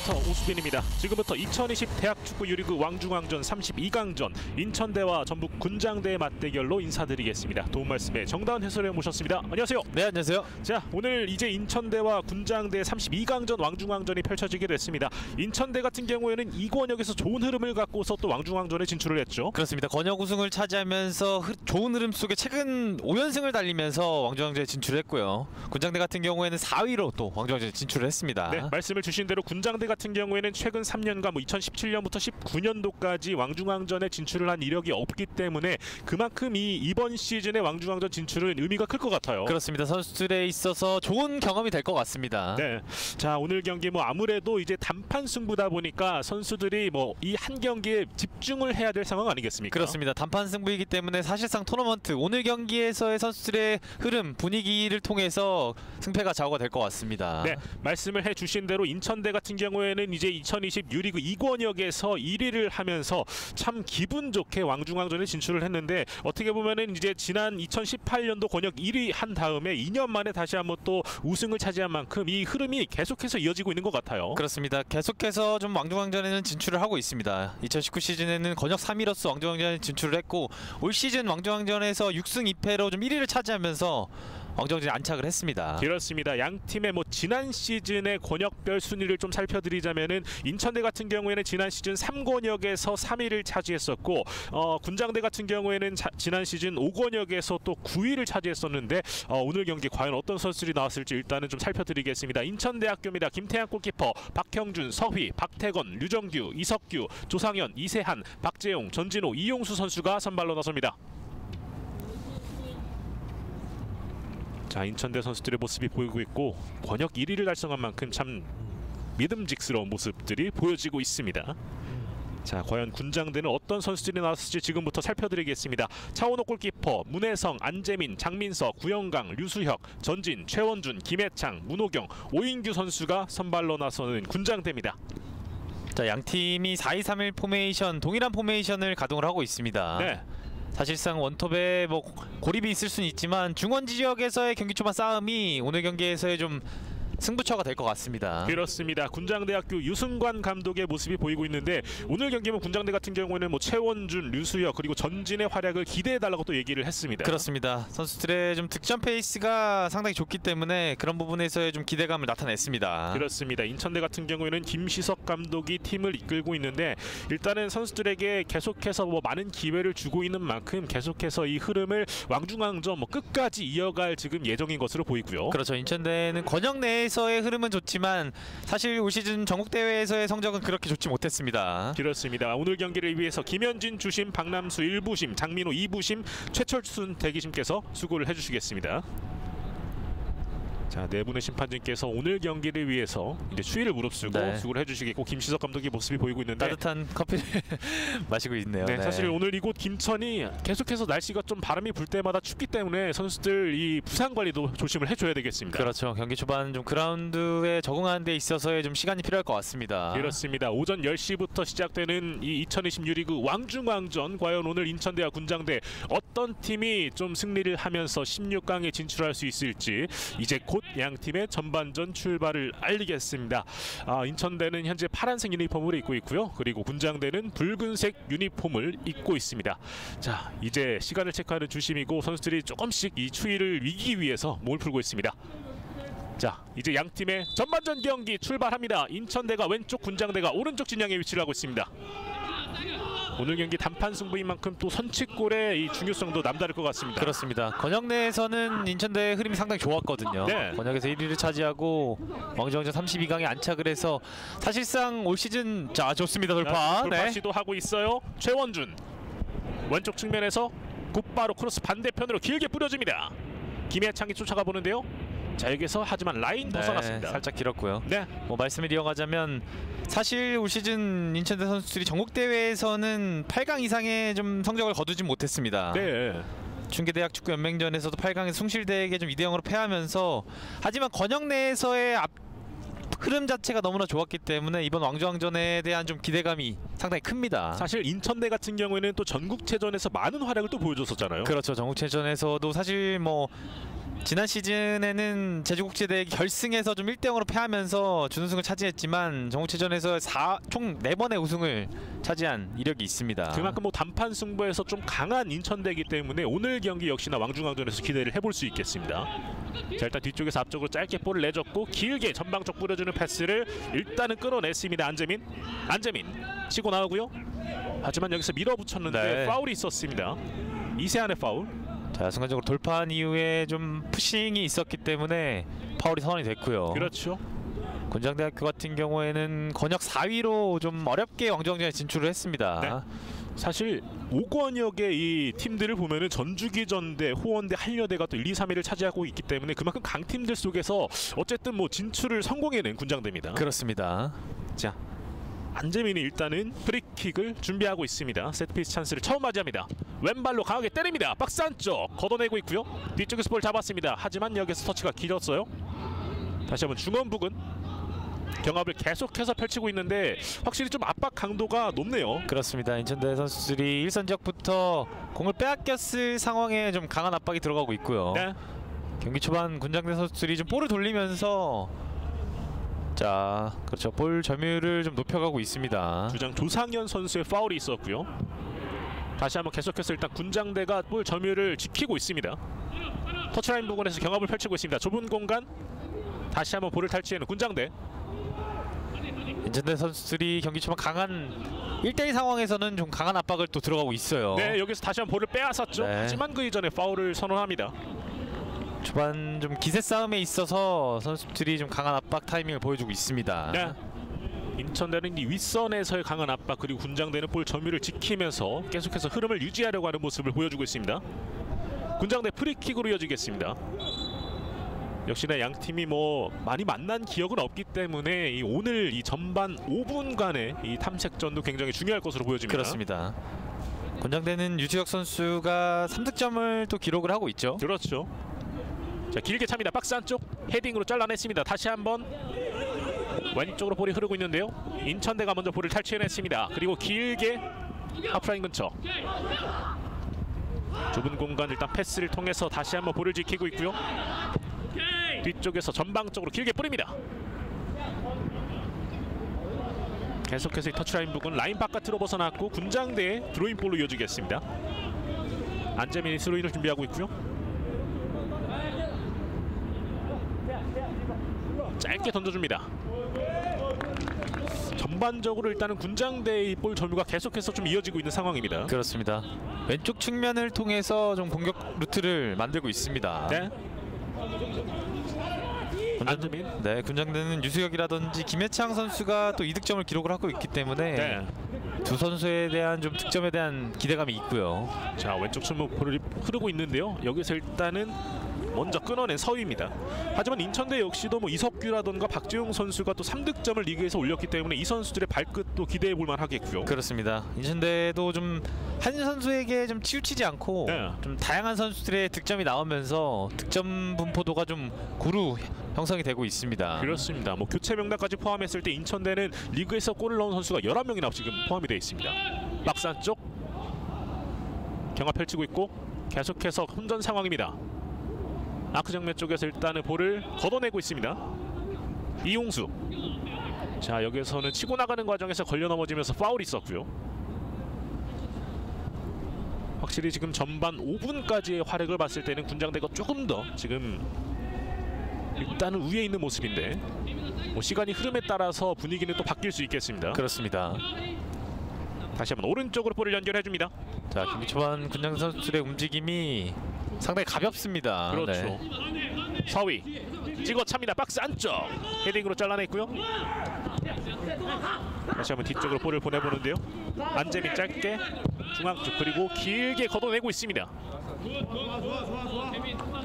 미스터 오수빈입니다. 지금부터 2020 대학축구 유리그 왕중왕전 32강전 인천대와 전북 군장대의 맞대결로 인사드리겠습니다. 도움 말씀에 정다은 해설위원 모셨습니다. 안녕하세요. 네, 안녕하세요. 자, 오늘 이제 인천대와 군장대 32강전 왕중왕전이 펼쳐지게 됐습니다. 인천대 같은 경우에는 이권역에서 좋은 흐름을 갖고서 또 왕중왕전에 진출을 했죠. 그렇습니다. 권역 우승을 차지하면서 좋은 흐름 속에 최근 5연승을 달리면서 왕중왕전에 진출했고요. 군장대 같은 경우에는 4위로 또 왕중왕전에 진출을 했습니다. 네, 말씀을 주신 대로 군장대 같은 경우에는 최근 3년간 2017년부터 19년도까지 왕중왕전에 진출을 한 이력이 없기 때문에 그만큼 이번 시즌의 왕중왕전 진출은 의미가 클 것 같아요. 그렇습니다. 선수들에 있어서 좋은 경험이 될 것 같습니다. 네, 자, 오늘 경기 아무래도 이제 단판 승부다 보니까 선수들이 이 한 경기에 집중을 해야 될 상황 아니겠습니까? 그렇습니다. 단판 승부이기 때문에 사실상 토너먼트 오늘 경기에서의 선수들의 흐름, 분위기를 통해서 승패가 좌우가 될 것 같습니다. 네, 말씀을 해주신 대로 인천대 같은 경우에는 이제 2020 유리그 2권역에서 1위를 하면서 참 기분 좋게 왕중왕전에 진출을 했는데, 어떻게 보면은 이제 지난 2018년도 권역 1위 한 다음에 2년 만에 다시 한번 또 우승을 차지한 만큼 이 흐름이 계속해서 이어지고 있는 것 같아요. 그렇습니다. 계속해서 좀 왕중왕전에는 진출을 하고 있습니다. 2019 시즌에는 권역 3위로서 왕중왕전에 진출을 했고, 올 시즌 왕중왕전에서 6승 2패로 좀 1위를 차지하면서 왕중왕전에 안착을 했습니다. 그렇습니다. 양 팀의 지난 시즌의 권역별 순위를 좀 살펴드리자면은 인천대 같은 경우에는 지난 시즌 3권역에서 3위를 차지했었고, 군장대 같은 경우에는 지난 시즌 5권역에서 또 9위를 차지했었는데, 오늘 경기 과연 어떤 선수들이 나왔을지 일단은 좀 살펴드리겠습니다. 인천대학교입니다. 김태양 골키퍼, 박형준, 서휘, 박태건, 류정규, 이석규, 조상현, 이세한, 박재용, 전진호, 이용수 선수가 선발로 나섭니다. 자, 인천대 선수들의 모습이 보이고 있고, 권역 1위를 달성한 만큼 참 믿음직스러운 모습들이 보여지고 있습니다. 자, 과연 군장대는 어떤 선수들이 나왔을지 지금부터 살펴드리겠습니다. 차원호 골키퍼, 문혜성, 안재민, 장민서, 구영강, 류수혁, 전진, 최원준, 김해창, 문호경, 오인규 선수가 선발로 나서는 군장대입니다. 자, 양 팀이 4-2-3-1 포메이션, 동일한 포메이션을 가동을 하고 있습니다. 네. 사실상 원톱에 고립이 있을 수는 있지만 중원 지역에서의 경기 초반 싸움이 오늘 경기에서의 좀 승부처가 될 것 같습니다. 그렇습니다. 군장대학교 유승관 감독의 모습이 보이고 있는데, 오늘 경기는 군장대 같은 경우에는 최원준, 류수혁 그리고 전진의 활약을 기대해달라고 또 얘기를 했습니다. 그렇습니다. 선수들의 좀 득점 페이스가 상당히 좋기 때문에 그런 부분에서의 좀 기대감을 나타냈습니다. 그렇습니다. 인천대 같은 경우에는 김시석 감독이 팀을 이끌고 있는데, 일단은 선수들에게 계속해서 많은 기회를 주고 있는 만큼 계속해서 이 흐름을 왕중왕전 끝까지 이어갈 지금 예정인 것으로 보이고요. 그렇죠. 인천대는 권역 내에서의 흐름은 좋지만 사실 올 시즌 전국대회에서의 성적은 그렇게 좋지 못했습니다. 그렇습니다. 오늘 경기를 위해서 김현진 주심, 박남수 1부심, 장민호 2부심, 최철순 대기심께서 수고를 해주시겠습니다. 자, 네 분의 심판진께서 오늘 경기를 위해서 이제 추위를 무릅쓰고 수고를 해주시겠고, 김시석 감독의 모습이 보이고 있는데 따뜻한 커피를 마시고 있네요. 네, 사실 오늘 이곳 김천이 계속해서 날씨가 좀 바람이 불 때마다 춥기 때문에 선수들 이 부상 관리도 조심을 해줘야 되겠습니다. 그렇죠. 경기 초반 좀 그라운드에 적응하는 데 있어서의 좀 시간이 필요할 것 같습니다. 그렇습니다. 오전 10시부터 시작되는 이 2020 유리그 왕중왕전, 과연 오늘 인천대와 군장대 어떤 팀이 좀 승리를 하면서 16강에 진출할 수 있을지 이제 곧 양 팀의 전반전 출발을 알리겠습니다. 인천대는 현재 파란색 유니폼을 입고 있고요. 그리고 군장대는 붉은색 유니폼을 입고 있습니다. 자, 이제 시간을 체크하는 주심이고 선수들이 조금씩 이 추위를 이기기 위해서 몸을 풀고 있습니다. 자, 이제 양 팀의 전반전 경기 출발합니다. 인천대가 왼쪽, 군장대가 오른쪽 진영에 위치를 하고 있습니다. 오늘 경기 단판 승부인 만큼 또 선취골의 이 중요성도 남다를 것 같습니다. 그렇습니다. 권역 내에서는 인천대의 흐름이 상당히 좋았거든요. 네. 권역에서 1위를 차지하고 왕중왕전 32강에 안착을 해서 사실상 올 시즌 좋습니다. 돌파. 돌파 시도하고 있어요. 최원준 왼쪽 측면에서 곧바로 크로스 반대편으로 길게 뿌려줍니다. 김해창이 쫓아가 보는데요. 자, 여기서 하지만 라인 벗어났습니다. 살짝 길었고요. 네. 말씀을 이어가자면 사실 올 시즌 인천대 선수들이 전국대회에서는 8강 이상의 좀 성적을 거두지 못했습니다. 네. 중계대학 축구연맹전에서도 8강에서 숭실대에게 좀 2대0으로 패하면서, 하지만 권역 내에서의 흐름 자체가 너무나 좋았기 때문에 이번 왕중왕전에 대한 좀 기대감이 상당히 큽니다. 사실 인천대 같은 경우에는 또 전국체전에서 많은 활약을 또 보여줬었잖아요. 그렇죠. 전국체전에서도 사실 지난 시즌에는 제주국제대회 결승에서 좀 1대0으로 패하면서 준우승을 차지했지만 전국체전에서 총 4번의 우승을 차지한 이력이 있습니다. 그만큼 뭐 단판 승부에서 좀 강한 인천대이기 때문에 오늘 경기 역시나 왕중왕전에서 기대를 해볼 수 있겠습니다. 자, 일단 뒤쪽에서 앞쪽으로 짧게 볼을 내줬고 길게 전방 쪽 뿌려주는 패스를 일단은 끌어냈습니다. 안재민 치고 나오고요. 하지만 여기서 밀어붙였는데 네. 파울이 있었습니다. 이세한의 파울. 자, 순간적으로 돌파한 이후에 좀 푸싱이 있었기 때문에 파울이 선언이 됐고요. 그렇죠. 군장대학교 같은 경우에는 권역 4위로 좀 어렵게 왕중왕전에 진출을 했습니다. 네. 사실 5권역의 이 팀들을 보면은 전주기전대, 호원대, 한여대가 또 1, 2, 3위를 차지하고 있기 때문에 그만큼 강팀들 속에서 어쨌든 뭐 진출을 성공해낸 군장대입니다. 그렇습니다. 자, 안재민이 일단은 프리킥을 준비하고 있습니다. 세트피스 찬스를 처음 맞이합니다. 왼발로 강하게 때립니다. 박스 안쪽 걷어내고 있고요. 뒤쪽에서 볼 잡았습니다. 하지만 여기서 터치가 길었어요. 다시 한번 중원북은 경합을 계속해서 펼치고 있는데 확실히 좀 압박 강도가 높네요. 그렇습니다. 인천대 선수들이 1선 지역부터 공을 빼앗겼을 상황에 좀 강한 압박이 들어가고 있고요. 네. 경기 초반 군장대 선수들이 좀 볼을 돌리면서 자, 그렇죠. 볼 점유율을 좀 높여가고 있습니다. 주장 조상현 선수의 파울이 있었고요. 다시 한번 계속해서 일단 군장대가 볼 점유율을 지키고 있습니다. 터치라인 부분에서 경합을 펼치고 있습니다. 좁은 공간 다시 한번 볼을 탈취하는 군장대. 인천대 선수들이 경기 초반 강한 1대1 상황에서는 좀 강한 압박을 또 들어가고 있어요. 네, 여기서 다시 한번 볼을 빼앗았죠. 네. 하지만 그 이전에 파울을 선언합니다. 초반 좀 기세 싸움에 있어서 선수들이 좀 강한 압박 타이밍을 보여주고 있습니다. 네. 인천대는 이 윗선에서의 강한 압박 그리고 군장대는 볼 점유를 지키면서 계속해서 흐름을 유지하려고 하는 모습을 보여주고 있습니다. 군장대 프리킥으로 이어지겠습니다. 역시나 양 팀이 뭐 많이 만난 기억은 없기 때문에 오늘 이 전반 5분간의 이 탐색전도 굉장히 중요할 것으로 보여집니다. 그렇습니다. 군장대는 유수혁 선수가 3득점을 또 기록을 하고 있죠. 그렇죠. 자, 길게 찹니다. 박스 안쪽 헤딩으로 잘라냈습니다. 다시 한번 왼쪽으로 볼이 흐르고 있는데요. 인천대가 먼저 볼을 탈취해냈습니다. 그리고 길게 하프라인 근처 좁은 공간 일단 패스를 통해서 다시 한번 볼을 지키고 있고요. 뒤쪽에서 전방쪽으로 길게 뿌립니다. 계속해서 이 터치라인 부분 라인 바깥으로 벗어났고 군장대의 드로인 볼로 이어지겠습니다. 안재민이 스로인을 준비하고 있고요. 짧게 던져줍니다. 전반적으로 일단은 군장대의 볼 점유가 계속해서 좀 이어지고 있는 상황입니다. 그렇습니다. 왼쪽 측면을 통해서 좀 공격 루트를 만들고 있습니다. 네. 안재민. 네, 군장대는 유수혁이라든지 김혜창 선수가 또 2득점을 기록을 하고 있기 때문에 네. 두 선수에 대한 좀 득점에 대한 기대감이 있고요. 자, 왼쪽 측면 볼이 흐르고 있는데요. 여기서 일단은 먼저 끊어낸 서희입니다. 하지만 인천대 역시도 뭐 이석규라던가 박재용 선수가 또 3득점을 리그에서 올렸기 때문에 이 선수들의 발끝도 기대해 볼 만하겠고요. 그렇습니다. 인천대도 좀 한 선수에게 좀 치우치지 않고 네. 좀 다양한 선수들의 득점이 나오면서 득점 분포도가 좀 고루 형성이 되고 있습니다. 그렇습니다. 뭐 교체 명단까지 포함했을 때 인천대는 리그에서 골을 넣은 선수가 11명이나 지금 포함이 되어 있습니다. 박스 안쪽 경합 펼치고 있고 계속해서 혼전 상황입니다. 아크 정면 쪽에서 일단은 볼을 걷어내고 있습니다. 이용수. 자, 여기서는 치고 나가는 과정에서 걸려 넘어지면서 파울이 있었고요. 확실히 지금 전반 5분까지의 활약을 봤을 때는 군장대가 조금 더 지금 일단은 위에 있는 모습인데 뭐 시간이 흐름에 따라서 분위기는 또 바뀔 수 있겠습니다. 그렇습니다. 다시 한번 오른쪽으로 볼을 연결해줍니다. 자, 경기 초반 군장 선수들의 움직임이 상당히 가볍습니다. 그렇죠. 네. 서위 찍어 찹니다. 박스 안쪽 헤딩으로 잘라냈고요. 다시 한번 뒤쪽으로 볼을 보내보는데요. 안재민 짧게 중앙 쪽 그리고 길게 걷어내고 있습니다.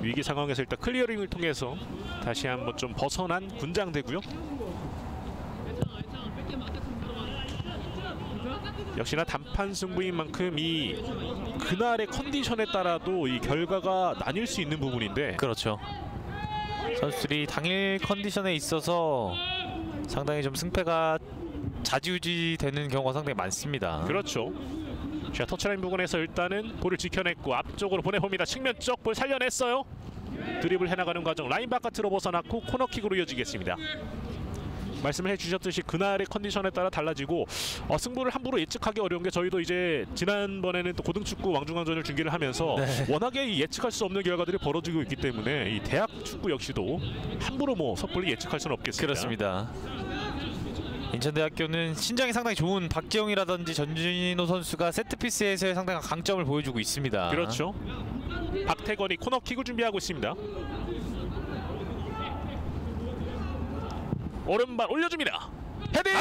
위기 상황에서 일단 클리어링을 통해서 다시 한번 좀 벗어난 군장대고요. 역시나 단판 승부인 만큼 이 그날의 컨디션에 따라도 이 결과가 나뉠 수 있는 부분인데 그렇죠. 선수들이 당일 컨디션에 있어서 상당히 좀 승패가 좌지우지 되는 경우가 상당히 많습니다. 그렇죠. 자, 터치라인 부분에서 일단은 볼을 지켜냈고 앞쪽으로 보내봅니다. 측면 쪽 볼 살려냈어요. 드리블 해나가는 과정 라인 바깥으로 벗어났고 코너킥으로 이어지겠습니다. 말씀을 해주셨듯이 그날의 컨디션에 따라 달라지고 승부를 함부로 예측하기 어려운 게 저희도 이제 지난번에는 또 고등축구 왕중왕전을 중계를 하면서 워낙에 이 예측할 수 없는 결과들이 벌어지고 있기 때문에 이 대학 축구 역시도 함부로 뭐 섣불리 예측할 수는 없겠습니다. 그렇습니다. 인천대학교는 신장이 상당히 좋은 박지영이라든지 전진호 선수가 세트피스에서의 상당한 강점을 보여주고 있습니다. 그렇죠. 박태건이 코너킥을 준비하고 있습니다. 오른발 올려줍니다. 헤딩!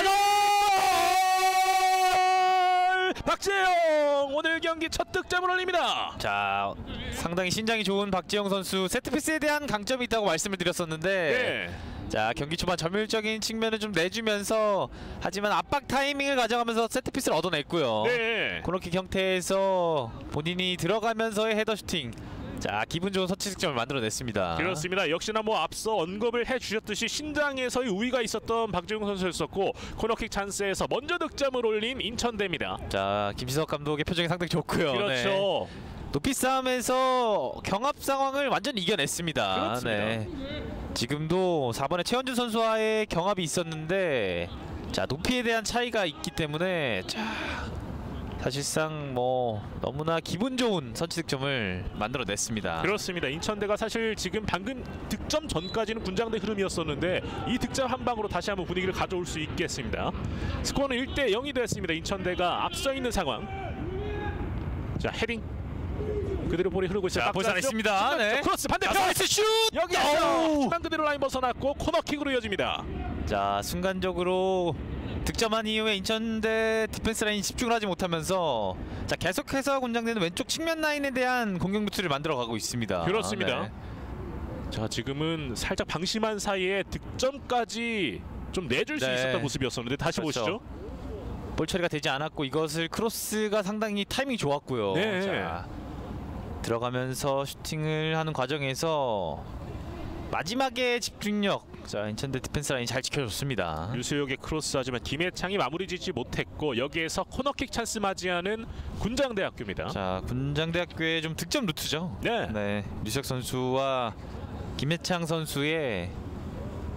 박재영 오늘 경기 첫 득점을 올립니다. 자, 상당히 신장이 좋은 박지영 선수 세트피스에 대한 강점이 있다고 말씀을 드렸었는데 자, 경기 초반 점유율적인 측면을 좀 내주면서 하지만 압박 타이밍을 가져가면서 세트피스를 얻어냈고요. 코너킥 형태에서 본인이 들어가면서의 헤더 슈팅. 자, 기분 좋은 선취 득점을 만들어냈습니다. 그렇습니다. 역시나 뭐 앞서 언급을 해주셨듯이 신장에서의 우위가 있었던 박지웅 선수였었고 코너킥 찬스에서 먼저 득점을 올린 인천대입니다. 자, 김시석 감독의 표정이 상당히 좋고요. 그렇죠. 높이 싸움에서 경합 상황을 완전히 이겨냈습니다. 그렇습니다. 지금도 4번에 최원준 선수와의 경합이 있었는데 자, 높이에 대한 차이가 있기 때문에 자, 사실상 뭐 너무나 기분 좋은 선취 득점을 만들어냈습니다. 그렇습니다. 인천대가 사실 지금 방금 득점 전까지는 군장대 흐름이었었는데 이 득점 한 방으로 다시 한번 분위기를 가져올 수 있겠습니다. 스코어는 1대0이 됐습니다. 인천대가 앞서 있는 상황. 자, 헤딩 그대로 볼이 흐르고 있어요. 볼살했습니다. 크로스 반대편 슛! 여기에서 중간 그대로 라인 벗어났고 코너킥으로 이어집니다. 자, 순간적으로 득점한 이후에 인천대 디펜스 라인이 집중을 하지 못하면서 자, 계속해서 군장대는 왼쪽 측면 라인에 대한 공격 루트를 만들어가고 있습니다. 그렇습니다. 자, 지금은 살짝 방심한 사이에 득점까지 좀 내줄 수 있었던 모습이었었는데 다시 보시죠. 볼 처리가 되지 않았고 이것을 크로스가 상당히 타이밍이 좋았고요. 자, 들어가면서 슈팅을 하는 과정에서 마지막에 집중력. 자, 인천대 디펜스 라인 잘 지켜줬습니다. 유수혁의 크로스 하지만 김해창이 마무리 짓지 못했고 여기에서 코너킥 찬스 맞이하는 군장대학교입니다. 자, 군장대학교의 좀 득점 루트죠. 유수혁 선수와 김해창 선수의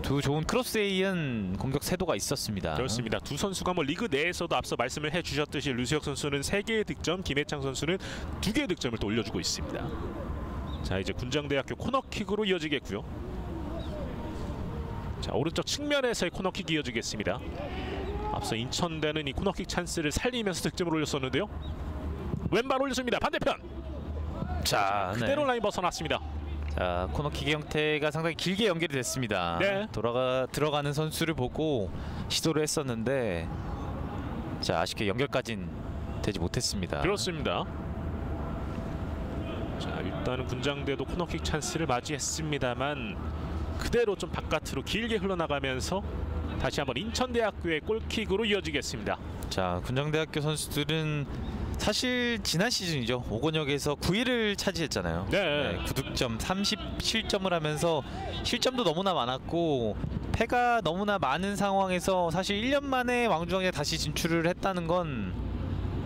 두 좋은 크로스에 이은 공격 세도가 있었습니다. 그렇습니다. 두 선수가 뭐 리그 내에서도 앞서 말씀을 해주셨듯이 류수혁 선수는 3개의 득점, 김해창 선수는 2개의 득점을 또 올려주고 있습니다. 자, 이제 군장대학교 코너킥으로 이어지겠고요. 자, 오른쪽 측면에서의 코너킥이 이어지겠습니다. 앞서 인천대는 이 코너킥 찬스를 살리면서 득점을 올렸었는데요. 왼발 올렸습니다. 반대편. 자, 그대로 라인 벗어났습니다. 자, 코너킥의 형태가 상당히 길게 연결이 됐습니다. 들어가는 선수를 보고 시도를 했었는데 자, 아쉽게 연결까진 되지 못했습니다. 그렇습니다. 자, 일단은 군장대도 코너킥 찬스를 맞이했습니다만 그대로 좀 바깥으로 길게 흘러나가면서 다시 한번 인천대학교의 골킥으로 이어지겠습니다. 자, 군장대학교 선수들은 사실 지난 시즌이죠. 오건역에서 9위를 차지했잖아요. 9득점 30실점을 하면서 실점도 너무나 많았고 패가 너무나 많은 상황에서 사실 1년 만에 왕중왕전에 다시 진출을 했다는 건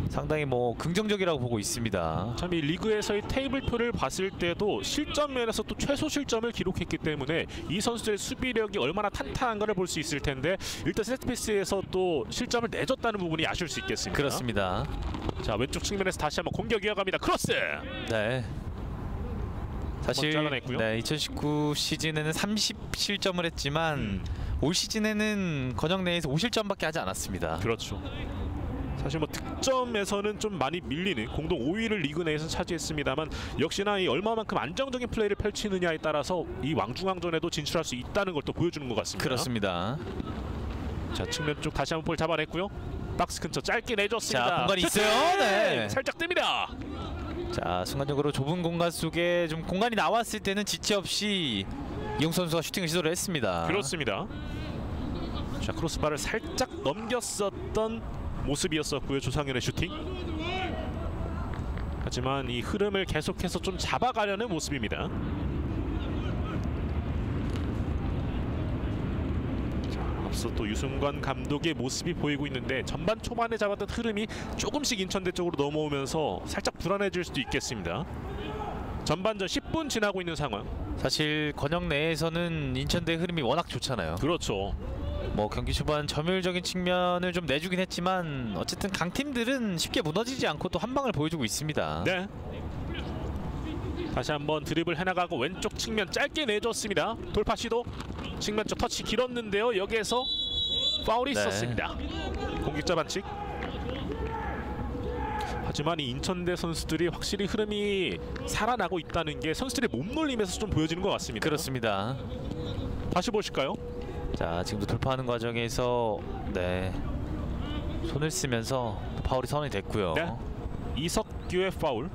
상당히 뭐 긍정적이라고 보고 있습니다. 참 이 리그에서의 테이블표를 봤을 때도 실점 면에서 또 최소 실점을 기록했기 때문에 이 선수들의 수비력이 얼마나 탄탄한가를 볼 수 있을 텐데 일단 세트피스에서 또 실점을 내줬다는 부분이 아쉬울 수 있겠습니다. 그렇습니다. 자, 왼쪽 측면에서 다시 한번 공격 이어갑니다. 크로스. 사실 2019 시즌에는 30실점을 했지만 올 시즌에는 건영 내에서 5실점밖에 하지 않았습니다. 그렇죠. 사실 뭐 득점에서는 좀 많이 밀리는 공동 5위를 리그 내에서 차지했습니다만 역시나 이 얼마만큼 안정적인 플레이를 펼치느냐에 따라서 이 왕중왕전에도 진출할 수 있다는 걸 또 보여주는 것 같습니다. 그렇습니다. 자, 측면 쪽 다시 한번 볼 잡아냈고요. 박스 근처 짧게 내줬습니다. 자, 공간이 있어요. 살짝 뜹니다. 자, 순간적으로 좁은 공간 속에 좀 공간이 나왔을 때는 지체 없이 이용 선수가 슈팅을 시도를 했습니다. 그렇습니다. 자, 크로스바를 살짝 넘겼었던 모습이었었고요. 조상현의 슈팅. 하지만 이 흐름을 계속해서 좀 잡아가려는 모습입니다. 자, 앞서 또 유승관 감독의 모습이 보이고 있는데 전반 초반에 잡았던 흐름이 조금씩 인천대 쪽으로 넘어오면서 살짝 불안해질 수도 있겠습니다. 전반전 10분 지나고 있는 상황. 사실 권역 내에서는 인천대 흐름이 워낙 좋잖아요. 그렇죠. 뭐 경기 초반 점유율적인 측면을 좀 내주긴 했지만 어쨌든 강팀들은 쉽게 무너지지 않고 또 한 방을 보여주고 있습니다. 네. 다시 한번 드리블 해나가고 왼쪽 측면 짧게 내줬습니다. 돌파 시도. 측면 쪽 터치 길었는데요. 여기에서 파울이 네. 있었습니다. 공격자 반칙. 하지만 이 인천대 선수들이 확실히 흐름이 살아나고 있다는 게 선수들의 몸놀림에서 좀 보여지는 것 같습니다. 그렇습니다. 다시 보실까요? 자, 지금도 돌파하는 과정에서 네, 손을 쓰면서 파울이 선언이 됐고요. 네. 이석규의 파울.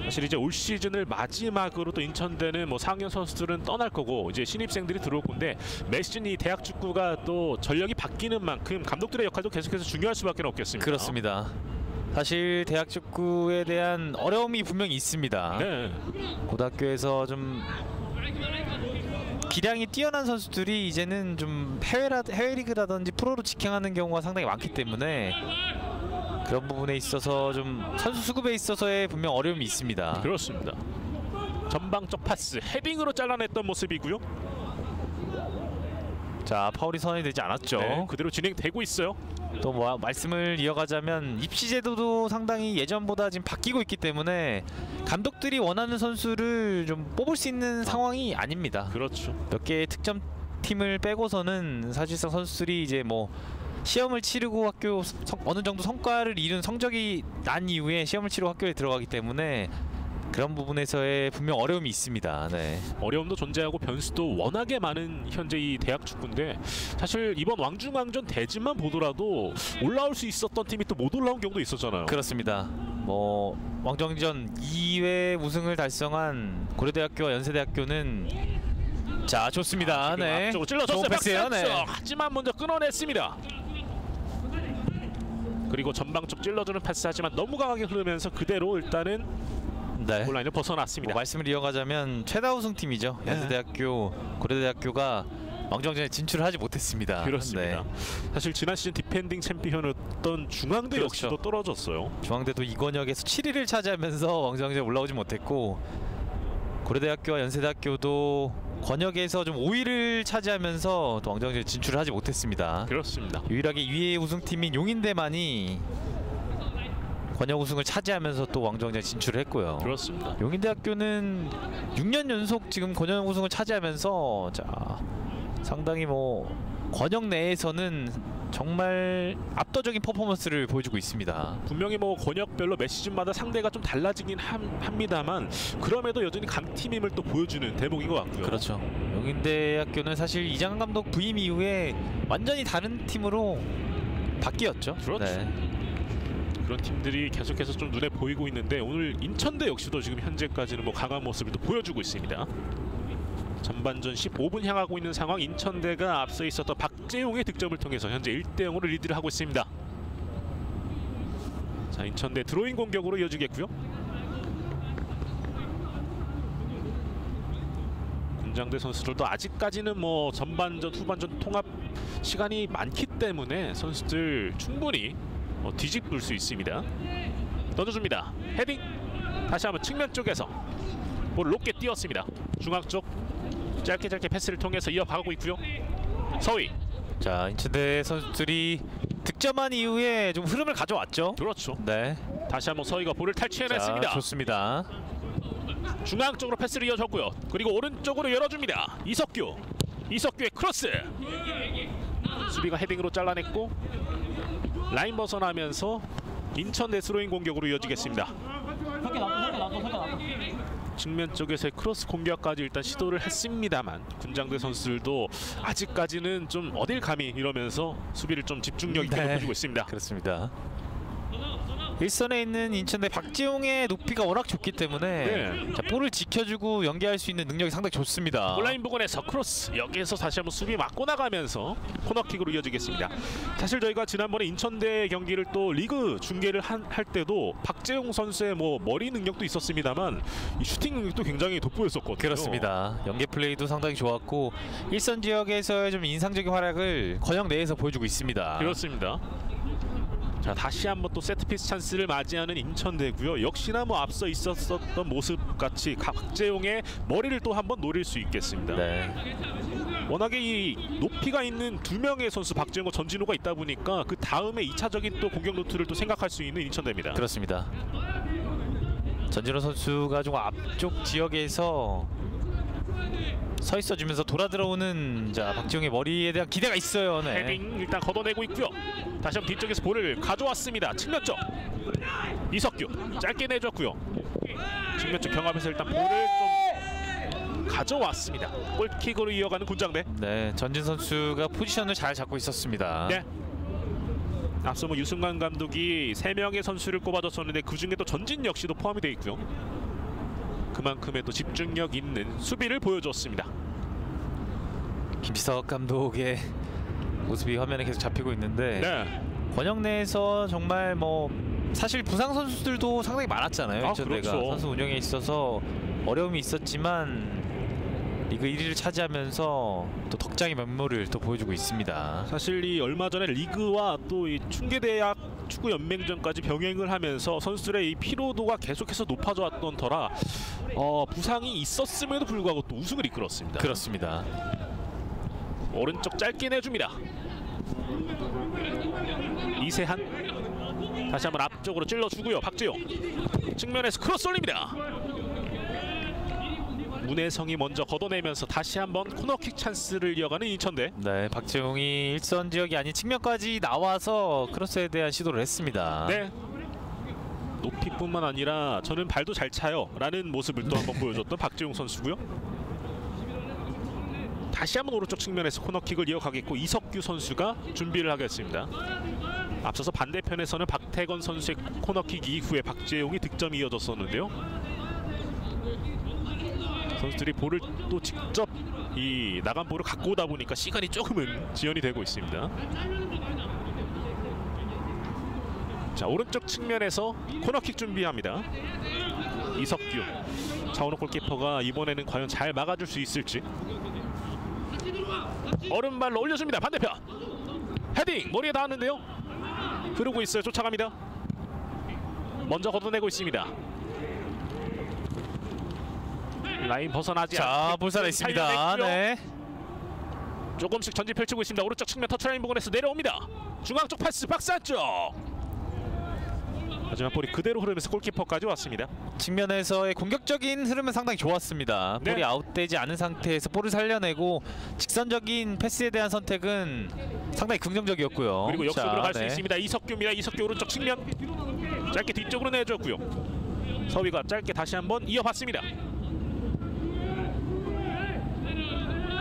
사실 이제 올 시즌을 마지막으로 또 인천대는 뭐 4학년 선수들은 떠날 거고 이제 신입생들이 들어올 건데 매 시즌 이 대학 축구가 또 전력이 바뀌는 만큼 감독들의 역할도 계속해서 중요할 수밖에 없겠습니다. 그렇습니다. 사실 대학 축구에 대한 어려움이 분명히 있습니다. 네. 고등학교에서 좀 기량이 뛰어난 선수들이 이제는 좀 해외 리그라든지 프로로 직행하는 경우가 상당히 많기 때문에 그런 부분에 있어서 좀 선수 수급에 있어서의 분명 어려움이 있습니다. 그렇습니다. 전방적 파스 헤딩으로 잘라냈던 모습이고요. 자, 파울이 선언이 되지 않았죠. 네, 그대로 진행되고 있어요. 또 뭐 말씀을 이어가자면 입시 제도도 상당히 예전보다 지금 바뀌고 있기 때문에 감독들이 원하는 선수를 좀 뽑을 수 있는 상황이 아닙니다. 그렇죠. 몇 개의 특정 팀을 빼고서는 사실상 선수들이 이제 뭐 시험을 치르고 어느 정도 성과를 이룬 성적이 난 이후에 시험을 치르고 학교에 들어가기 때문에 그런 부분에서의 분명 어려움이 있습니다. 네. 어려움도 존재하고 변수도 워낙에 많은 현재 이 대학 축구인데 사실 이번 왕중왕전 대진만 보더라도 올라올 수 있었던 팀이 또 못 올라온 경우도 있었잖아요. 그렇습니다. 뭐 왕중왕전 2회 우승을 달성한 고려대학교와 연세대학교는 자, 좋습니다. 네. 앞쪽으로 찔러줬어요. 좋은 패스예요. 네. 하지만 먼저 끊어냈습니다. 그리고 전방 쪽 찔러주는 패스 하지만 너무 강하게 흐르면서 그대로 일단은 네. 골라인을 벗어났습니다. 뭐 말씀을 이어가자면 최다 우승팀이죠. 네. 연세대학교, 고려대학교가 왕중왕전에 진출을 하지 못했습니다. 그렇습니다. 네. 사실 지난 시즌 디펜딩 챔피언이었던 중앙대 그렇죠. 역시도 떨어졌어요. 중앙대도 이권역에서 7위를 차지하면서 왕중왕전에 올라오지 못했고 고려대학교와 연세대학교도 권역에서 좀 5위를 차지하면서 또 왕중왕전에 진출을 하지 못했습니다. 그렇습니다. 유일하게 2위 우승팀인 용인대만이 권역 우승을 차지하면서 또 왕중왕전에 진출을 했고요. 그렇습니다. 용인대학교는 6년 연속 지금 권역 우승을 차지하면서 자, 상당히 뭐 권역 내에서는 정말 압도적인 퍼포먼스를 보여주고 있습니다. 분명히 뭐 권역별로 매 시즌마다 상대가 좀 달라지긴 합니다만 그럼에도 여전히 강팀임을 또 보여주는 대목인 것 같고요. 그렇죠. 용인대학교는 사실 이장한 감독 부임 이후에 완전히 다른 팀으로 바뀌었죠. 그렇죠. 네. 그런 팀들이 계속해서 좀 눈에 보이고 있는데 오늘 인천대 역시도 지금 현재까지는 뭐 강한 모습을 또 보여주고 있습니다. 전반전 15분 향하고 있는 상황. 인천대가 앞서 있었던 박재용의 득점을 통해서 현재 1대0으로 리드를 하고 있습니다. 자, 인천대 드로잉 공격으로 이어지겠고요. 군장대 선수들도 아직까지는 뭐 전반전 후반전 통합 시간이 많기 때문에 선수들 충분히 뒤집을 수 있습니다. 던져줍니다. 헤딩. 다시 한번 측면 쪽에서 볼 높게 띄웠습니다. 중앙 쪽 짧게 패스를 통해서 이어가고 있고요. 서희. 자, 인천대 선수들이 득점한 이후에 좀 흐름을 가져왔죠. 그렇죠. 네. 다시 한번 서희가 볼을 탈취해냈습니다. 자, 좋습니다. 중앙 쪽으로 패스를 이어줬고요. 그리고 오른쪽으로 열어줍니다. 이석규의 크로스. 수비가 헤딩으로 잘라냈고 라인 벗어나면서 인천대 스로잉 공격으로 이어지겠습니다. 측면 쪽에서의 크로스 공격까지 일단 시도를 했습니다만 군장대 선수들도 아직까지는 좀 어딜 감히 이러면서 수비를 좀 집중력 있게 보여주고 있습니다. 그렇습니다. 일선에 있는 인천대 박지용의 높이가 워낙 좋기 때문에 네. 자, 볼을 지켜주고 연계할 수 있는 능력이 상당히 좋습니다. 온라인 부근에서 크로스, 여기에서 다시 한번 수비 맞고 나가면서 코너킥으로 이어지겠습니다. 사실 저희가 지난번에 인천대 경기를 또 리그 중계를 할 때도 박재용 선수의 뭐 머리 능력도 있었습니다만 이 슈팅 능력도 굉장히 돋보였었거든요. 그렇습니다. 연계 플레이도 상당히 좋았고 일선 지역에서의 좀 인상적인 활약을 권역 내에서 보여주고 있습니다. 그렇습니다. 자, 다시 한번 또 세트피스 찬스를 맞이하는 인천대고요. 역시나 뭐 앞서 있었던 모습 같이 박재용의 머리를 또 한번 노릴 수 있겠습니다. 네. 워낙에 이 높이가 있는 두 명의 선수 박재용과 전진우가 있다 보니까 그 다음에 2차적인 또 공격 루트를 또 생각할 수 있는 인천대입니다. 그렇습니다. 전진호 선수가 좀 앞쪽 지역에서 서 있어주면서 돌아 들어오는 자 박지용의 머리에 대한 기대가 있어요. 네. 헤딩 일단 걷어내고 있고요. 다시 한번 뒤쪽에서 볼을 가져왔습니다. 측면 쪽 이석규 짧게 내줬고요. 측면 쪽 경합에서 일단 볼을 좀 가져왔습니다. 골킥으로 이어가는 군장대. 네, 전진 선수가 포지션을 잘 잡고 있었습니다. 네. 앞서 뭐 유승관 감독이 3명의 선수를 꼽아줬었는데 그 중에 또 전진 역시도 포함이 되어 있고요. 그만큼의 또 집중력 있는 수비를 보여줬습니다. 김지석 감독의 모습이 화면에 계속 잡히고 있는데 네. 권역 내에서 정말 뭐 사실 부상 선수들도 상당히 많았잖아요. 인천대가 그렇죠. 선수 운영에 있어서 어려움이 있었지만 리그 1위를 차지하면서 또 덕장의 면모를 또 보여주고 있습니다. 사실 이 얼마 전에 리그와 또 이 충계대학 축구 연맹전까지 병행을 하면서 선수들의 이 피로도가 계속해서 높아져 왔던 터라 부상이 있었음에도 불구하고 또 우승을 이끌었습니다. 그렇습니다. 오른쪽 짧게 내줍니다. 이세한 다시 한번 앞쪽으로 찔러주고요. 박재용 측면에서 크로스 올립니다. 문혜성이 먼저 걷어내면서 다시 한번 코너킥 찬스를 이어가는 인천대. 네, 박재용이 일선 지역이 아닌 측면까지 나와서 크로스에 대한 시도를 했습니다. 네. 높이뿐만 아니라 저는 발도 잘 차요 라는 모습을 또 한번 보여줬던 박재용 선수고요. 다시 한번 오른쪽 측면에서 코너킥을 이어가겠고 이석규 선수가 준비를 하겠습니다. 앞서서 반대편에서는 박태건 선수의 코너킥 이후에 박재용이 득점이 이어졌었는데요. 선수들이 볼을 또 직접 이 나간 볼을 갖고 오다 보니까 시간이 조금은 지연이 되고 있습니다. 자, 오른쪽 측면에서 코너킥 준비합니다. 이석규 차은옥 골키퍼가 이번에는 과연 잘 막아줄 수 있을지. 오른발로 올려줍니다. 반대편 헤딩 머리에 닿았는데요. 흐르고 있어요. 쫓아갑니다. 먼저 걷어내고 있습니다. 라인 벗어나지 자, 볼 살아있습니다. 네. 조금씩 전진 펼치고 있습니다. 오른쪽 측면 터치라인 부근에서 내려옵니다. 중앙 쪽 패스 박스 안쪽. 하지만 볼이 그대로 흐르면서 골키퍼까지 왔습니다. 측면에서의 공격적인 흐름은 상당히 좋았습니다. 네. 볼이 아웃되지 않은 상태에서 볼을 살려내고 직선적인 패스에 대한 선택은 상당히 긍정적이었고요. 그리고 역습으로 갈 수 네. 있습니다. 이석규입니다. 이석규 오른쪽 측면 짧게 뒤쪽으로 내줬고요. 서위가 짧게 다시 한번 이어봤습니다.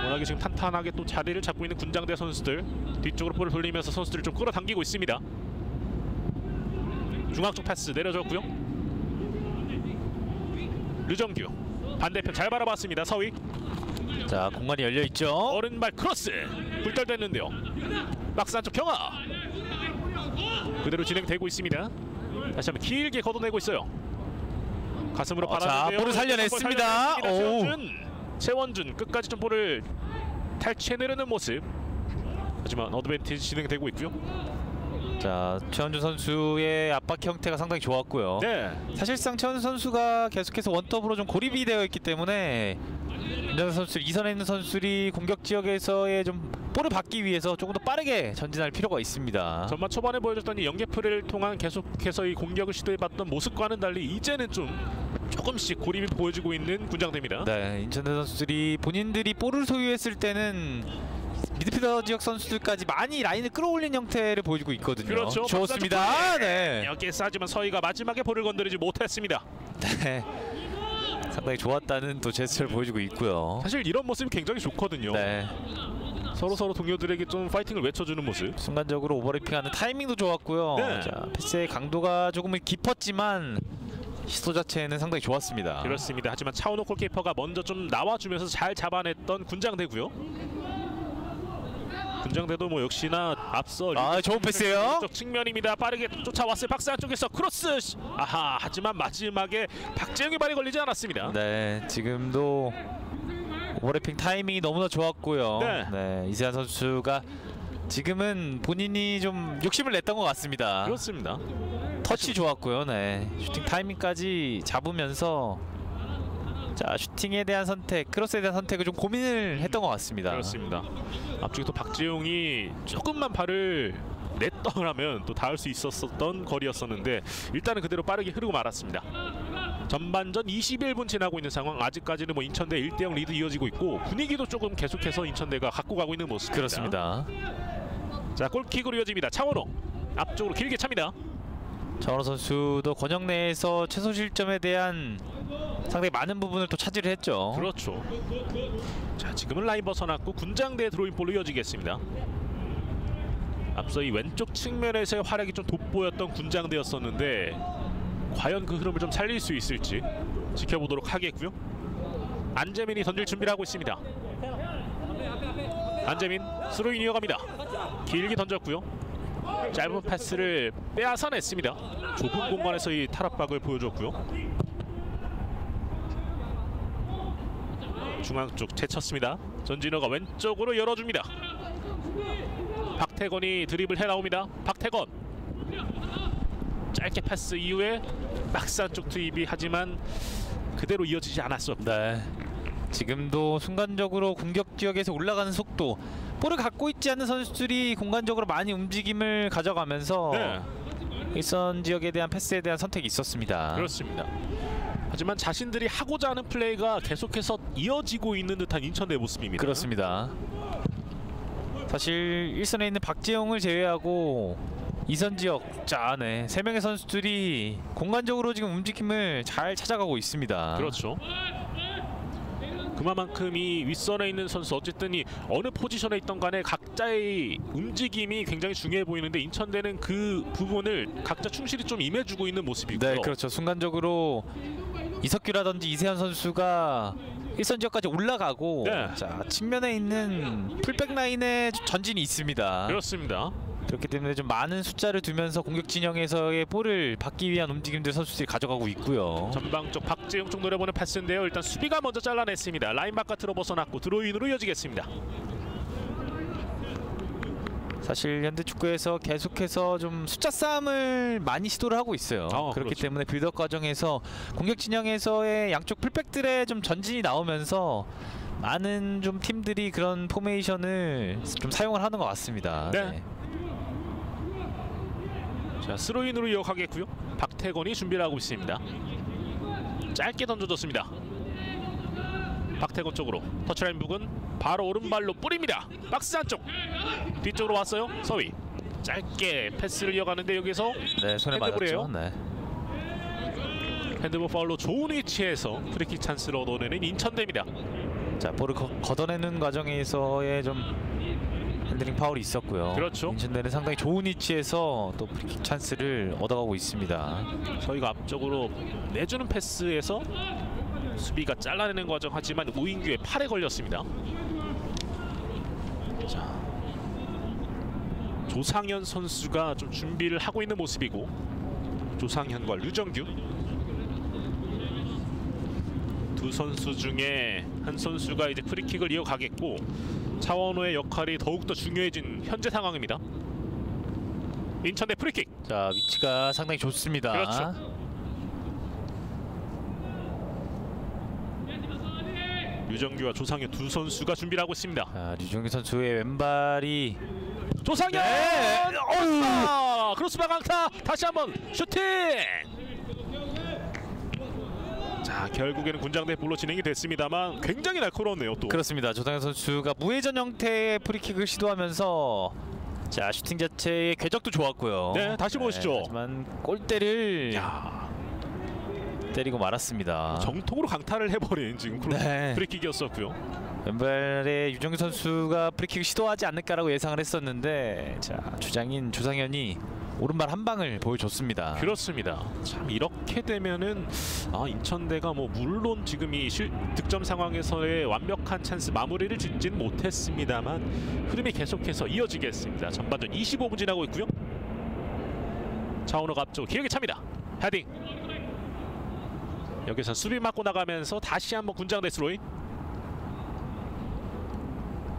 워낙에 지금 탄탄하게 또 자리를 잡고 있는 군장대 선수들 뒤쪽으로 볼을 돌리면서 선수들을 좀 끌어당기고 있습니다. 중앙 쪽 패스 내려줬고요. 류정규 반대편 잘 바라봤습니다. 서위 자, 공간이 열려 있죠. 오른발 크로스 굴절됐는데요. 박스 안쪽 경하 그대로 진행되고 있습니다. 다시 한번 길게 걷어내고 있어요. 가슴으로 자, 받아주고요. 볼을 살려냈습니다. 최원준 끝까지 좀 볼을 탈취해내려는 모습. 하지만 어드밴티지 진행되고 있고요. 자, 최원준 선수의 압박 형태가 상당히 좋았고요. 네. 사실상 최원준 선수가 계속해서 원톱으로 좀 고립이 되어 있기 때문에 윤정현 선수 이선에 있는 선수들이 공격 지역에서의 좀 볼을 받기 위해서 조금 더 빠르게 전진할 필요가 있습니다. 전반 초반에 보여줬던 이 연계 플레이를 통한 계속해서 이 공격을 시도해봤던 모습과는 달리 이제는 좀 조금씩 고립이 보여지고 있는 군장대입니다. 네, 인천대 선수들이 본인들이 볼을 소유했을 때는 미드필더 지역 선수들까지 많이 라인을 끌어올린 형태를 보여주고 있거든요. 그렇죠. 좋습니다. 네. 여기에서 하지만 서희가 마지막에 볼을 건드리지 못했습니다. 네. 상당히 좋았다는 또 제스처를 보여주고 있고요. 사실 이런 모습이 굉장히 좋거든요. 네. 서로 동료들에게 좀 파이팅을 외쳐주는 모습. 순간적으로 오버래핑하는 타이밍도 좋았고요. 네. 자, 패스의 강도가 조금은 깊었지만 시도 자체는 상당히 좋았습니다. 그렇습니다. 하지만 차은옥 골키퍼가 먼저 좀 나와주면서 잘 잡아냈던 군장대고요. 군장대도 뭐 역시나 앞서 좋은 패스예요. 쪽 측면입니다. 빠르게 쫓아왔어요. 박스 안쪽에서 크로스. 아하. 하지만 마지막에 박재영의 발이 걸리지 않았습니다. 네, 지금도 오버래핑 타이밍이 너무나 좋았고요. 네. 네, 이세한 선수가 지금은 본인이 좀 욕심을 냈던 것 같습니다. 그렇습니다. 터치 좋았고요. 네. 슈팅 타이밍까지 잡으면서 자 슈팅에 대한 선택, 크로스에 대한 선택을 좀 고민을 했던 것 같습니다. 그렇습니다. 앞쪽에 또 박재용이 조금만 발을 냈더라면 또 닿을 수 있었던 거리였었는데 일단은 그대로 빠르게 흐르고 말았습니다. 전반전 21분 지나고 있는 상황. 아직까지는 뭐 인천대 1대0 리드 이어지고 있고 분위기도 조금 계속해서 인천대가 갖고 가고 있는 모습입니다. 그렇습니다. 자 골킥으로 이어집니다. 차원호 앞쪽으로 길게 찹니다. 차원호 선수도 권역 내에서 최소 실점에 대한 상당히 많은 부분을 또 차지를 했죠. 그렇죠. 자 지금은 라인 벗어났고 군장대 드로잉볼로 이어지겠습니다. 앞서 이 왼쪽 측면에서의 활약이 좀 돋보였던 군장대였었는데 과연 그 흐름을 좀 살릴 수 있을지 지켜보도록 하겠고요. 안재민이 던질 준비를 하고 있습니다. 안재민 스로인 이어갑니다. 길게 던졌고요. 짧은 패스를 빼앗아냈습니다. 좁은 공간에서 이 탈압박을 보여줬고요. 중앙 쪽 채쳤습니다. 전진호가 왼쪽으로 열어줍니다. 박태건이 드리블 해나옵니다. 박태건 짧게 패스 이후에 박스 안쪽 투입이 하지만 그대로 이어지지 않았어. 네. 지금도 순간적으로 공격 지역에서 올라가는 속도, 볼을 갖고 있지 않는 선수들이 공간적으로 많이 움직임을 가져가면서 네. 일선 지역에 대한 패스에 대한 선택이 있었습니다. 그렇습니다. 하지만 자신들이 하고자 하는 플레이가 계속해서 이어지고 있는 듯한 인천대 모습입니다. 그렇습니다. 사실 1선에 있는 박재용을 제외하고 2선 지역 자, 네. 3명의 선수들이 공간적으로 지금 움직임을 잘 찾아가고 있습니다. 그렇죠. 그만큼 이 윗선에 있는 선수 어쨌든 이 어느 포지션에 있던 간에 각자의 움직임이 굉장히 중요해 보이는데 인천대는 그 부분을 각자 충실히 좀 임해주고 있는 모습이고요. 네, 그렇죠. 순간적으로 이석규라든지 이세현 선수가 1선 지역까지 올라가고 네. 자 측면에 있는 풀백 라인에 전진이 있습니다. 그렇습니다. 그렇기 때문에 좀 많은 숫자를 두면서 공격 진영에서의 볼을 받기 위한 움직임들 선수들이 가져가고 있고요. 전방 쪽 박재용 쪽 노려보는 패스인데요. 일단 수비가 먼저 잘라냈습니다. 라인 바깥으로 벗어났고 드로인으로 이어지겠습니다. 사실 현대 축구에서 계속해서 좀 숫자 싸움을 많이 시도를 하고 있어요. 그렇기 그렇죠. 때문에 빌드업 과정에서 공격 진영에서의 양쪽 풀백들의 좀 전진이 나오면서 많은 좀 팀들이 그런 포메이션을 좀 사용을 하는 것 같습니다. 네. 자 스로인으로 이어가겠고요. 박태건이 준비를 하고 있습니다. 짧게 던져줬습니다. 박태건 쪽으로 터치라인 부근 바로 오른발로 뿌립니다. 박스 안쪽 뒤쪽으로 왔어요. 서위 짧게 패스를 이어가는데 여기서 네, 손에 핸드볼이에요. 맞았죠. 네. 핸드볼 파울로 좋은 위치에서 프리킥 찬스를 얻어내는 인천대입니다. 자, 볼을 걷어내는 과정에서의 좀 핸들링 파울이 있었고요. 그렇죠. 인천대는 상당히 좋은 위치에서 또 프리킥 찬스를 얻어가고 있습니다. 저희가 앞쪽으로 내주는 패스에서 수비가 잘라내는 과정 하지만 우인규의 팔에 걸렸습니다. 자, 조상현 선수가 좀 준비를 하고 있는 모습이고 조상현과 류정규 두 선수 중에 한 선수가 이제 프리킥을 이어가겠고 차원호의 역할이 더욱더 중요해진 현재 상황입니다. 인천대 프리킥. 자, 위치가 상당히 좋습니다. 그렇죠. 류정규와 조상현 두 선수가 준비를 하고 있습니다. 자, 류정규 선수의 왼발이 조상현! 네! 크로스바 강타! 다시 한번 슈팅! 자, 결국에는 군장대 볼로 진행이 됐습니다만 굉장히 날카로웠네요. 또 그렇습니다. 조상현 선수가 무회전 형태의 프리킥을 시도하면서 자, 슈팅 자체의 궤적도 좋았고요. 네, 다시 보시죠. 하지만 골대를 야, 때리고 말았습니다. 정통으로 강타를 해버린 지금 네. 프리킥이었었고요. 왼발에 유정규 선수가 프리킥을 시도하지 않을까라고 예상을 했었는데 자, 주장인 조상현이 오른발 한 방을 보여줬습니다. 그렇습니다. 참 이렇게 되면은 인천대가 뭐 물론 지금 이 득점 상황에서의 완벽한 찬스 마무리를 짓지는 못했습니다만 흐름이 계속해서 이어지겠습니다. 전반전 25분 지나고 있고요. 차원호가 앞쪽 길게 찹니다. 헤딩. 여기서 수비 맞고 나가면서 다시 한번 군장대 스로인.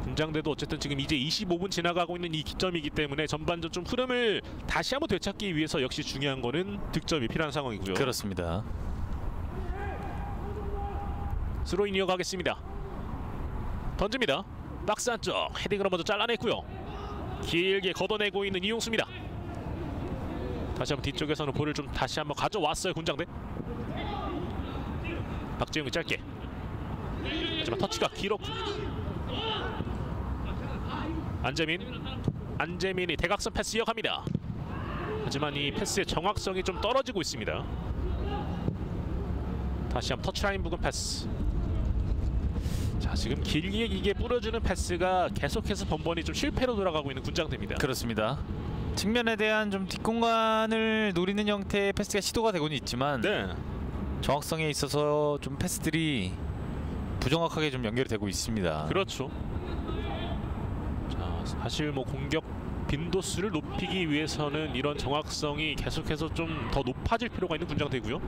군장대도 어쨌든 지금 이제 25분 지나가고 있는 이 기점이기 때문에 전반전 좀 흐름을 다시 한번 되찾기 위해서 역시 중요한 거는 득점이 필요한 상황이고요. 그렇습니다. 스로인 이어가겠습니다. 던집니다. 박스 안쪽 헤딩으로 먼저 잘라냈고요. 길게 걷어내고 있는 이용수입니다. 다시 한번 뒤쪽에서는 볼을 좀 다시 한번 가져왔어요. 군장대. 박재용이 짧게. 하지만 터치가 길었고. 안재민이 대각선 패스 이어갑니다. 하지만 이 패스의 정확성이 좀 떨어지고 있습니다. 다시 한번 터치라인 부근 패스. 자, 지금 길게 뿌려주는 패스가 계속해서 번번이 좀 실패로 돌아가고 있는 군장대입니다. 그렇습니다. 측면에 대한 좀 뒷공간을 노리는 형태의 패스가 시도가 되고는 있지만 네. 정확성에 있어서 좀 패스들이 부정확하게 좀 연결이 되고 있습니다. 그렇죠. 자, 사실 뭐 공격 빈도수를 높이기 위해서는 이런 정확성이 계속해서 좀 더 높아질 필요가 있는 군장대고요.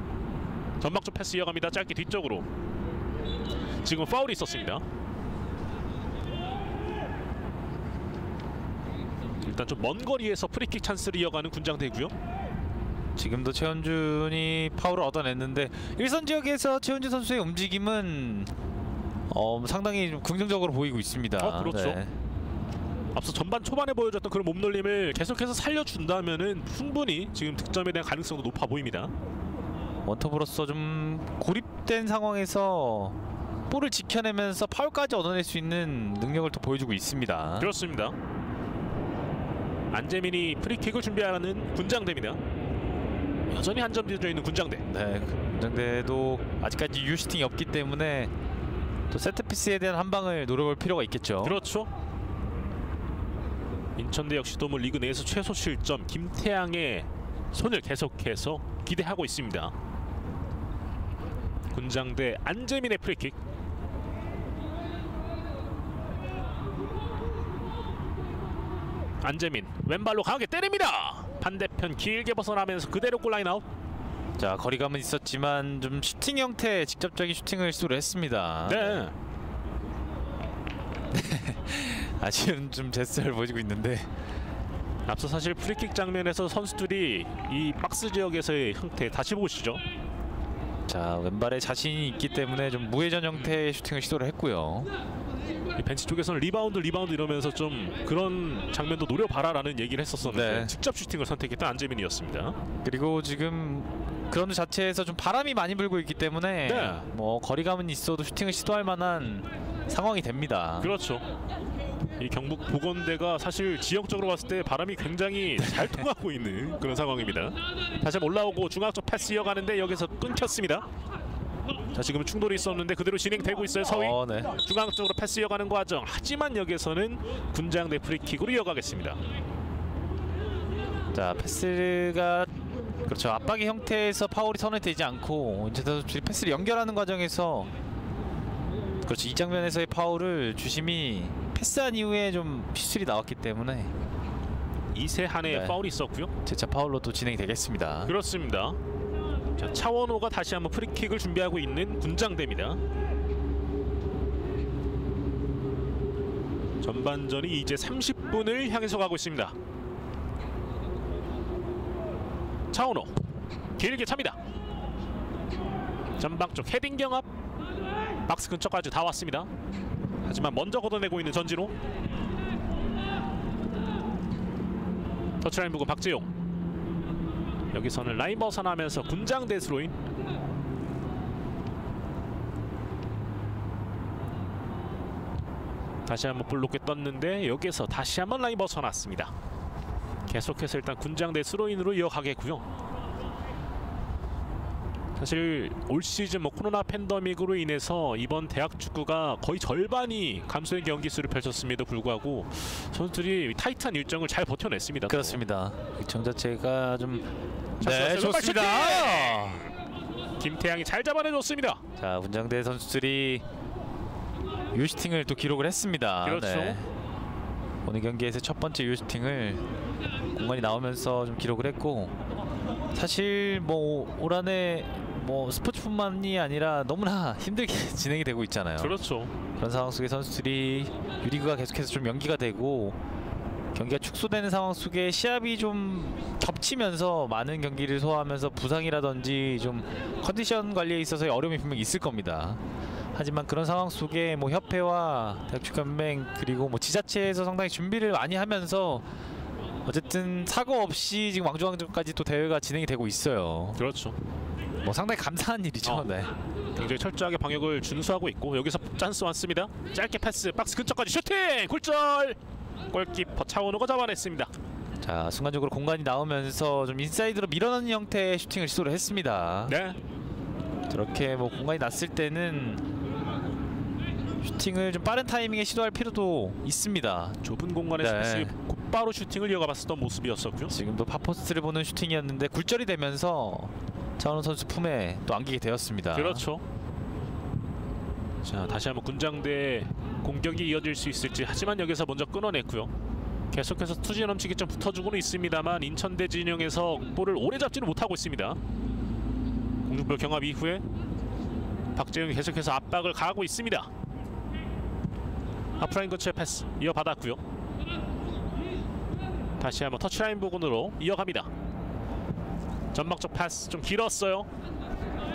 전방 쪽 패스 이어갑니다. 짧게 뒤쪽으로. 지금 파울이 있었습니다. 일단 좀 먼 거리에서 프리킥 찬스를 이어가는 군장대고요. 지금도 최원준이 파울을 얻어냈는데 일선 지역에서 최원준 선수의 움직임은 상당히 좀 긍정적으로 보이고 있습니다. 그렇죠. 네. 앞서 전반 초반에 보여줬던 그런 몸놀림을 계속해서 살려준다면은 충분히 지금 득점에 대한 가능성도 높아 보입니다. 원톱으로서 좀 고립된 상황에서 볼을 지켜내면서 파울까지 얻어낼 수 있는 능력을 또 보여주고 있습니다. 그렇습니다. 안재민이 프리킥을 준비하는 군장대입니다. 여전히 한 점 뒤져 있는 군장대. 네, 군장대도 아직까지 유슈팅이 없기 때문에 또 세트피스에 대한 한 방을 노려볼 필요가 있겠죠. 그렇죠. 인천대 역시도 뭐 리그 내에서 최소 실점 김태양의 손을 계속해서 기대하고 있습니다. 군장대 안재민의 프리킥. 안재민 왼발로 강하게 때립니다. 반대편 길게 벗어나면서 그대로 골라인 아웃. 자, 거리감은 있었지만 좀 슈팅 형태의 직접적인 슈팅을 시도를 했습니다. 네. 아쉬운 좀 제스처를 보여주고 있는데 앞서 사실 프리킥 장면에서 선수들이 이 박스 지역에서의 형태 다시 보시죠. 자, 왼발에 자신이 있기 때문에 좀 무회전 형태의 슈팅을 시도를 했고요. 이 벤치 쪽에서는 리바운드 이러면서 좀 그런 장면도 노려봐라라는 얘기를 했었었는데 네. 직접 슈팅을 선택했던 안재민이었습니다. 그리고 지금 그라운드 자체에서 좀 바람이 많이 불고 있기 때문에 네. 뭐 거리감은 있어도 슈팅을 시도할 만한 상황이 됩니다. 그렇죠. 이 경북 보건대가 사실 지역적으로 봤을 때 바람이 굉장히 잘 통하고 있는 그런 상황입니다. 다시 한번 올라오고 중앙 쪽 패스 이어가는데 여기서 끊겼습니다. 자, 지금 충돌이 있었는데 그대로 진행되고 있어요. 서희 네. 중앙 쪽으로 패스 이어가는 과정. 하지만 여기서는 군장대 프리킥으로 이어가겠습니다. 자, 패스가 그렇죠. 압박의 형태에서 파울이 선언되지 않고 이제 선수들이 패스를 연결하는 과정에서 그렇죠. 이 장면에서의 파울을 주심이 패스한 이후에 좀 피술이 나왔기 때문에 이세한의 네. 파울이 있었고요. 재차 파울로 또 진행이 되겠습니다. 그렇습니다. 자, 차원호가 다시 한번 프리킥을 준비하고 있는 군장대입니다. 전반전이 이제 30분을 향해서 가고 있습니다. 차원호 길게 찹니다. 전방 쪽 헤딩 경합. 박스 근처까지 다 왔습니다. 하지만 먼저 걷어내고 있는 전진호. 터치라인 부근 박재용. 여기서는 라인 벗어나면서 군장대 스로인. 다시 한번 볼 높게 떴는데 여기서 다시 한번 라인 벗어났습니다. 계속해서 일단 군장대 스로인으로 이어가겠고요. 사실 올 시즌 뭐 코로나 팬데믹으로 인해서 이번 대학 축구가 거의 절반이 감소된 경기 수를 펼쳤음에도 불구하고 선수들이 타이트한 일정을 잘 버텨냈습니다. 그렇습니다. 일정 자체가 좀 네, 좋습니다. 김태양이 잘 잡아내줬습니다. 자, 군장대 선수들이 유슈팅을 또 기록을 했습니다. 그렇죠. 오늘 경기에서 첫 번째 유슈팅을 공간이 나오면서 좀 기록을 했고 사실 뭐 올 한해 뭐 스포츠뿐만이 아니라 너무나 힘들게 진행이 되고 있잖아요. 그렇죠. 그런 상황 속에 선수들이 유리그가 계속해서 좀 연기가 되고 경기가 축소되는 상황 속에 시합이 좀 겹치면서 많은 경기를 소화하면서 부상이라든지 좀 컨디션 관리에 있어서의 어려움이 분명히 있을 겁니다. 하지만 그런 상황 속에 뭐 협회와 대학축구연맹 그리고 뭐 지자체에서 상당히 준비를 많이 하면서 어쨌든 사고 없이 지금 왕중왕전까지 또 대회가 진행이 되고 있어요. 그렇죠. 뭐 상당히 감사한 일이죠. 네. 굉장히 철저하게 방역을 준수하고 있고 여기서 찬스 왔습니다. 짧게 패스 박스 근처까지 슈팅 굴절 골키퍼 차원우가 잡아냈습니다. 자 순간적으로 공간이 나오면서 좀 인사이드로 밀어넣는 형태의 슈팅을 시도를 했습니다. 네. 저렇게 뭐 공간이 났을 때는 슈팅을 좀 빠른 타이밍에 시도할 필요도 있습니다. 좁은 공간에서 네. 곧바로 슈팅을 이어가봤었던 모습이었었고요. 지금도 파포스트를 보는 슈팅이었는데 굴절이 되면서 차원우 선수 품에 또 안기게 되었습니다. 그렇죠. 자 다시 한번 군장대 공격이 이어질 수 있을지 하지만 여기서 먼저 끊어냈고요. 계속해서 투지 넘치기 좀 붙어주고는 있습니다만 인천대 진영에서 볼을 오래 잡지는 못하고 있습니다. 공중볼 경합 이후에 박재용이 계속해서 압박을 가하고 있습니다. 하프라인 근처의 패스 이어받았고요. 다시 한번 터치라인 부근으로 이어갑니다. 전방쪽 패스 좀 길었어요.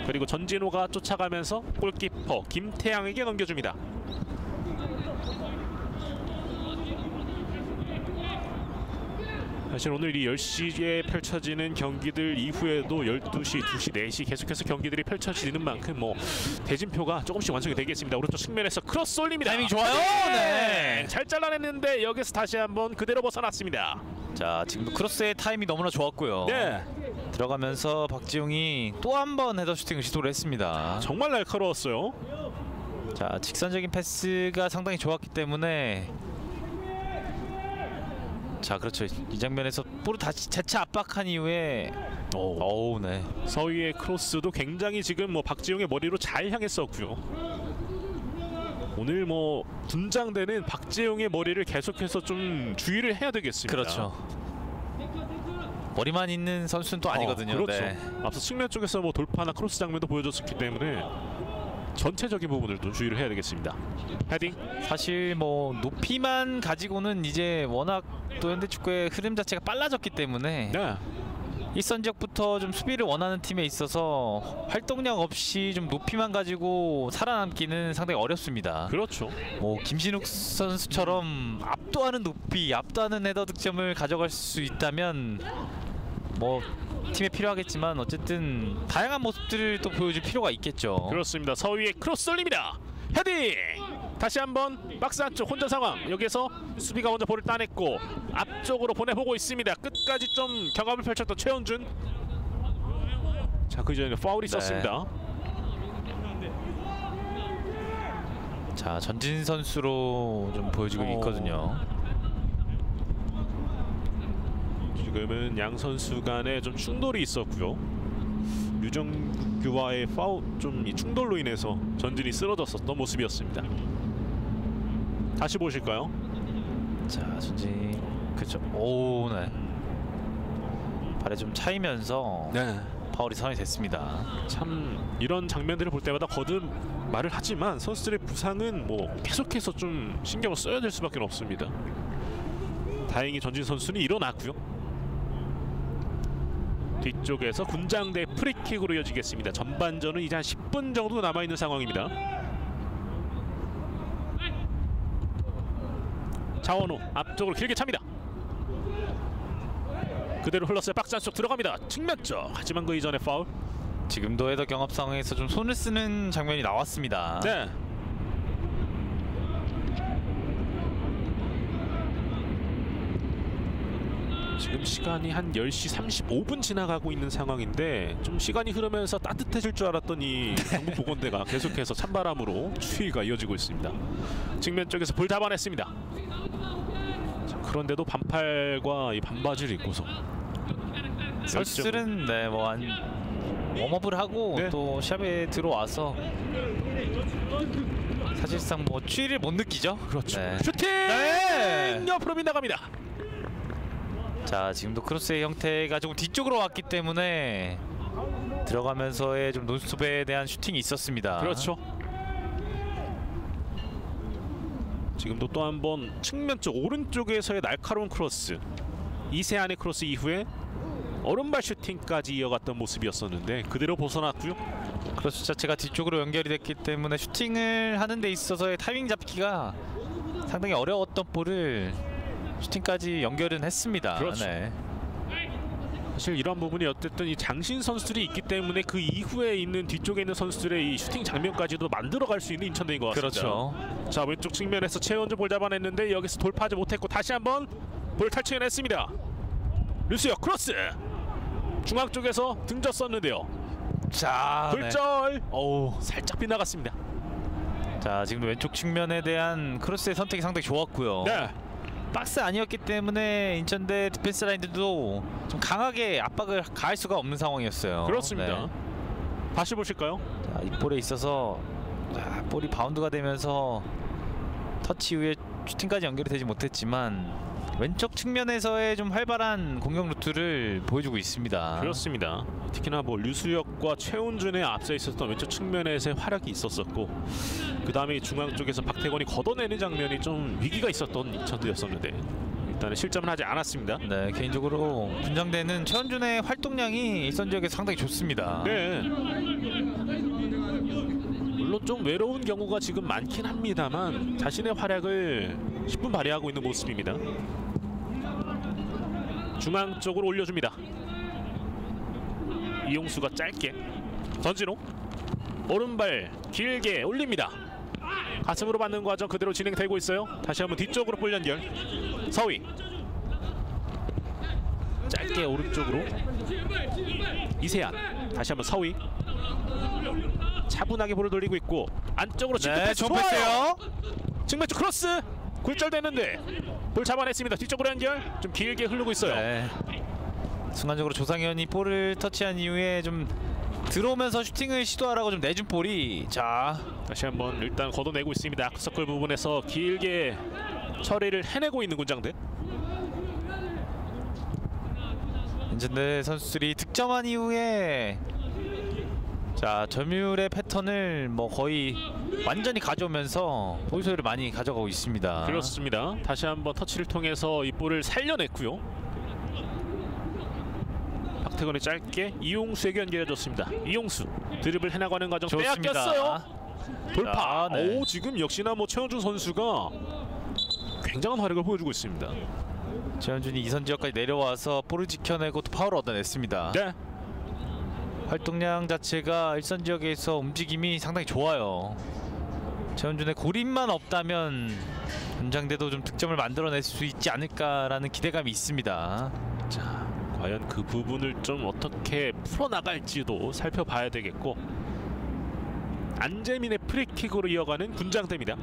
그리고 전진호가 쫓아가면서 골키퍼 김태양에게 넘겨줍니다. 사실 오늘 이 10시에 펼쳐지는 경기들 이후에도 12시, 2시, 4시 계속해서 경기들이 펼쳐지는 만큼 뭐 대진표가 조금씩 완성이 되겠습니다. 오른쪽 측면에서 크로스 올립니다. 타이밍 좋아요. 네. 잘 잘라냈는데 여기서 다시 한번 그대로 벗어났습니다. 자 지금도 크로스의 타이밍 너무나 좋았고요. 네. 들어가면서 박지용이 또 한 번 헤더 슈팅을 시도를 했습니다. 정말 날카로웠어요. 자 직선적인 패스가 상당히 좋았기 때문에 자 그렇죠. 이 장면에서 볼을 다시 재차 압박한 이후에 어우 네. 서희의 크로스도 굉장히 지금 뭐 박지용의 머리로 잘 향했었고요. 오늘 뭐 분장되는 박지용의 머리를 계속해서 좀 주의를 해야 되겠습니다. 그렇죠. 머리만 있는 선수는 또 아니거든요. 그렇죠. 네. 앞서 측면 쪽에서 뭐 돌파나 크로스 장면도 보여줬었기 때문에 전체적인 부분들도 주의를 해야 되겠습니다. 헤딩. 사실 뭐 높이만 가지고는 이제 워낙 또 현대축구의 흐름 자체가 빨라졌기 때문에 네. 일선 지역부터 좀 수비를 원하는 팀에 있어서 활동량 없이 좀 높이만 가지고 살아남기는 상당히 어렵습니다. 그렇죠. 뭐 김신욱 선수처럼 압도하는 높이, 압도하는 헤더 득점을 가져갈 수 있다면 뭐 팀에 필요하겠지만 어쨌든 다양한 모습들을 또 보여줄 필요가 있겠죠. 그렇습니다. 서위의 크로스 올립니다. 헤딩. 다시 한번 박스 안쪽 혼자 상황. 여기서 수비가 먼저 볼을 따냈고 앞쪽으로 보내보고 있습니다. 끝까지 좀 경합을 펼쳤던 최원준. 자, 그 전에 파울이 있었습니다. 자 전진 선수로 좀 보여지고 있거든요. 지금은 양 선수 간에 좀 충돌이 있었고요. 류정규와의 파울 좀 이 충돌로 인해서 전진이 쓰러졌었던 모습이었습니다. 다시 보실까요? 자 전진 그렇죠. 오 네. 발에 좀 차이면서 네. 파울이 선언이 됐습니다. 참 이런 장면들을 볼 때마다 거듭 말을 하지만 선수들의 부상은 뭐 계속해서 좀 신경을 써야 될 수밖에 없습니다. 다행히 전진 선수는 일어났고요. 뒤쪽에서 군장대 프리킥으로 이어지겠습니다. 전반전은 이제 한 10분 정도 남아있는 상황입니다. 차원우 앞쪽으로 길게 찹니다. 그대로 흘렀어요. 박스 안쪽 들어갑니다. 측면 쪽. 하지만 그 이전에 파울. 지금도 헤더 경합 상황에서 좀 손을 쓰는 장면이 나왔습니다. 네. 지금 시간이 한 10시 35분 지나가고 있는 상황인데 좀 시간이 흐르면서 따뜻해질 줄 알았더니 경북보건대가 계속해서 찬바람으로 추위가 이어지고 있습니다. 측면 쪽에서 볼 잡아냈습니다. 자, 그런데도 반팔과 이 반바지를 입고서 선수들은 네, 뭐 한 웜업을 하고 네. 또 샵에 들어와서 사실상 뭐 추위를 못 느끼죠. 그렇죠. 네. 슈팅! 네. 옆으로 빗나갑니다. 자 지금도 크로스의 형태가 조금 뒤쪽으로 왔기 때문에 들어가면서의 좀 논스톱에 대한 슈팅이 있었습니다. 그렇죠. 지금도 또 한 번 측면 쪽 오른쪽에서의 날카로운 크로스, 이세안의 크로스 이후에 오른발 슈팅까지 이어갔던 모습이었었는데 그대로 벗어났고요. 크로스 자체가 뒤쪽으로 연결이 됐기 때문에 슈팅을 하는 데 있어서의 타이밍 잡기가 상당히 어려웠던 볼을 슈팅까지 연결은 했습니다. 그렇죠. 네. 사실 이런 부분이 어쨌든 이 장신 선수들이 있기 때문에 그 이후에 있는 뒤쪽에 있는 선수들의 이 슈팅 장면까지도 만들어갈 수 있는 인천대인 것 같습니다. 그렇죠. 자, 왼쪽 측면에서 최원주 볼 잡아냈는데 여기서 돌파하지 못했고 다시 한번 볼 탈취해냈습니다. 류수혁 크로스 중앙 쪽에서 등졌었는데요. 자, 굴절. 네. 어우, 살짝 빗나갔습니다. 자, 지금도 왼쪽 측면에 대한 크로스의 선택이 상당히 좋았고요. 네. 박스 아니었기 때문에 인천대 디펜스 라인들도 좀 강하게 압박을 가할 수가 없는 상황이었어요. 그렇습니다. 네. 다시 보실까요? 자, 이 볼에 있어서 자, 볼이 바운드가 되면서 터치 이후에 슈팅까지 연결이 되지 못했지만 왼쪽 측면에서의 좀 활발한 공격 루트를 보여주고 있습니다. 그렇습니다. 특히나 뭐 류수혁과 최훈준의 앞서 있었던 왼쪽 측면에서의 활약이 있었었고 그 다음에 중앙 쪽에서 박태권이 걷어내는 장면이 좀 위기가 있었던 인천대였었는데 일단은 실점은 하지 않았습니다. 네, 개인적으로 분장대는 최원준의 활동량이 일선 지역에서 상당히 좋습니다. 네. 물론 좀 외로운 경우가 지금 많긴 합니다만 자신의 활약을 10분 발휘하고 있는 모습입니다. 중앙 쪽으로 올려줍니다. 이용수가 짧게 전진호 오른발 길게 올립니다. 가슴으로 받는 과정 그대로 진행되고 있어요. 다시 한번 뒤쪽으로 볼 연결. 서희 짧게 오른쪽으로 이세안 다시 한번 서희 차분하게 볼을 돌리고 있고 안쪽으로 직접 네, 패스 좋아요. 측면 쪽 크로스 굴절되는데 볼 잡아냈습니다. 뒤쪽으로 연결 좀 길게 흐르고 있어요. 네. 순간적으로 조상현이 볼을 터치한 이후에 좀 들어오면서 슈팅을 시도하라고 좀 내준 볼이 자 다시 한번 일단 걷어내고 있습니다. 아크서클 부분에서 길게 처리를 해내고 있는 군장대. 인천대 선수들이 득점한 이후에 자 점유율의 패턴을 뭐 거의 완전히 가져오면서 볼 소유를 많이 가져가고 있습니다. 그렇습니다. 다시 한번 터치를 통해서 이 볼을 살려냈고요. 박태건이 짧게 이용수에게 연결해줬습니다. 이용수 드리블 해나가는 과정 좋습니다. 빼앗겼어요. 돌파. 자, 네. 오, 지금 역시나 뭐 최원준 선수가 굉장한 활약을 보여주고 있습니다. 최원준이 이선 지역까지 내려와서 볼을 지켜내고 또 파울을 얻어냈습니다. 네. 활동량 자체가 일선 지역에서 움직임이 상당히 좋아요. 최원준의 고립만 없다면 분장대도 좀 득점을 만들어낼 수 있지 않을까라는 기대감이 있습니다. 자, 과연 그 부분을 좀 어떻게 풀어나갈지도 살펴봐야 되겠고 안재민의 프리킥으로 이어가는 군장대입니다.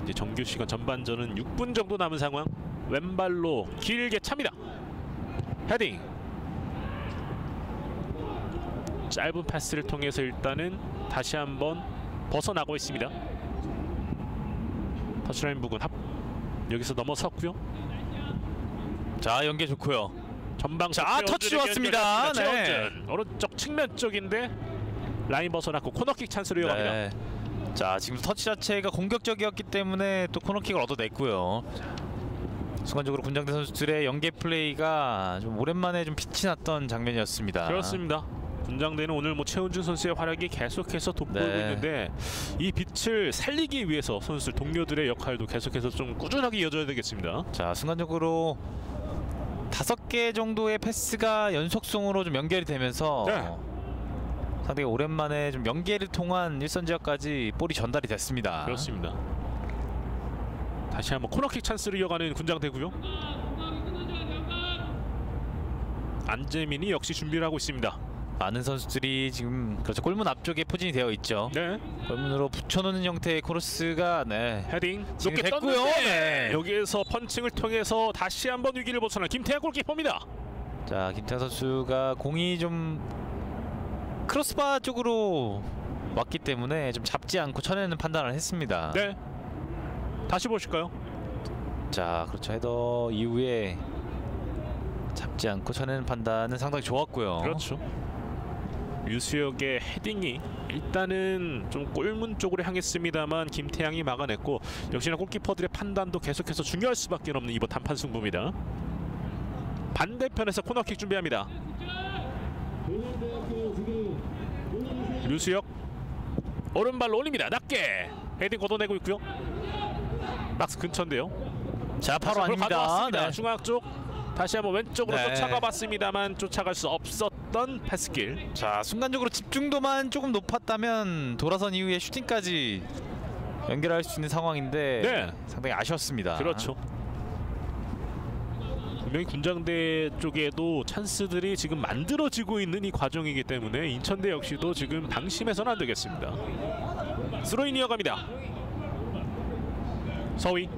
이제 정규 시간 전반전은 6분 정도 남은 상황. 왼발로 길게 찹니다. 헤딩. 짧은 패스를 통해서 일단은 다시 한번 벗어나고 있습니다. 터치라인 부근 여기서 넘어섰고요. 자 연계 좋고요. 전방 자 터치 좋았습니다. 네. 오른쪽 측면 쪽인데 라인 벗어났고 코너킥 찬스로 이어갑니다. 네. 자 지금 터치 자체가 공격적이었기 때문에 또 코너킥을 얻어냈고요. 순간적으로 군장대 선수들의 연계 플레이가 좀 오랜만에 좀 빛이 났던 장면이었습니다. 그렇습니다. 군장대는 오늘 뭐 최훈준 선수의 활약이 계속해서 돋보이고 네. 있는데 이 빛을 살리기 위해서 선수 동료들의 역할도 계속해서 좀 꾸준하게 이어져야 되겠습니다. 자 순간적으로 5개 정도의 패스가 연속성으로 좀 연결이 되면서 네. 상당히 오랜만에 좀 연계를 통한 일선 지역까지 볼이 전달이 됐습니다. 그렇습니다. 다시 한번 코너킥 찬스를 이어가는 군장대고요. 안재민이 역시 준비를 하고 있습니다. 많은 선수들이 지금 그렇죠 골문 앞쪽에 포진이 되어 있죠. 네. 골문으로 붙여놓는 형태의 크로스가 네. 헤딩 지금 높게 됐고요. 떴는데 네. 여기에서 펀칭을 통해서 다시 한번 위기를 벗어난 김태환 골키퍼입니다. 자 김태환 선수가 공이 좀 크로스바 쪽으로 왔기 때문에 좀 잡지 않고 쳐내는 판단을 했습니다. 네. 다시 보실까요? 자 그렇죠 헤더 이후에 잡지 않고 쳐내는 판단은 상당히 좋았고요. 그렇죠. 류수혁의 헤딩이 일단은 좀 골문 쪽으로 향했습니다만 김태양이 막아냈고, 역시나 골키퍼들의 판단도 계속해서 중요할 수밖에 없는 이번 단판 승부입니다. 반대편에서 코너킥 준비합니다. 류수혁 오른발로 올립니다. 낮게 헤딩 걷어내고 있고요. 박스 근처인데요. 자, 바로 아닙니다. 네. 중앙 쪽 다시 한번 왼쪽으로 네. 쫓아가 봤습니다만 쫓아갈 수 없었던 패스길. 자, 순간적으로 집중도만 조금 높았다면 돌아선 이후에 슈팅까지 연결할 수 있는 상황인데 네. 상당히 아쉬웠습니다. 그렇죠. 분명히 군장대 쪽에도 찬스들이 지금 만들어지고 있는 이 과정이기 때문에 인천대 역시도 지금 방심해서는 안 되겠습니다. 스로인 이어갑니다. 서희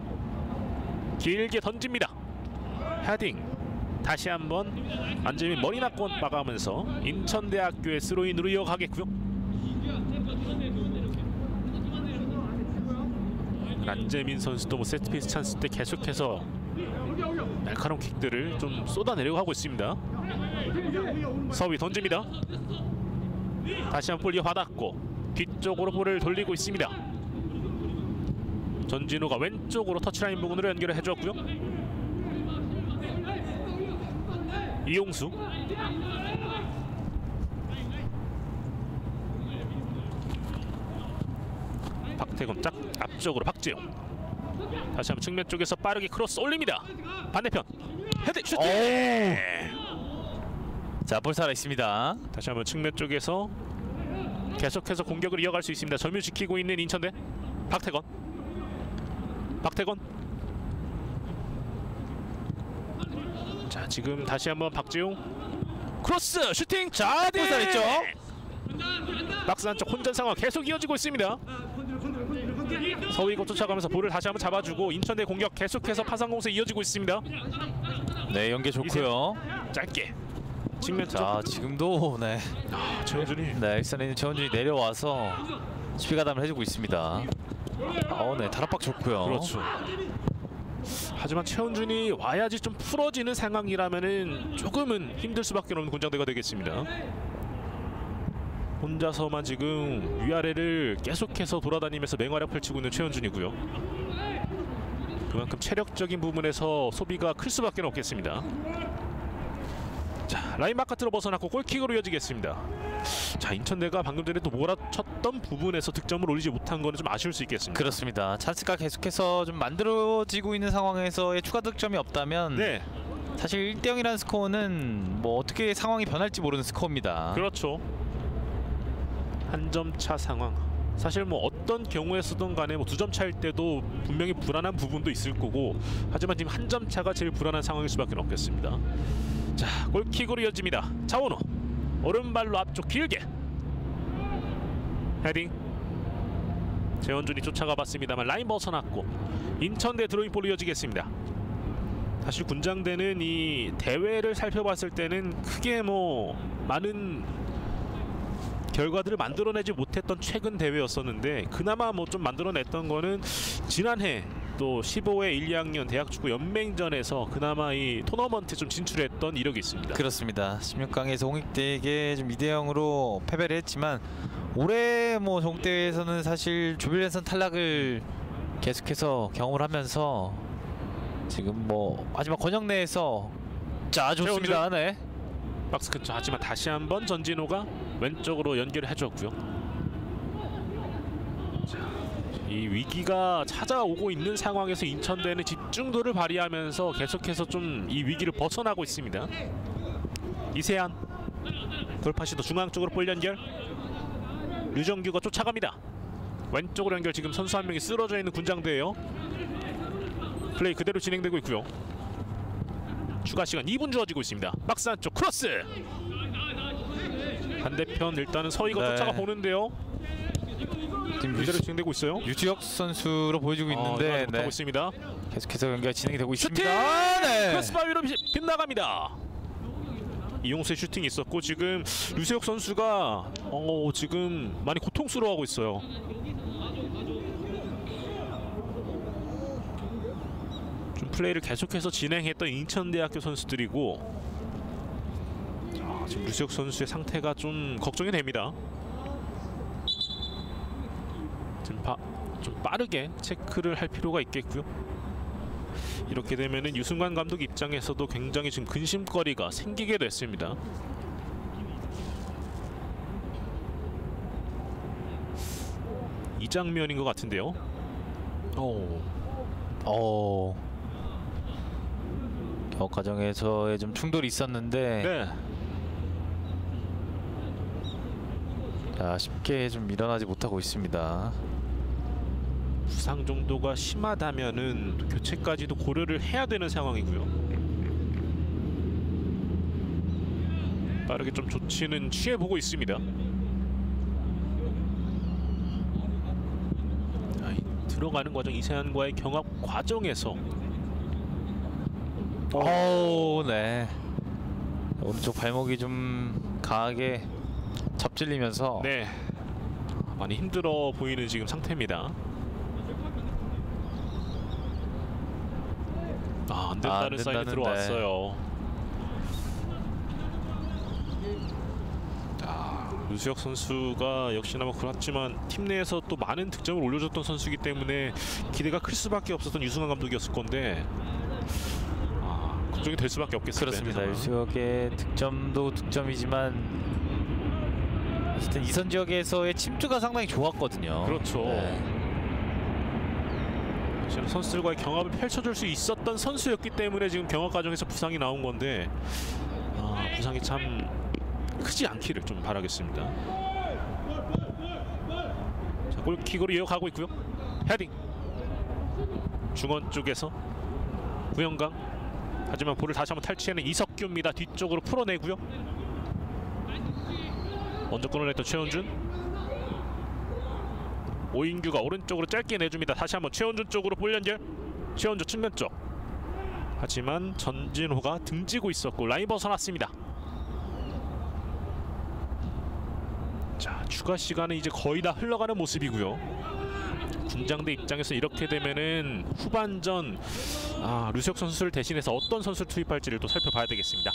길게 던집니다. 헤딩 다시 한번 안재민 머리 맞고 막아가면서 인천대학교의 스로인으로 이어가겠고요. 안재민 선수도 뭐 세트피스 찬스 때 계속해서 날카로운 킥들을 좀 쏟아내려고 하고 있습니다. 서위 던집니다. 다시 한번 볼 이어받았고 뒤쪽으로 볼을 돌리고 있습니다. 전진우가 왼쪽으로 터치라인 부분으로 연결을 해줬고요. 이용수 박태건 짝 앞쪽으로 박재용 다시 한번 측면 쪽에서 빠르게 크로스 올립니다. 반대편 헤드 슈팅. 자, 볼 살아 있습니다. 다시 한번 측면 쪽에서 계속해서 공격을 이어갈 수 있습니다. 점유 지키고 있는 인천대. 박태건 자, 지금 다시 한번 박재용 크로스 슈팅. 자, 볼 살아 있죠. 박스 안쪽 혼전 상황 계속 이어지고 있습니다. 서위고 쫓아가면서 볼을 다시 한번 잡아주고 인천대 공격 계속해서 파상공세 이어지고 있습니다. 네, 연계 좋고요. 짧게 측면 쪽. 자, 지금도 네. 최원준이 네, 일선에 있는 최원준이 내려와서 수비가담을 해주고 있습니다. 네, 다락박 좋고요. 그렇죠. 하지만 최원준이 와야지 좀 풀어지는 상황이라면은 조금은 힘들 수밖에 없는 군장대가 되겠습니다. 혼자서만 지금 위아래를 계속해서 돌아다니면서 맹활약 펼치고 있는 최원준이고요. 그만큼 체력적인 부분에서 소비가 클 수밖에 없겠습니다. 자, 라인 바깥으로 벗어났고 골킥으로 이어지겠습니다. 자, 인천대가 방금 전에 또 몰아쳤던 부분에서 득점을 올리지 못한 거는 좀 아쉬울 수 있겠습니다. 그렇습니다. 찬스가 계속해서 좀 만들어지고 있는 상황에서의 추가 득점이 없다면 네, 사실 1대0이라는 스코어는 뭐 어떻게 상황이 변할지 모르는 스코어입니다. 그렇죠. 한 점 차 상황. 사실 뭐 어떤 경우에서든 간에 뭐 2점 차일 때도 분명히 불안한 부분도 있을 거고, 하지만 지금 한 점 차가 제일 불안한 상황일 수밖에 없겠습니다. 자, 골킥으로 이어집니다. 차원호 오른발로 앞쪽 길게 헤딩. 재원준이 쫓아가 봤습니다만 라인 벗어났고 인천대 드로잉볼로 이어지겠습니다. 사실 군장대는 이 대회를 살펴봤을 때는 크게 뭐 많은 결과들을 만들어내지 못했던 최근 대회였었는데, 그나마 뭐 좀 만들어냈던 거는 지난해 또 15회 1, 2학년 대학축구 연맹전에서 그나마 이 토너먼트 좀 진출했던 이력이 있습니다. 그렇습니다. 16강에서 홍익대에게 좀 2대0으로 패배를 했지만 올해 뭐 종대회에서는 사실 조별예선 탈락을 계속해서 경험을 하면서 지금 뭐 하지만 권역내에서 자, 좋습니다. 네. 박스 근처. 하지만 다시 한번 전진호가 왼쪽으로 연결을 해줬고요. 자, 이 위기가 찾아오고 있는 상황에서 인천대는 집중도를 발휘하면서 계속해서 좀 이 위기를 벗어나고 있습니다. 이세한 돌파 시도 중앙 쪽으로 볼 연결. 류정규가 쫓아갑니다. 왼쪽으로 연결. 지금 선수 한 명이 쓰러져 있는 군장대예요. 플레이 그대로 진행되고 있고요. 추가 시간 2분 주어지고 있습니다. 박스 안쪽 크로스. 반대편 일단은 서희가 네. 쫓아가 보는데요. 지금 그대로 진행되고 있어요. 유지혁 선수로 보여주고 있는데 하고 있습니다. 계속해서 연결 진행이 되고 슈팅! 있습니다. 네. 크로스바위로 빗나갑니다. 이용수의 슈팅이 있었고 지금 류세혁 선수가 지금 많이 고통스러워하고 있어요. 좀 플레이를 계속해서 진행했던 인천대학교 선수들이고 지금 류수혁 선수의 상태가 좀 걱정이 됩니다. 지금 좀 빠르게 체크를 할 필요가 있겠고요. 이렇게 되면은 유승관 감독 입장에서도 굉장히 지금 근심거리가 생기게 됐습니다. 이 장면인 것 같은데요. 격 과정에서의 좀 충돌이 있었는데 네. 자, 쉽게 좀 일어나지 못하고 있습니다. 부상 정도가 심하다면은 또 교체까지도 고려를 해야 되는 상황이고요. 빠르게 좀 조치는 취해보고 있습니다. 들어가는 과정, 이세환과의 경합 과정에서 네. 오른쪽 발목이 좀 강하게 접질리면서 네, 많이 힘들어 보이는 지금 상태입니다. 안 된다는 사인이 들어왔어요. 류수혁 선수가 역시나 그렇지만 팀 내에서 또 많은 득점을 올려줬던 선수이기 때문에 기대가 클 수밖에 없었던 유승환 감독이었을 건데 걱정이 될 수밖에 없겠습니다. 그렇습니다. 류수혁의 득점도 득점이지만 어쨌든 이선 지역에서의 침투가 상당히 좋았거든요. 그렇죠. 네. 선수들과의 경합을 펼쳐줄 수 있었던 선수였기 때문에 지금 경합 과정에서 부상이 나온 건데 부상이 참 크지 않기를 좀 바라겠습니다. 자, 골킥으로 이어가고 있고요. 헤딩. 중원 쪽에서 구영강. 하지만 볼을 다시 한번 탈취하는 이석규입니다. 뒤쪽으로 풀어내고요. 먼저 끊어냈던 최원준. 오인규가 오른쪽으로 짧게 내줍니다. 다시 한번 최원준 쪽으로 볼 연결. 최원준 측면 쪽. 하지만 전진호가 등지고 있었고 라인 벗어났습니다. 자, 추가 시간은 이제 거의 다 흘러가는 모습이고요. 군장대 입장에서 이렇게 되면은 후반전 류수혁 선수를 대신해서 어떤 선수를 투입할지를 또 살펴봐야 되겠습니다.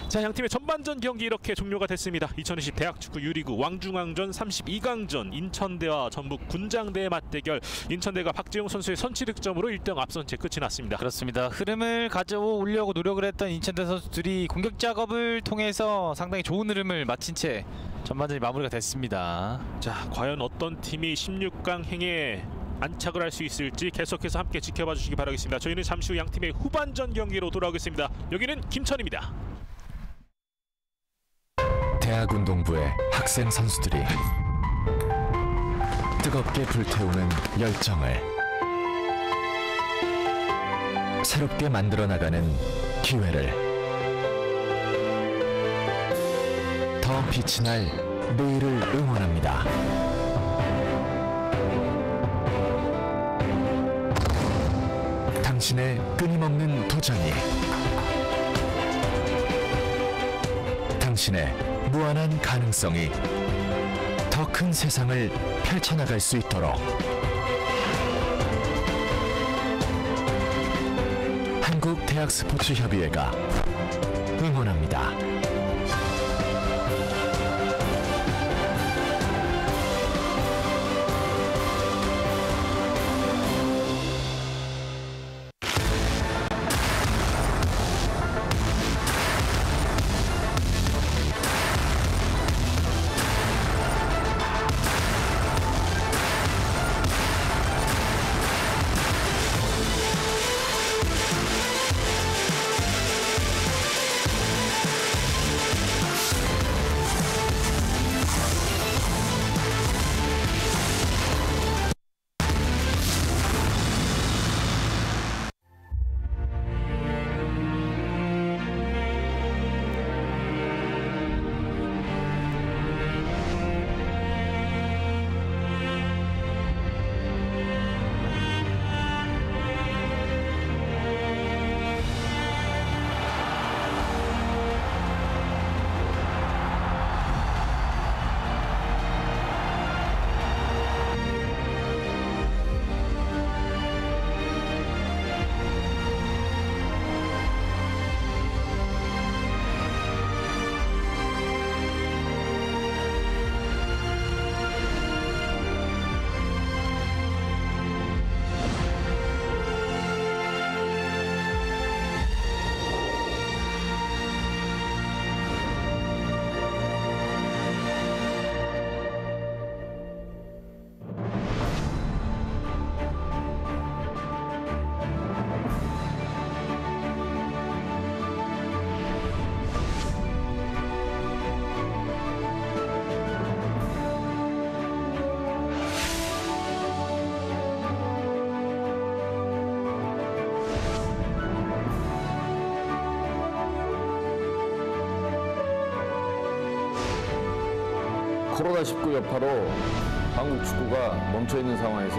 자, 양팀의 전반전 경기 이렇게 종료가 됐습니다. 2020 대학축구 유리그 왕중왕전 32강전 인천대와 전북 군장대의 맞대결. 인천대가 박재용 선수의 선취 득점으로 1등 앞선 채 끝이 났습니다. 그렇습니다. 흐름을 가져오려고 노력을 했던 인천대 선수들이 공격 작업을 통해서 상당히 좋은 흐름을 마친 채 전반전이 마무리가 됐습니다. 자, 과연 어떤 팀이 16강 행에 안착을 할 수 있을지 계속해서 함께 지켜봐 주시기 바라겠습니다. 저희는 잠시 후 양팀의 후반전 경기로 돌아오겠습니다. 여기는 김천입니다. 대학운동부의 학생 선수들이 뜨겁게 불태우는 열정을 새롭게 만들어 나가는 기회를 더 빛이 날 내일을 응원합니다. 당신의 끊임없는 도전이 당신의 무한한 가능성이 더 큰 세상을 펼쳐나갈 수 있도록 한국대학스포츠협의회가 응원합니다. 코로나19 여파로 한국 축구가 멈춰있는 상황에서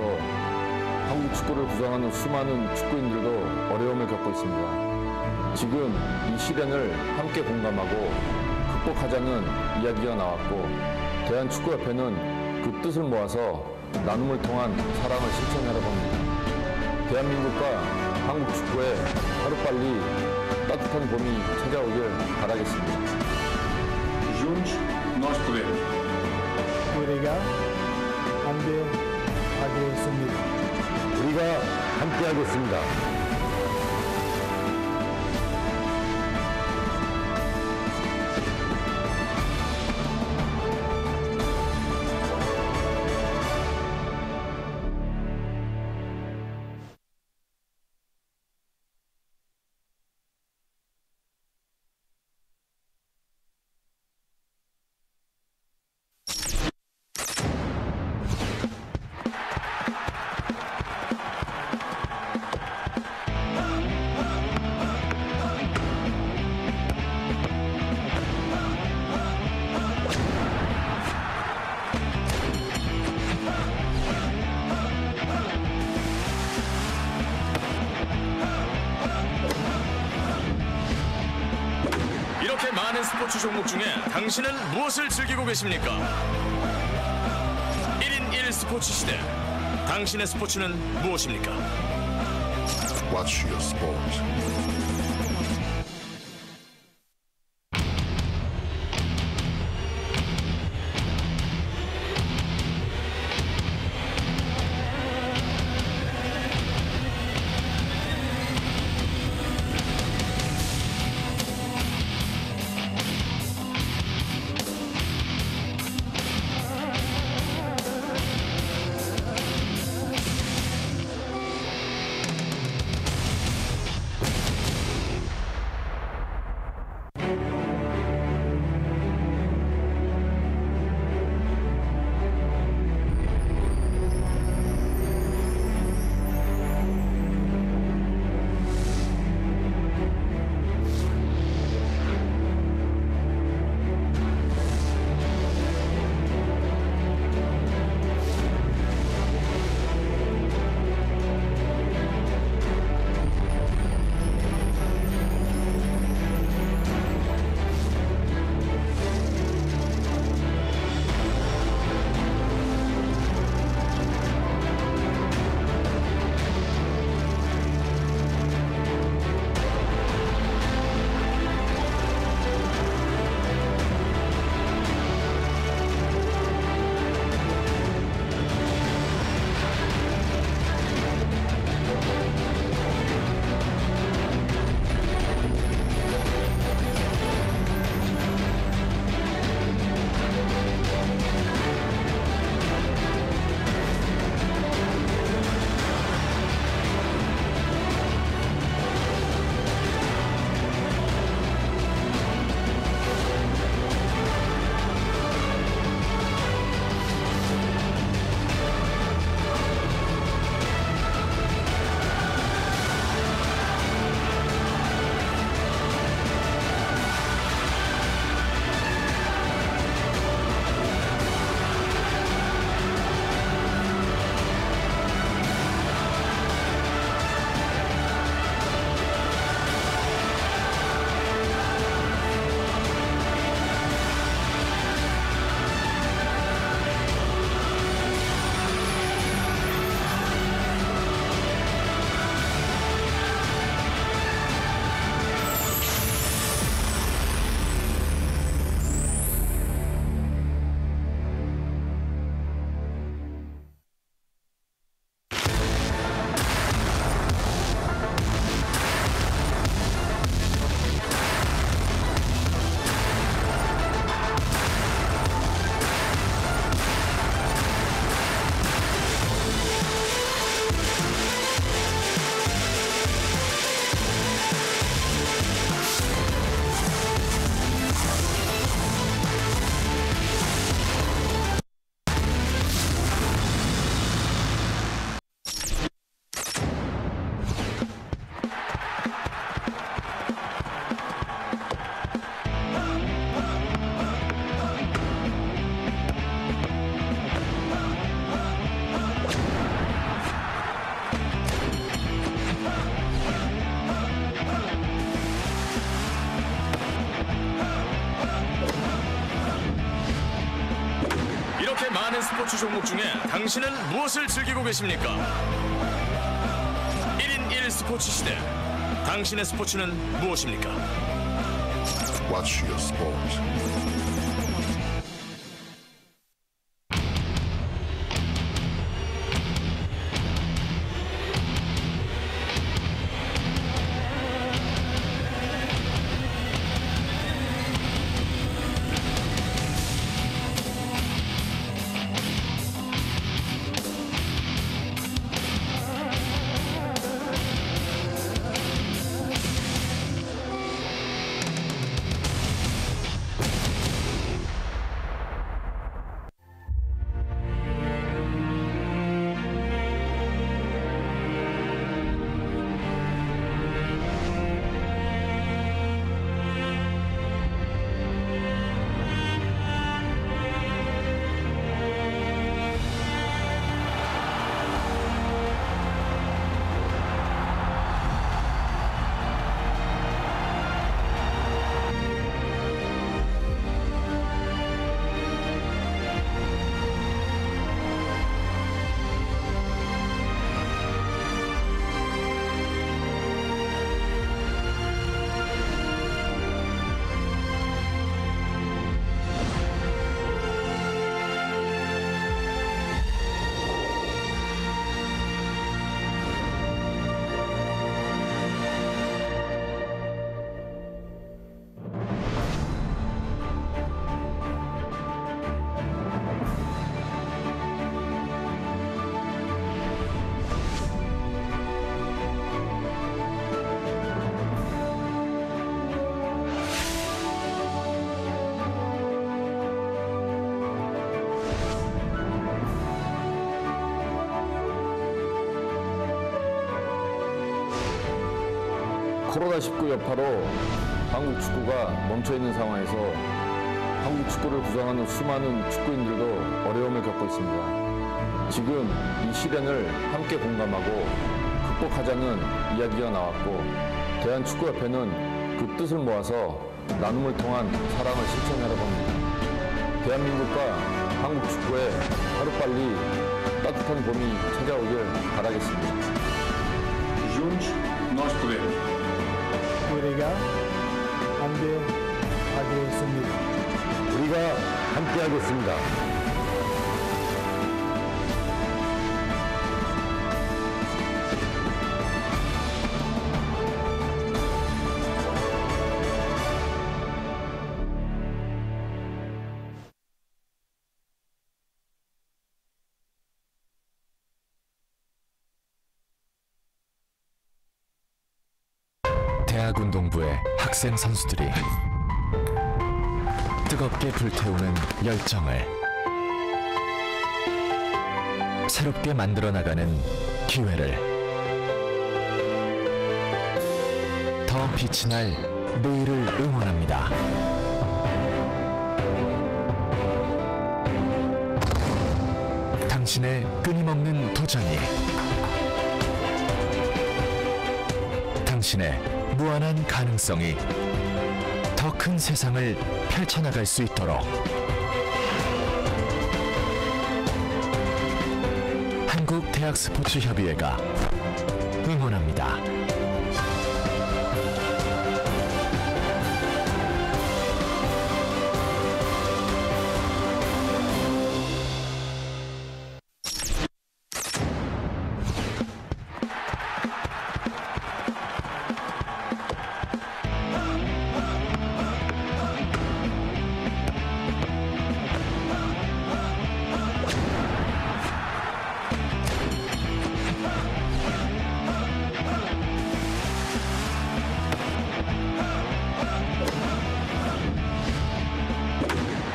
한국 축구를 구성하는 수많은 축구인들도 어려움을 겪고 있습니다. 지금 이 시련을 함께 공감하고 극복하자는 이야기가 나왔고 대한축구협회는 그 뜻을 모아서 나눔을 통한 사랑을 실천하려고 합니다. 대한민국과 한국 축구에 하루빨리 따뜻한 봄이 찾아오길 바라겠습니다. Juntos nós podemos. Obrigado. 우리가 함께하겠습니다. 이렇게 많은 스포츠 종목 중에 당신은 무엇을 즐기고 계십니까? 1인 1 스포츠 시대. 당신의 스포츠는 무엇입니까? Watch your sport. 종목 중에 당신은 무엇을 즐기고 계십니까? 1인 1 스포츠 시대. 당신의 스포츠는 무엇입니까? Watch your sport. 코로나19 여파로 한국 축구가 멈춰있는 상황에서 한국 축구를 구성하는 수많은 축구인들도 어려움을 겪고 있습니다. 지금 이 시련을 함께 공감하고 극복하자는 이야기가 나왔고 대한축구협회는 그 뜻을 모아서 나눔을 통한 사랑을 실천하려고 합니다. 대한민국과 한국 축구에 하루빨리 따뜻한 봄이 찾아오길 바라겠습니다. Juntos nós podemos. Obrigado. 함께 하겠습니다. 우리가 함께 하겠습니다. 대학운동부의 학생 선수들이 뜨겁게 불태우는 열정을 새롭게 만들어 나가는 기회를 더 빛이 날 내일을 응원합니다. 당신의 끊임없는 도전이 당신의 무한한 가능성이 더 큰 세상을 펼쳐나갈 수 있도록 한국대학스포츠협의회가 응원합니다.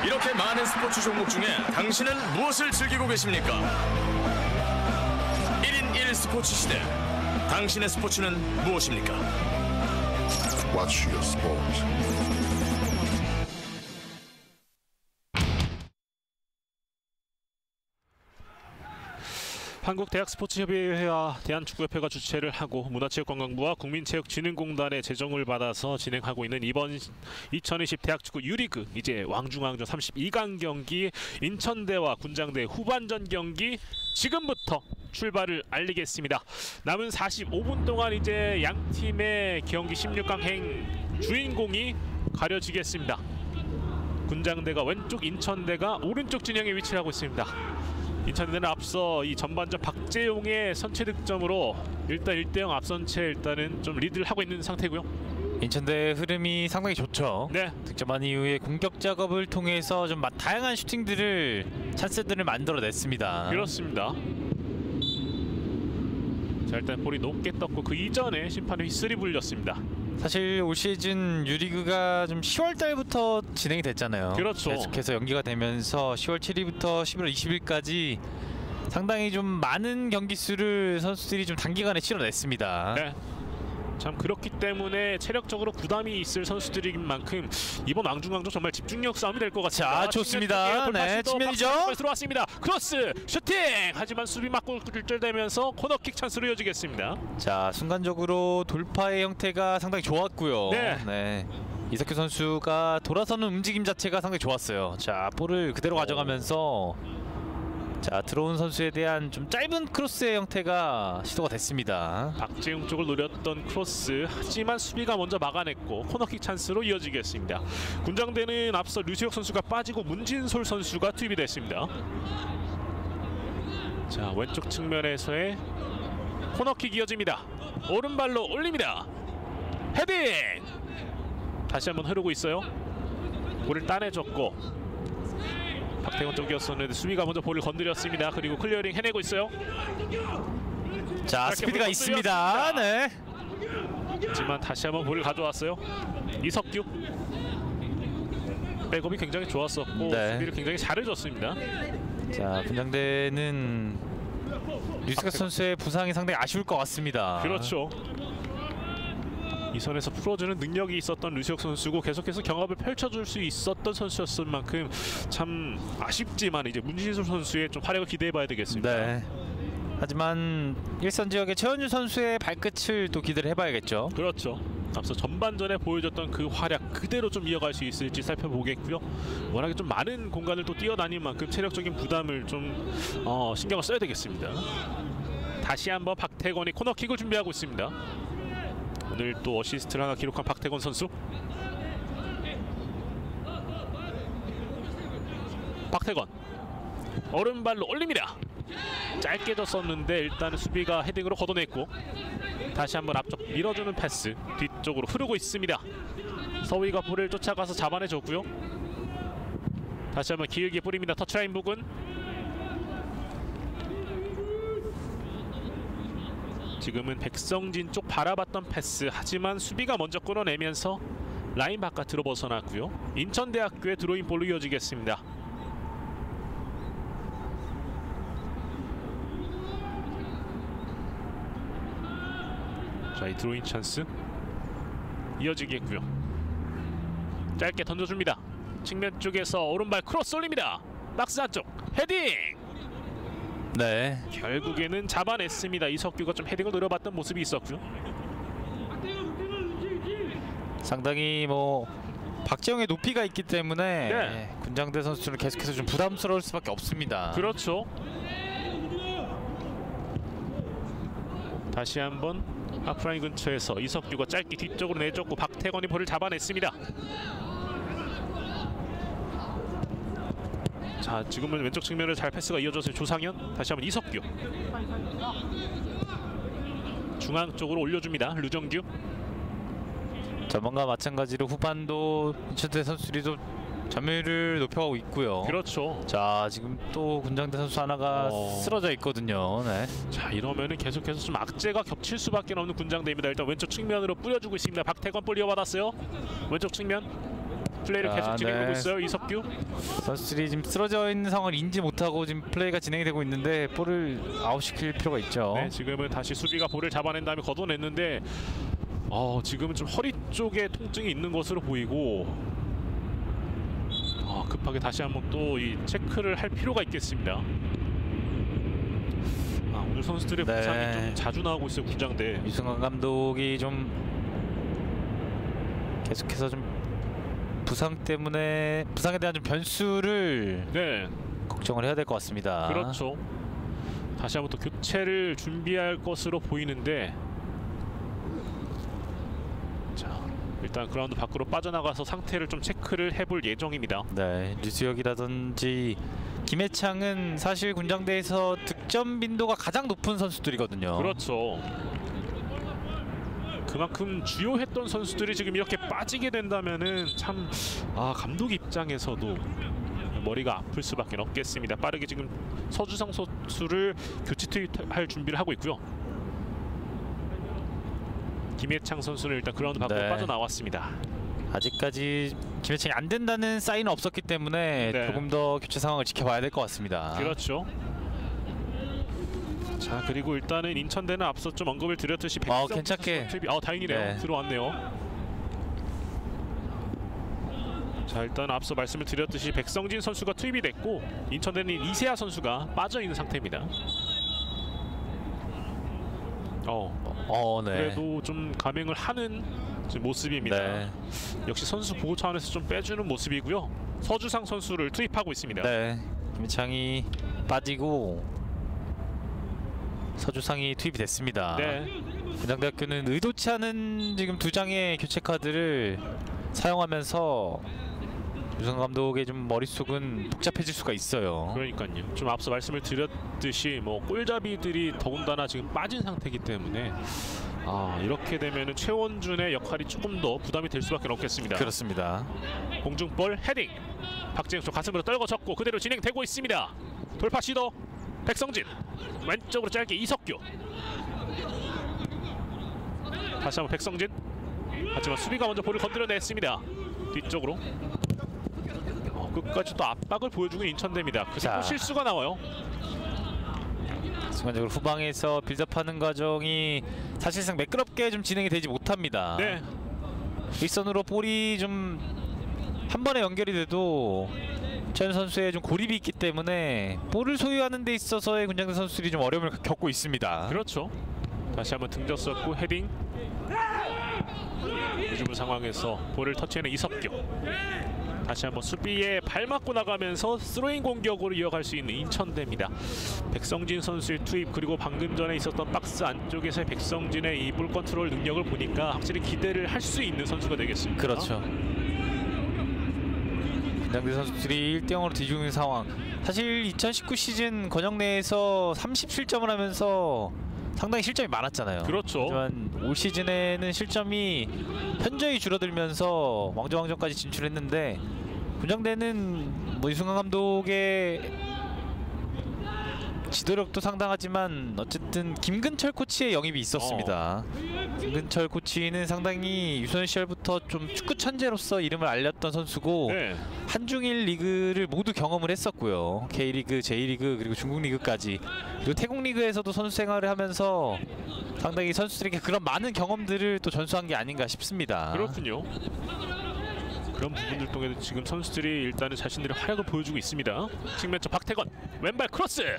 이렇게 많은 스포츠 종목 중에 당신은 무엇을 즐기고 계십니까? 1인 1 스포츠 시대. 당신의 스포츠는 무엇입니까? Watch your sport. 한국대학스포츠협의회와 대한축구협회가 주최를 하고 문화체육관광부와 국민체육진흥공단의 재정을 받아서 진행하고 있는 이번 2020 대학축구 유리그, 이제 왕중왕전 32강 경기 인천대와 군장대 후반전 경기 지금부터 출발을 알리겠습니다. 남은 45분 동안 이제 양 팀의 경기 16강 행 주인공이 가려지겠습니다. 군장대가 왼쪽, 인천대가 오른쪽 진영에 위치를 하고 있습니다. 인천대는 앞서 이 전반전 박재용의 선취 득점으로 일단 1대0 앞선 채 일단은 좀 리드를 하고 있는 상태고요. 인천대의 흐름이 상당히 좋죠. 네. 득점한 이후에 공격 작업을 통해서 좀 다양한 슈팅들을, 찬스들을 만들어냈습니다. 그렇습니다. 자, 일단 볼이 높게 떴고 그 이전에 심판의 휘슬이 불렸습니다. 사실 올 시즌 유리그가 좀 10월 달부터 진행이 됐잖아요. 그렇죠. 계속해서 연기가 되면서 10월 7일부터 11월 20일까지 상당히 좀 많은 경기 수를 선수들이 좀 단기간에 치러냈습니다. 네. 참 그렇기 때문에 체력적으로 부담이 있을 선수들인 만큼 이번 왕중왕전 정말 집중력 싸움이 될 것 같습니다. 자, 좋습니다. 네, 측면이죠. 들어왔습니다. 크로스, 슈팅! 하지만 수비 맞고 굴절되면서 코너킥 찬스로 이어지겠습니다. 자, 순간적으로 돌파의 형태가 상당히 좋았고요. 네. 이석규 선수가 돌아서는 움직임 자체가 상당히 좋았어요. 자, 볼을 그대로 가져가면서 자, 들어온 선수에 대한 좀 짧은 크로스의 형태가 시도가 됐습니다. 박재용 쪽을 노렸던 크로스, 하지만 수비가 먼저 막아냈고 코너킥 찬스로 이어지겠습니다. 군장대는 앞서 류수혁 선수가 빠지고 문진솔 선수가 투입이 됐습니다. 자, 왼쪽 측면에서의 코너킥 이어집니다. 오른발로 올립니다. 헤딩! 다시 한번 흐르고 있어요. 볼을 따내줬고 박태원 쪽이었었는데 수비가 먼저 볼을 건드렸습니다. 그리고 클리어링 해내고 있어요. 자, 스피드가 있습니다. 네. 하지만 다시 한번 볼을 가져왔어요. 이석규. 백업이 굉장히 좋았었고 수비를 굉장히 잘해줬습니다. 자, 군장대는 류수혁 선수의 부상이 상당히 아쉬울 것 같습니다. 그렇죠. 이 선에서 풀어주는 능력이 있었던 류수혁 선수고 계속해서 경합을 펼쳐줄 수 있었던 선수였을 만큼 참 아쉽지만 이제 문진솔 선수의 좀 활약을 기대해봐야 되겠습니다. 네. 하지만 일선 지역의 최원주 선수의 발끝을 또 기대를 해봐야겠죠. 그렇죠. 앞서 전반전에 보여줬던 그 활약 그대로 좀 이어갈 수 있을지 살펴보겠고요. 워낙에 좀 많은 공간을 또 뛰어다닌 만큼 체력적인 부담을 좀 신경을 써야 되겠습니다. 다시 한번 박태건이 코너킥을 준비하고 있습니다. 오늘 또 어시스트를 하나 기록한 박태건 선수. 박태건 오른발로 올립니다. 짧게 졌었는데 일단은 수비가 헤딩으로 걷어냈고 다시 한번 앞쪽 밀어주는 패스, 뒤쪽으로 흐르고 있습니다. 서위가 볼을 쫓아가서 잡아내줬고요. 다시 한번 길게 뿌립니다. 터치라인 부근. 지금은 백성진 쪽 바라봤던 패스, 하지만 수비가 먼저 끌어내면서 라인 바깥으로 벗어났고요. 인천대학교의 드로잉 볼로 이어지겠습니다. 자, 이 드로잉 찬스 이어지겠고요. 짧게 던져줍니다. 측면 쪽에서 오른발 크로스 올립니다. 박스 안쪽 헤딩! 네. 결국에는 잡아냈습니다. 이석규가 좀 헤딩을 노려봤던 모습이 있었고요. 상당히 뭐 박재용의 높이가 있기 때문에 군장대 선수는 계속해서 좀 부담스러울 수밖에 없습니다. 그렇죠. 다시 한번 하프라인 근처에서 이석규가 짧게 뒤쪽으로 내줬고 박태건이 볼을 잡아냈습니다. 자, 지금은 왼쪽 측면을 잘 패스가 이어져서 조상현, 다시 한번 이석규. 중앙 쪽으로 올려줍니다. 류정규. 전반과 마찬가지로 후반도 인천대 선수들이 좀 점유율을 높여가고 있고요. 그렇죠. 자, 지금 또 군장대 선수 하나가 쓰러져 있거든요. 네. 자, 이러면은 계속해서 좀 악재가 겹칠 수밖에 없는 군장대입니다. 일단 왼쪽 측면으로 뿌려주고 있습니다. 박태건 볼 이어받았어요. 왼쪽 측면. 플레이를 계속 진행하고 있어요. 이석규 선수들이 지금 쓰러져 있는 상황을 인지 못하고 지금 플레이가 진행이 되고 있는데 볼을 아웃시킬 필요가 있죠. 네, 지금은 다시 수비가 볼을 잡아낸 다음에 걷어냈는데 지금은 좀 허리 쪽에 통증이 있는 것으로 보이고 급하게 다시 한번 또 이 체크를 할 필요가 있겠습니다. 오늘 선수들의 네. 부상이 좀 자주 나오고 있어요. 군장대. 유승환 감독이 좀 계속해서 좀 부상에 대한 좀 변수를 네, 걱정을 해야 될 것 같습니다. 그렇죠. 다시 한번 또 교체를 준비할 것으로 보이는데, 자 일단 그라운드 밖으로 빠져나가서 상태를 좀 체크를 해볼 예정입니다. 네, 류수혁이라든지 김해창은 사실 군장대에서 득점 빈도가 가장 높은 선수들이거든요. 그렇죠. 그만큼 주요했던 선수들이 지금 이렇게 빠지게 된다면은 참 감독 입장에서도 머리가 아플 수밖에 없겠습니다. 빠르게 지금 서주성 선수를 교체 투입할 준비를 하고 있고요. 김해창 선수는 일단 그라운드 밖으로 네. 빠져나왔습니다. 아직까지 김해창이 안 된다는 사인은 없었기 때문에 네. 조금 더 교체 상황을 지켜봐야 될 것 같습니다. 그렇죠. 자 그리고 일단은 인천대는 앞서 좀 언급을 드렸듯이 괜찮게. 다행이네요. 네. 들어왔네요. 자 일단 앞서 말씀을 드렸듯이 백성진 선수가 투입이 됐고 인천대는 이세아 선수가 빠져 있는 상태입니다. 네. 그래도 좀 감행을 하는 지금 모습입니다. 네. 역시 선수 보호 차원에서 좀 빼주는 모습이고요. 서주상 선수를 투입하고 있습니다. 네. 김해창이 빠지고 서주상이 투입이 됐습니다. 네. 군장대학교는 의도치 않은 지금 두 장의 교체 카드를 사용하면서 유승환 감독의 좀 머릿속은 복잡해질 수가 있어요. 그러니까요. 좀 앞서 말씀을 드렸듯이 뭐 골잡이들이 더군다나 지금 빠진 상태이기 때문에 이렇게 되면은 최원준의 역할이 조금 더 부담이 될 수밖에 없겠습니다. 그렇습니다. 공중볼 헤딩. 박재영 가슴으로 떨궈졌고 그대로 진행되고 있습니다. 돌파 시도 백성진 왼쪽으로 짧게 이석규. 다시 한번 백성진. 하지만 수비가 먼저 볼을 건드려냈습니다. 뒤쪽으로. 끝까지 또 압박을 보여주는 인천대입니다. 그리고 실수가 나와요. 순간적으로 후방에서 빌드업하는 과정이 사실상 매끄럽게 좀 진행이 되지 못합니다. 네. 일선으로 볼이 좀 한 번에 연결이 돼도 최현 선수의 좀 고립이 있기 때문에 볼을 소유하는 데 있어서의 군장대 선수들이 좀 어려움을 겪고 있습니다. 그렇죠. 다시 한번 등졌었고 헤딩. 유주부 상황에서 볼을 터치하는 이석규. 다시 한번 수비에 발 맞고 나가면서 스로잉 공격으로 이어갈 수 있는 인천대입니다. 백성진 선수의 투입 그리고 방금 전에 있었던 박스 안쪽에서의 백성진의 이 볼 컨트롤 능력을 보니까 확실히 기대를 할 수 있는 선수가 되겠습니다. 그렇죠. 군장대 선수들이 1대0으로 뒤지고 있는 상황. 사실 2019 시즌 권영내에서 30실점을 하면서 상당히 실점이 많았잖아요. 그렇죠. 하지만 올 시즌에는 실점이 현저히 줄어들면서 왕조왕전까지 진출했는데 군장대는 유승환 감독의 지도력도 상당하지만 어쨌든 김근철 코치의 영입이 있었습니다. 김근철 코치는 상당히 유소년 시절부터 좀 축구 천재로서 이름을 알렸던 선수고 네. 한중일 리그를 모두 경험을 했었고요. K리그, J리그 그리고 중국 리그까지 그리고 태국 리그에서도 선수 생활을 하면서 상당히 선수들에게 그런 많은 경험들을 또 전수한 게 아닌가 싶습니다. 그렇군요. 그런 부분들 통해서 지금 선수들이 일단은 자신들의 활약을 보여주고 있습니다. 측면쪽 박태건 왼발 크로스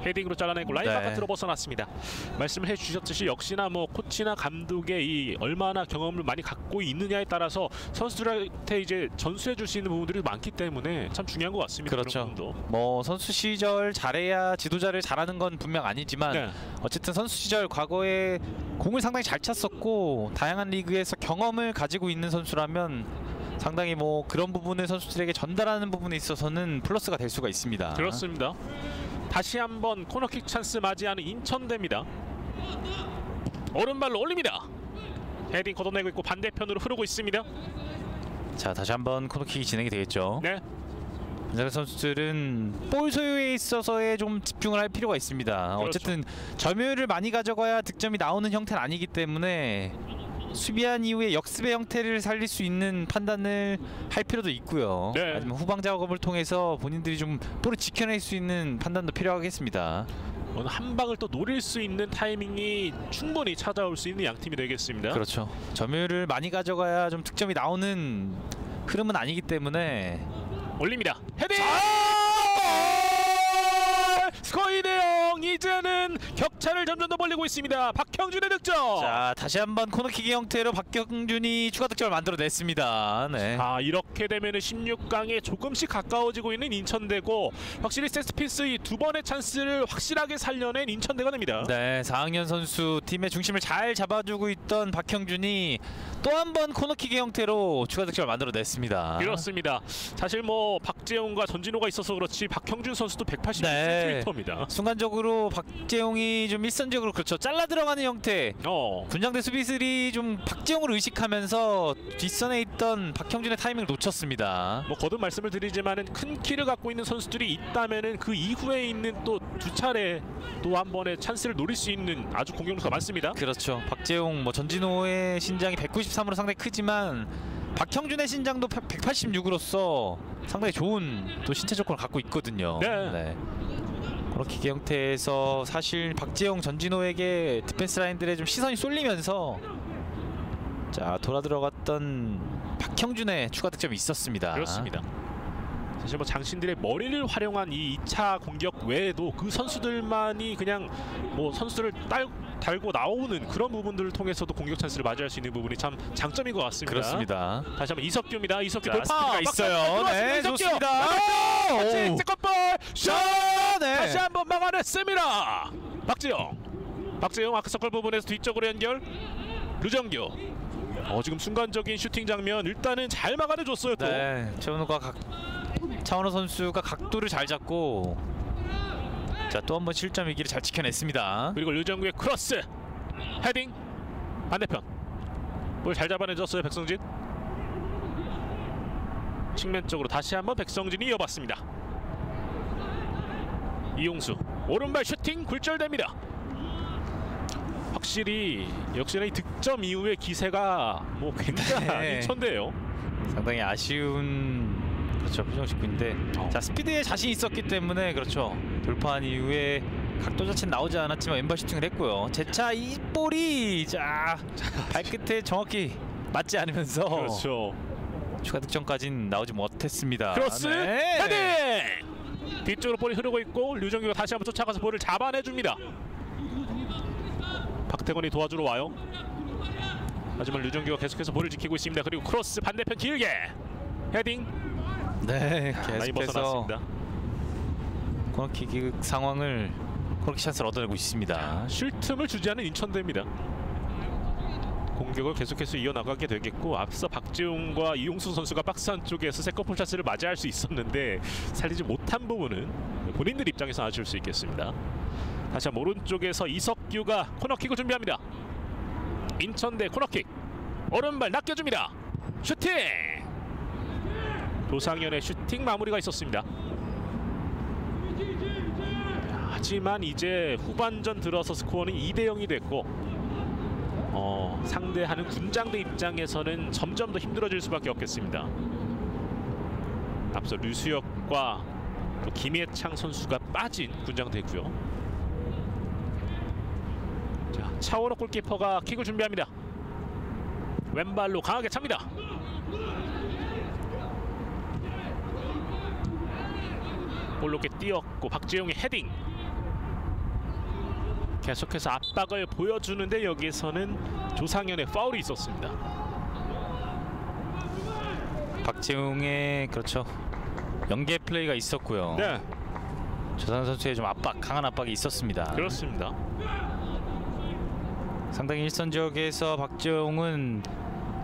헤딩으로 잘라내고 라인 바깥으로 벗어났습니다. 말씀을 해주셨듯이 역시나 뭐 코치나 감독의 이 얼마나 경험을 많이 갖고 있느냐에 따라서 선수들한테 이제 전수해줄 수 있는 부분들이 많기 때문에 참 중요한 것 같습니다. 그렇죠. 뭐 선수 시절 잘해야 지도자를 잘하는 건 분명 아니지만 네. 어쨌든 선수 시절 과거에 공을 상당히 잘 찼었고 다양한 리그에서 경험을 가지고 있는 선수라면 상당히 뭐 그런 부분을 선수들에게 전달하는 부분에 있어서는 플러스가 될 수가 있습니다. 그렇습니다. 다시 한번 코너킥 찬스 맞이하는 인천대입니다. 오른발로 올립니다. 헤딩 걷어내고 있고 반대편으로 흐르고 있습니다. 자, 다시 한번 코너킥이 진행이 되겠죠. 네. 군장대 선수들은 볼 소유에 있어서의 좀 집중을 할 필요가 있습니다. 그렇죠. 어쨌든 점유율을 많이 가져가야 득점이 나오는 형태는 아니기 때문에 수비한 이후에 역습의 형태를 살릴 수 있는 판단을 할 필요도 있고요. 네. 아니면 후방 작업을 통해서 본인들이 좀 볼을 지켜낼 수 있는 판단도 필요하겠습니다. 오늘 한 방을 또 노릴 수 있는 타이밍이 충분히 찾아올 수 있는 양 팀이 되겠습니다. 그렇죠. 점유율을 많이 가져가야 좀 득점이 나오는 흐름은 아니기 때문에 올립니다. 헤딩! 스코어 2대0. 이제는 격차를 점점 더 벌리고 있습니다. 박형준의 득점. 자, 다시 한번 코너킥의 형태로 박형준이 추가 득점을 만들어냈습니다. 네. 이렇게 되면 16강에 조금씩 가까워지고 있는 인천대고 확실히 세트피스 이 두 번의 찬스를 확실하게 살려낸 인천대가 됩니다. 네, 4학년 선수 팀의 중심을 잘 잡아주고 있던 박형준이 또 한 번 코너킥의 형태로 추가 득점을 만들어냈습니다. 그렇습니다. 사실 뭐 박재용과 전진호가 있어서 그렇지 박형준 선수도 180cm입니다. 순간적으로 박재용이 좀 일선적으로 그렇죠. 잘라 들어가는 형태. 군장대 수비들이 좀 박재용을 의식하면서 뒷선에 있던 박형준의 타이밍을 놓쳤습니다. 뭐 거듭 말씀을 드리지만은 큰 키를 갖고 있는 선수들이 있다면은 그 이후에 있는 또 두 차례 또 한 번의 찬스를 노릴 수 있는 아주 공격수가 많습니다. 그렇죠. 박재용, 뭐 전진호의 신장이 193으로 상당히 크지만 박형준의 신장도 186으로서 상당히 좋은 또 신체 조건을 갖고 있거든요. 네. 그렇게 형태에서 사실 박재용, 전진호에게 디펜스 라인들의 좀 시선이 쏠리면서 자 돌아 들어갔던 박형준의 추가 득점이 있었습니다. 그렇습니다. 사실 뭐 장신들의 머리를 활용한 이 2차 공격 외에도 그 선수들만이 그냥 뭐 선수들을 달고 나오는 그런 부분들을 통해서도 공격 찬스를 맞이할 수 있는 부분이 참 장점인 것 같습니다. 그렇습니다. 다시 한번 이석규입니다. 이석규 돌파. 스피드가 있어요. 네, 이석규. 좋습니다. 세컨볼 슛. 네. 다시 한번 막아냈습니다. 박재영 아크서클 부분에서 뒤쪽으로 연결. 류정규. 지금 순간적인 슈팅 장면 일단은 잘 막아내줬어요. 또. 네, 차원호 선수가 각도를 잘 잡고 자 또 한 번 실점 위기를 잘 지켜냈습니다. 그리고 류정규의 크로스 헤딩 반대편 볼 잘 잡아내줬어요. 백성진 측면 쪽으로 다시 한번 백성진이 이어봤습니다. 이용수 오른발 슈팅 굴절됩니다. 확실히 역시나 이 득점 이후의 기세가 뭐 굉장히 인천대예요. 상당히 아쉬운 그렇죠 표정 짓고인데 자 스피드에 자신 있었기 때문에 그렇죠 돌파한 이후에 각도 자체는 나오지 않았지만 왼발 슈팅을 했고요. 재차 이 볼이 자 발끝에 정확히 맞지 않으면서 그렇죠. 추가 득점까지는 나오지 못했습니다. 크로스 헤딩 뒤쪽으로 볼이 흐르고 있고 류정규가 다시 한번 쫓아가서 볼을 잡아내줍니다. 박태건이 도와주러 와요. 하지만 류정규가 계속해서 볼을 지키고 있습니다. 그리고 크로스 반대편 길게 헤딩. 네, 많이 계속해서 벗어났습니다. 코너킥 상황을 코너킥 찬스를 얻어내고 있습니다. 쉴 틈을 주지 않은 인천대입니다. 공격을 계속해서 이어나가게 되겠고 앞서 박재용과 이용수 선수가 박스 안쪽에서 세컨볼 찬스를 맞이할 수 있었는데 살리지 못한 부분은 본인들 입장에서 아쉬울 수 있겠습니다. 다시 한번 오른쪽에서 이석규가 코너킥을 준비합니다. 인천대 코너킥 오른발 낚여줍니다. 슈팅! 조상현의 슈팅 마무리가 있었습니다. 하지만 이제 후반전 들어서 스코어는 2대0이 됐고 상대하는 군장대 입장에서는 점점 더 힘들어질 수밖에 없겠습니다. 앞서 류수혁과 또 김예창 선수가 빠진 군장대고요. 자, 차원호 골키퍼가 킥을 준비합니다. 왼발로 강하게 찹니다. 볼 높게 띄었고 박재용의 헤딩. 계속해서 압박을 보여주는데 여기에서는 조상현의 파울이 있었습니다. 박재용의 그렇죠 연계 플레이가 있었고요. 네, 조상현 선수의 좀 강한 압박이 있었습니다. 그렇습니다. 상당히 일선 지역에서 박재용은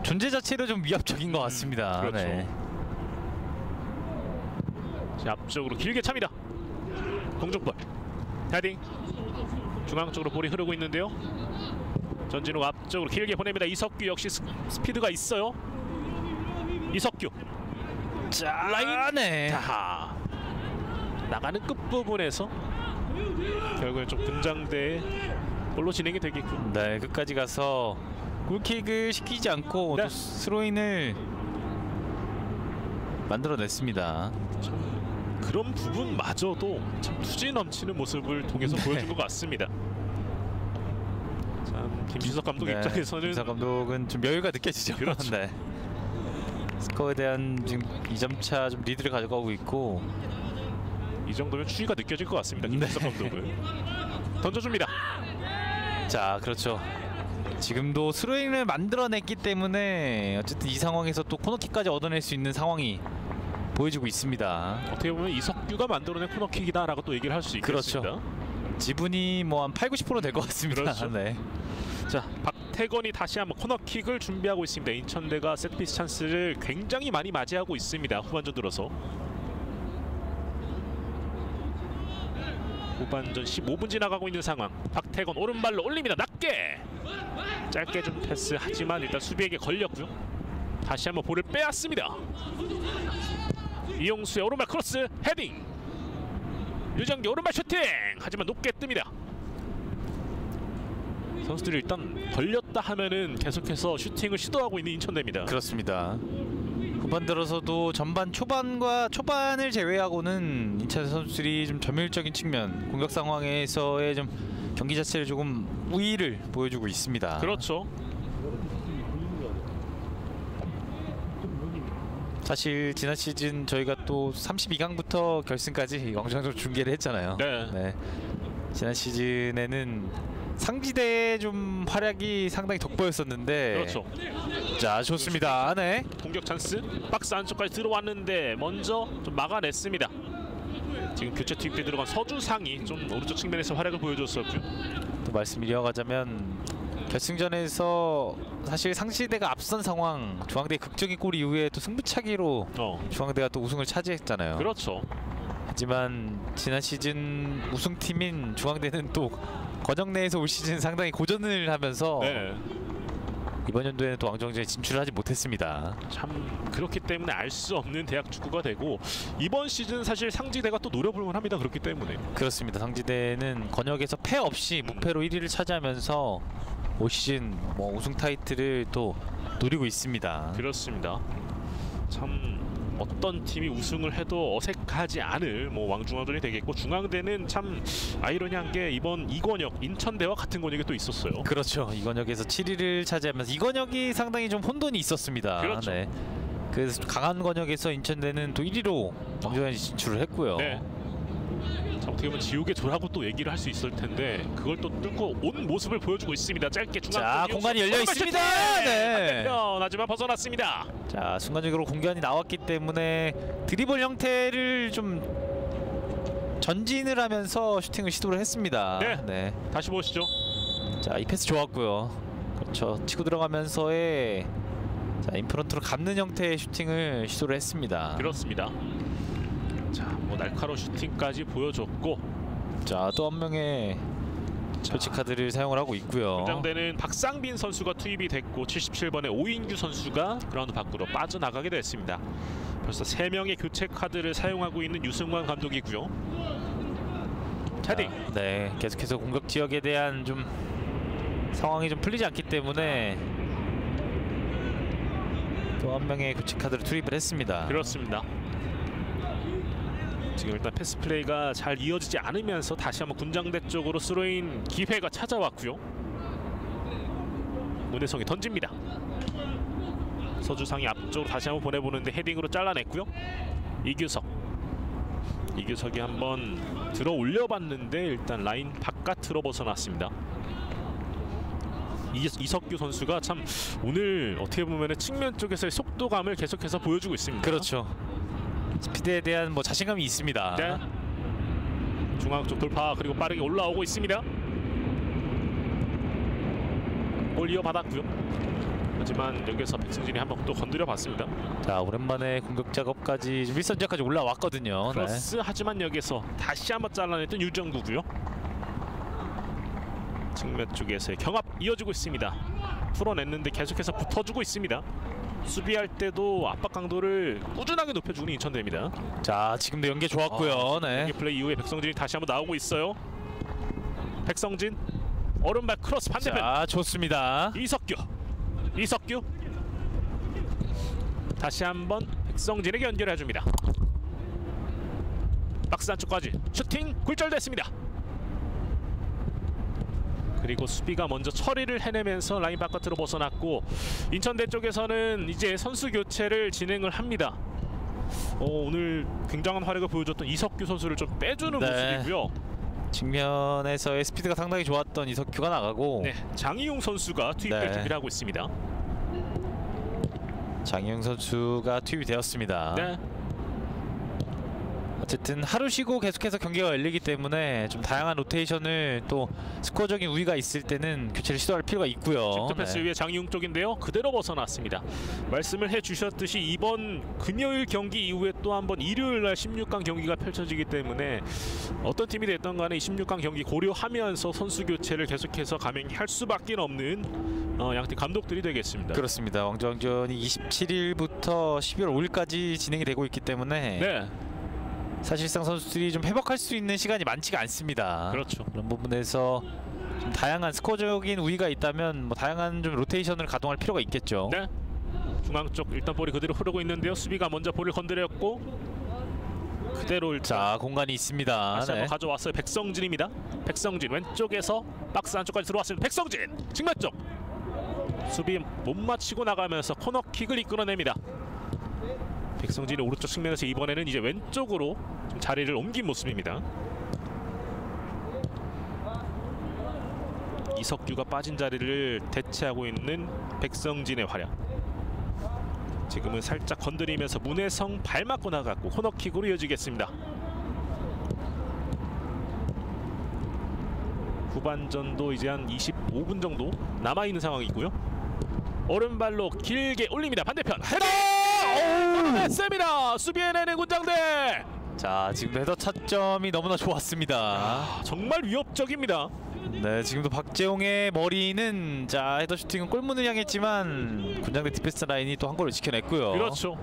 존재 자체로 좀 위협적인 것 같습니다. 그렇죠. 네. 자, 앞쪽으로 길게 찹니다. 공중볼 헤딩. 중앙 쪽으로 볼이 흐르고 있는데요. 전진우 앞쪽으로 길게 보냅니다. 이석규 역시 스피드가 있어요. 이석규 자, 라인 네. 자, 나가는 끝부분에서 결국엔 좀 분장대의 볼로 진행이 되겠군. 네, 끝까지 가서 골킥을 시키지 않고 네. 또 스로인을 만들어냈습니다. 그런 부분마저도 참 투지 넘치는 모습을 통해서 보여준 것 같습니다. 참 김지석 감독 입장에서는 김지석 감독은 좀 여유가 느껴지죠. 그렇죠. 네. 스코어에 대한 지금 2점차 좀 리드를 가져가고 있고 이 정도면 추이가 느껴질 것 같습니다. 김지석 감독은. 던져줍니다. 자, 그렇죠. 지금도 스로잉을 만들어냈기 때문에 어쨌든 이 상황에서 또 코너킥까지 얻어낼 수 있는 상황이 보여지고 있습니다. 어떻게 보면 이석규가 만들어낸 코너킥이다라고 또 얘기를 할 수 있겠습니다. 그렇죠. 지분이 뭐 한 80-90% 될 것 같습니다. 그렇죠. 네. 자, 박태건이 다시 한번 코너킥을 준비하고 있습니다. 인천대가 세트피스 찬스를 굉장히 많이 맞이하고 있습니다. 후반전 들어서. 후반전 15분 지나가고 있는 상황. 박태건 오른발로 올립니다. 낮게. 짧게 좀 패스 하지만 일단 수비에게 걸렸고요. 다시 한번 볼을 빼앗습니다. 이용수의 오른발 크로스 헤딩. 유정기 오른발 슈팅. 하지만 높게 뜹니다. 선수들이 일단 걸렸다 하면은 계속해서 슈팅을 시도하고 있는 인천대입니다. 그렇습니다. 후반 들어서도 전반 초반을 제외하고는 인천 선수들이 좀 점유율적인 측면, 공격 상황에서의 좀 경기 자체를 조금 우위를 보여주고 있습니다. 그렇죠. 사실 지난 시즌 저희가 또 32강부터 결승까지 왕중왕전 중계를 했잖아요. 네. 지난 시즌에는 상지대의 좀 활약이 상당히 돋보였었는데. 그렇죠. 자, 좋습니다. 네. 공격 찬스. 박스 안쪽까지 들어왔는데 먼저 좀 막아냈습니다. 지금 교체 투입돼 들어간 서주상이 좀 오른쪽 측면에서 활약을 보여줬었고요. 또 말씀 이어가자면 결승전에서 사실 상지대가 앞선 상황, 중앙대 극적인 골 이후에 또 승부차기로 중앙대가 또 우승을 차지했잖아요. 그렇죠. 하지만 지난 시즌 우승팀인 중앙대는 또 권역 내에서 올 시즌 상당히 고전을 하면서 이번 연도에는 또 왕중왕전에 진출하지 못했습니다. 참 그렇기 때문에 알 수 없는 대학 축구가 되고 이번 시즌 사실 상지대가 또 노려볼만 합니다. 그렇기 때문에. 그렇습니다. 상지대는 권역에서 패 없이 무패로 1위를 차지하면서 올 시즌 뭐 우승 타이틀을 또 노리고 있습니다. 그렇습니다. 참 어떤 팀이 우승을 해도 어색하지 않을 뭐 왕중왕전이 되겠고, 중앙대는 참 아이러니한 게 이번 이권역 인천대와 같은 권역이 또 있었어요. 그렇죠. 이권역에서 7위를 차지하면서 이권역이 상당히 좀 혼돈이 있었습니다. 그렇죠. 네. 그래서 강한 권역에서 인천대는 또 1위로 왕중왕전에 진출을 했고요. 네. 자, 어떻게 보면 지옥의 조라고 또 얘기를 할 수 있을 텐데 그걸 또 뚫고 온 모습을 보여주고 있습니다. 짧게 중앙. 자, 공간이 열려 있습니다. 네. 반대편 하지만 벗어났습니다. 자, 순간적으로 공간이 나왔기 때문에 드리블 형태를 좀 전진을 하면서 슈팅을 시도를 했습니다. 네. 다시 보시죠. 자, 이 패스 좋았고요. 그렇죠. 치고 들어가면서의 자, 인프런트로 감는 형태의 슈팅을 시도를 했습니다. 그렇습니다. 자, 뭐 날카로운 슈팅까지 보여줬고, 자, 또 한 명의 설치 카드를 사용을 하고 있고요. 긴장되는 박상빈 선수가 투입이 됐고 77번의 오인규 선수가 그라운드 밖으로 빠져나가게 됐습니다. 벌써 3명의 교체 카드를 사용하고 있는 유승환 감독이고요. 헤딩. 네, 계속해서 공격 지역에 대한 좀 상황이 좀 풀리지 않기 때문에 또 한 명의 교체 카드를 투입을 했습니다. 그렇습니다. 지금 일단 패스 플레이가 잘 이어지지 않으면서 다시 한번 군장대 쪽으로 스로인 기회가 찾아왔고요. 문혜성이 던집니다. 서주상이 앞쪽으로 다시 한번 보내보는데 헤딩으로 잘라냈고요. 이규석이 한번 들어 올려봤는데 일단 라인 바깥으로 벗어났습니다. 이석규 선수가 참 오늘 어떻게 보면 측면 쪽에서의 속도감을 계속해서 보여주고 있습니다. 그렇죠. 스피드에 대한 뭐 자신감이 있습니다. 네. 중앙 쪽 돌파, 그리고 빠르게 올라오고 있습니다. 볼 이어받았고요. 하지만 여기서 백승진이 한번 또 건드려 봤습니다. 자, 오랜만에 공격 작업까지 일선지역까지 올라왔거든요. 크로스. 네. 하지만 여기서 다시 한번 잘라냈던 유정구고요. 측면 쪽에서의 경합 이어지고 있습니다. 풀어냈는데 계속해서 붙어주고 있습니다. 수비할 때도 압박 강도를 꾸준하게 높여주는 인천대입니다. 자, 지금도 연계 좋았고요. 네. 연계 플레이 이후에 백성진이 다시 한번 나오고 있어요. 백성진 오른발 크로스 반대편. 자, 좋습니다. 이석규 다시 한번 백성진에게 연결해줍니다. 박스 안쪽까지 슈팅 굴절됐습니다. 그리고 수비가 먼저 처리를 해내면서 라인 바깥으로 벗어났고, 인천대 쪽에서는 이제 선수 교체를 진행을 합니다. 오늘 굉장한 활약을 보여줬던 이석규 선수를 좀 빼주는 모습이고요. 측면에서의 스피드가 상당히 좋았던 이석규가 나가고 네, 장이용 선수가 투입될 네. 준비를 하고 있습니다. 장희영 선수가 투입이 되었습니다. 네. 어쨌든 하루 쉬고 계속해서 경기가 열리기 때문에 좀 다양한 로테이션을 또 스코어적인 우위가 있을 때는 교체를 시도할 필요가 있고요. 슈트 패스 위에 장이용 쪽인데요. 그대로 벗어났습니다. 말씀을 해주셨듯이 이번 금요일 경기 이후에 또 한번 일요일날 16강 경기가 펼쳐지기 때문에 어떤 팀이 됐던 간에 이 16강 경기 고려하면서 선수 교체를 계속해서 감행할 수밖에 없는 양팀 감독들이 되겠습니다. 그렇습니다. 왕좌왕전이 27일부터 12월 5일까지 진행이 되고 있기 때문에 네, 사실상 선수들이 좀 회복할 수 있는 시간이 많지가 않습니다. 그렇죠. 그런 부분에서 좀 다양한 스코어적인 우위가 있다면 뭐 다양한 좀 로테이션을 가동할 필요가 있겠죠. 네, 중앙 쪽 일단 볼이 그대로 흐르고 있는데요. 수비가 먼저 볼을 건드렸고 그대로 일단 자, 공간이 있습니다. 다시 한번 가져왔어요. 백성진입니다. 백성진 왼쪽에서 박스 안쪽까지 들어왔습니다. 백성진 측면 쪽 수비 못 맞히고 나가면서 코너킥을 이끌어냅니다. 백성진의 오른쪽 측면에서 이번에는 이제 왼쪽으로 좀 자리를 옮긴 모습입니다. 이석규가 빠진 자리를 대체하고 있는 백성진의 활약. 지금은 살짝 건드리면서 문혜성 발 맞고 나갔고 코너킥으로 이어지겠습니다. 후반전도 이제 한 25분 정도 남아있는 상황이고요. 오른발로 길게 올립니다. 반대편 헤더! 냈습니다. 수비해내는 군장대. 자, 지금도 헤더 차점이 너무나 좋았습니다. 정말 위협적입니다. 네, 지금도 박재홍의 머리는 자 헤더 슈팅은 골문을 향했지만 군장대 디펜스 라인이 또 한 골을 지켜냈고요. 그렇죠.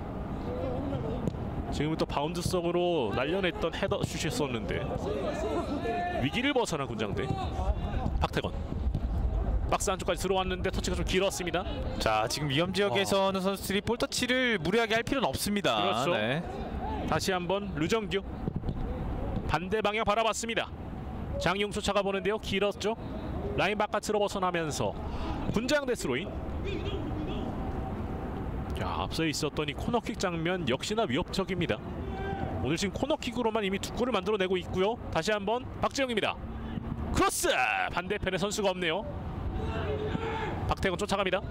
지금은 또 바운드 속으로 날려냈던 헤더 슛이었는데 위기를 벗어난 군장대. 박태건 박스 안쪽까지 들어왔는데 터치가 좀 길었습니다. 자, 지금 위험 지역에서는 선수들이 볼 터치를 무리하게 할 필요는 없습니다. 그렇죠. 네. 다시 한번 류정규 반대 방향 바라봤습니다. 장용 쫓아가 보는데요. 길었죠. 라인 바깥으로 벗어나면서 군장대 스로인. 자, 앞서 있었던 이 코너킥 장면 역시나 위협적입니다. 오늘 지금 코너킥으로만 이미 두 골을 만들어내고 있고요. 다시 한번 박재영입니다. 크로스! 반대편에 선수가 없네요. 박태건 쫓아갑니다.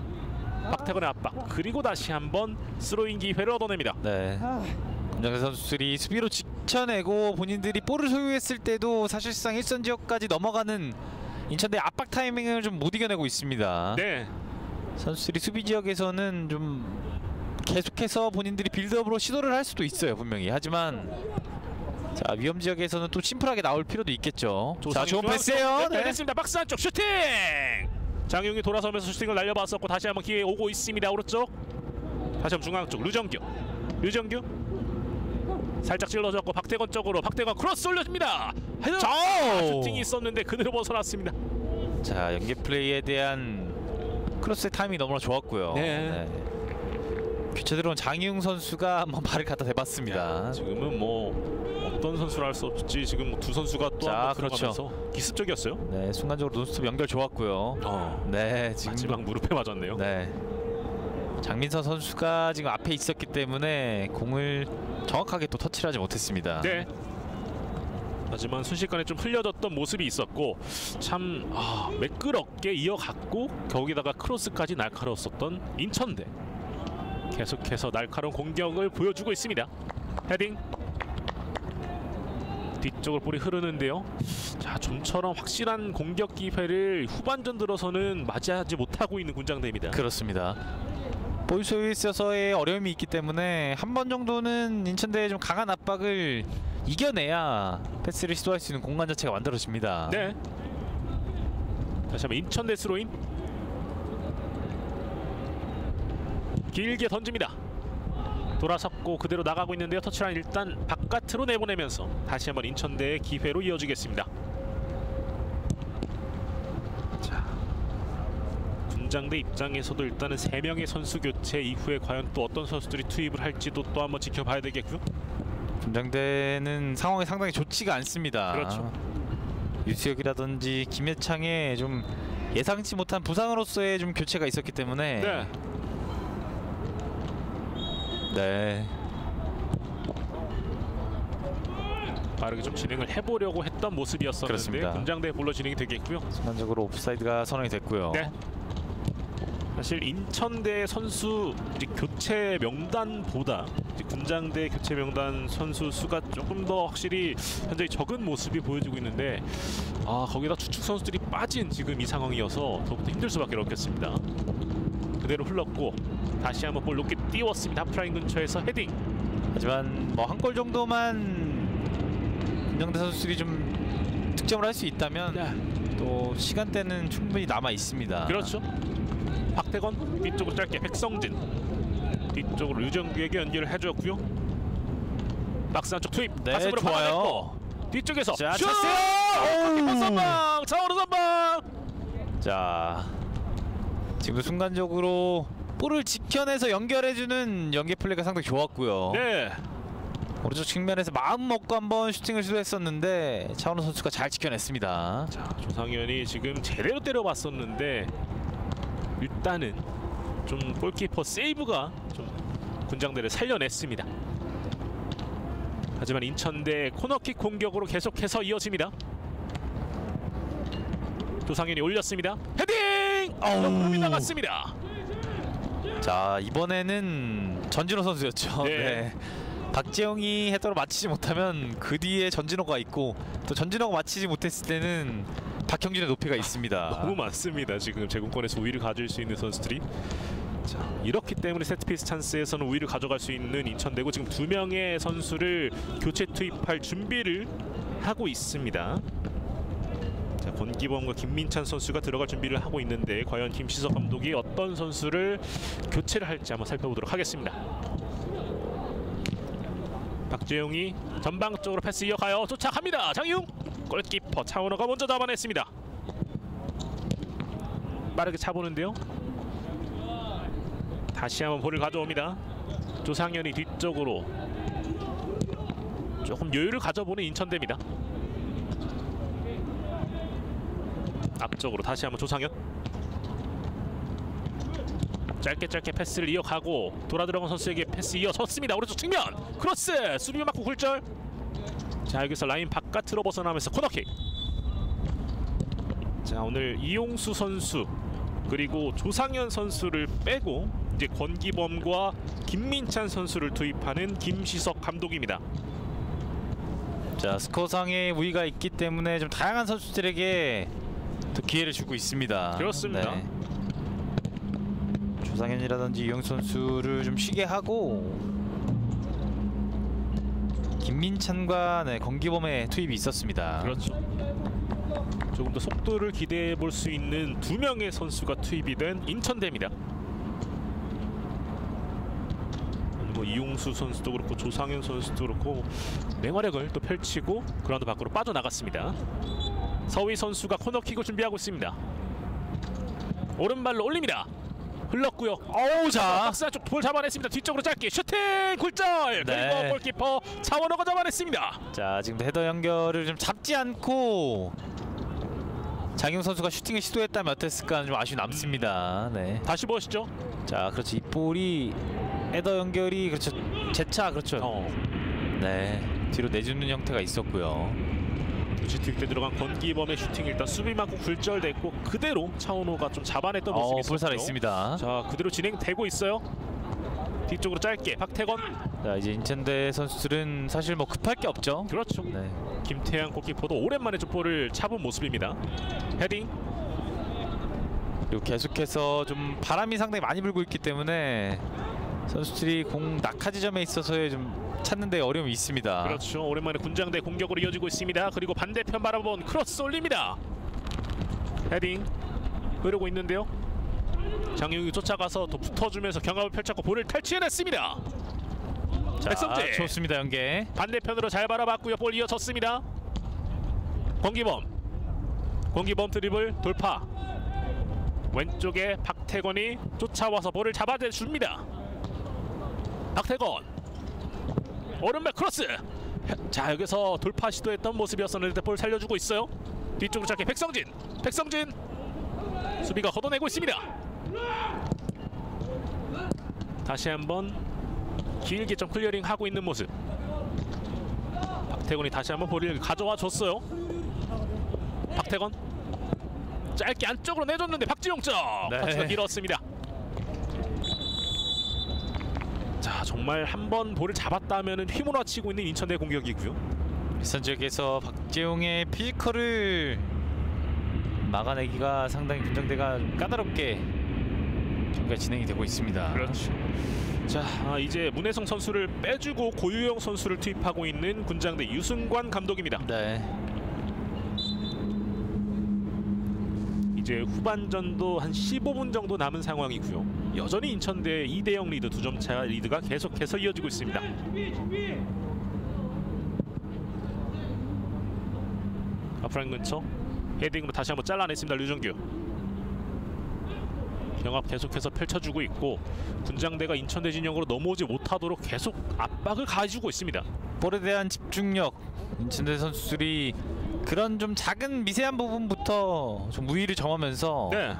박태건의 압박. 그리고 다시 한번 스로인 기회를 얻어냅니다. 네. 군장대 선수들이 수비로 지쳐내고 본인들이 볼을 소유했을 때도 사실상 1선 지역까지 넘어가는 인천대의 압박 타이밍을 좀 못 이겨내고 있습니다. 네. 선수들이 수비 지역에서는 좀 계속해서 본인들이 빌드업으로 시도를 할 수도 있어요, 분명히. 하지만 자, 위험 지역에서는 또 심플하게 나올 필요도 있겠죠. 자, 좋은 패스예요. 네. 됐습니다. 박스 안쪽 슈팅! 장용이 돌아서면서 슈팅을 날려봤었고 다시 한번 기회 오고 있습니다. 오른쪽 다시 한번 중앙 쪽 류정규 살짝 찔러졌고 박태건 쪽으로 박태건 크로스 올려줍니다. 헤더! 슈팅이 있었는데 그대로 벗어났습니다. 자, 연계 플레이에 대한 크로스의 타이밍이 너무나 좋았고요. 네. 교체 들어온 장희웅 선수가 한번 발을 갖다 대봤습니다. 지금은 뭐 어떤 선수를 할 수 없지. 지금 뭐 두 선수가 또 자, 한번 그렇죠. 들어가면서 기습적이었어요. 네, 순간적으로 논스톱 연결 좋았고요. 네, 지금 마지막 무릎에 맞았네요. 네. 장민선 선수가 지금 앞에 있었기 때문에 공을 정확하게 또 터치를 하지 못했습니다. 네. 하지만 순식간에 좀 흘려졌던 모습이 있었고 참 매끄럽게 이어갔고 거기다가 크로스까지 날카로웠었던 인천대. 계속해서 날카로운 공격을 보여주고 있습니다. 헤딩 뒤쪽으로 볼이 흐르는데요. 자, 좀처럼 확실한 공격 기회를 후반전 들어서는 맞이하지 못하고 있는 군장대입니다. 그렇습니다. 볼 소유에 있어서의 어려움이 있기 때문에 한 번 정도는 인천대의 좀 강한 압박을 이겨내야 패스를 시도할 수 있는 공간 자체가 만들어집니다. 네. 다시 한번 인천대 스로인. 길게 던집니다. 돌아섰고 그대로 나가고 있는데요. 터치라인 일단 바깥으로 내보내면서 다시 한번 인천대의 기회로 이어지겠습니다. 자, 군장대 입장에서도 일단은 3명의 선수 교체 이후에 과연 또 어떤 선수들이 투입을 할지도 또 한번 지켜봐야 되겠고요. 군장대는 상황이 상당히 좋지가 않습니다. 그렇죠. 유수혁이라든지 김혜창의 좀 예상치 못한 부상으로서의 좀 교체가 있었기 때문에 네. 네. 빠르게 좀 진행을 해보려고 했던 모습이었었는데 그렇습니다. 군장대 볼로 진행이 되겠고요. 순간적으로 오프사이드가 선언이 됐고요. 네. 사실 인천대 선수 이제 교체 명단보다 이제 군장대 교체 명단 선수 수가 조금 더 확실히 현재 적은 모습이 보여지고 있는데 거기다 주축 선수들이 빠진 지금 이 상황이어서 더욱더 힘들 수밖에 없겠습니다. 그대로 흘렀고 다시 한번 볼 높게 띄웠습니다. 하프라인 근처에서 헤딩. 하지만 뭐 한 골 정도만 군장대 선수들이 좀 득점을 할 수 있다면 또 시간대는 충분히 남아 있습니다. 그렇죠. 박태건 뒤쪽으로 짧게 백성진 뒤쪽으로 유정규에게 연결을 해줬고요. 박스 안쪽 투입. 네, 가슴으로 좋아요. 받아냈고 뒤쪽에서 자, 슛! 찬스! 키퍼 선방! 차오르 선방! 자, 지금도 순간적으로 볼을 지켜내서 연결해주는 연계 플레이가 상당히 좋았고요. 네. 오른쪽 측면에서 마음 먹고 한번 슈팅을 시도했었는데 차은우 선수가 잘 지켜냈습니다. 자, 조상현이 지금 제대로 때려봤었는데 일단은 좀 골키퍼 세이브가 좀 군장대를 살려냈습니다. 하지만 인천대 코너킥 공격으로 계속해서 이어집니다. 조상현이 올렸습니다. 헤딩! 옆으로 나갔습니다. 자, 이번에는 전진호 선수였죠. 네. 네. 박재영이 헤더를 맞히지 못하면 그 뒤에 전진호가 있고 또 전진호가 맞히지 못했을 때는 박형준의 높이가 있습니다. 너무 많습니다. 지금 제공권에서 우위를 가질 수 있는 선수들이. 자, 이렇기 때문에 세트피스 찬스에서는 우위를 가져갈 수 있는 인천대고 지금 2명의 선수를 교체 투입할 준비를 하고 있습니다. 자, 권기범과 김민찬 선수가 들어갈 준비를 하고 있는데 과연 김시석 감독이 어떤 선수를 교체를 할지 한번 살펴보도록 하겠습니다. 박재용이 전방 쪽으로 패스 이어가요. 도착합니다. 장윤 골키퍼 차원호가 먼저 잡아냈습니다. 빠르게 차보는데요. 다시 한번 볼을 가져옵니다. 조상현이 뒤쪽으로 조금 여유를 가져보는 인천대입니다. 앞쪽으로 다시 한번 조상현. 짧게 패스를 이어가고 돌아 들어간 선수에게 패스 이어졌습니다. 오른쪽 측면 크로스 수비 맞고 굴절. 자, 여기서 라인 바깥으로 벗어나면서 코너킥. 자, 오늘 이용수 선수 그리고 조상현 선수를 빼고 이제 권기범과 김민찬 선수를 투입하는 김시석 감독입니다. 자, 스코어상의 우위가 있기 때문에 좀 다양한 선수들에게 또 기회를 주고 있습니다. 그렇습니다. 네. 조상현이라든지 이용수 선수를 좀 쉬게 하고 김민찬과 권기범의 투입이 있었습니다. 그렇죠. 조금 더 속도를 기대해 볼 수 있는 2명의 선수가 투입이 된 인천대입니다. 뭐 이용수 선수도 그렇고 조상현 선수도 그렇고 맹활약을 또 펼치고 그라운드 밖으로 빠져나갔습니다. 서희 선수가 코너킥을 준비하고 있습니다. 오른발로 올립니다. 흘렀고요. 자, 박스 안쪽 볼 잡아냈습니다. 뒤쪽으로 짧게 슈팅 굴절. 네. 그리고 골키퍼 차원호가 잡아냈습니다. 자, 지금도 헤더 연결을 좀 잡지 않고 장용 선수가 슈팅을 시도했다면 어땠을까 좀 아쉬움이 남습니다. 네. 다시 보시죠. 자, 그렇죠. 이 볼이 헤더 연결이 그렇죠. 재차 그렇죠. 네. 뒤로 내주는 형태가 있었고요. 투입대 들어간 권기범의 슈팅 일단 수비 맞고 굴절됐고 그대로 차원호가 좀 잡아냈던 모습이 있었죠. 볼 살아 있습니다. 자, 그대로 진행되고 있어요. 뒤쪽으로 짧게 박태건. 자, 이제 인천대 선수들은 사실 뭐 급할 게 없죠. 그렇죠. 네. 김태양 골키퍼도 오랜만에 좀 볼을 차본 모습입니다. 헤딩. 그리고 계속해서 좀 바람이 상당히 많이 불고 있기 때문에 선수들이 공 낙하 지점에 있어서의 좀 찾는 데 어려움이 있습니다. 그렇죠. 오랜만에 군장대 공격으로 이어지고 있습니다. 그리고 반대편 바라본 크로스 올립니다. 헤딩 흐르고 있는데요. 장윤이 쫓아가서 또 붙어주면서 경합을 펼쳤고 볼을 탈취해냈습니다. 자, 백성재 좋습니다. 연계 반대편으로 잘 바라봤고요. 볼 이어졌습니다. 권기범 드리블 돌파. 왼쪽에 박태건이 쫓아와서 볼을 잡아줍니다. 박태건 오른발 크로스. 자, 여기서 돌파 시도했던 모습이었었는데 볼 살려주고 있어요. 뒤쪽으로 짧게 백성진 수비가 걷어내고 있습니다. 다시 한번 길게 좀 클리어링 하고 있는 모습. 박태건이 다시 한번 볼을 가져와 줬어요. 박태건 짧게 안쪽으로 내줬는데 박지용 쪽 터치가 길었습니다. 자, 정말 한번 볼을 잡았다면은 휘몰아치고 있는 인천대 공격이고요. 일선 지역에서 박재용의 피지컬을 막아내기가 상당히 군장대가 까다롭게 경기가 진행이 되고 있습니다. 그렇죠. 자, 이제 문혜성 선수를 빼주고 고유영 선수를 투입하고 있는 군장대 유승관 감독입니다. 네. 이제 후반전도 한 15분 정도 남은 상황이고요. 여전히 인천대 2대0 리드, 2점 차 리드가 계속해서 이어지고 있습니다. 앞라인 근처 헤딩으로 다시 한번 잘라냈습니다. 류정규. 경합 계속해서 펼쳐주고 있고 군장대가 인천대 진영으로 넘어오지 못하도록 계속 압박을 가해주고 있습니다. 볼에 대한 집중력, 인천대 선수들이 그런 좀 작은 미세한 부분부터 좀 우위를 점하면서 네,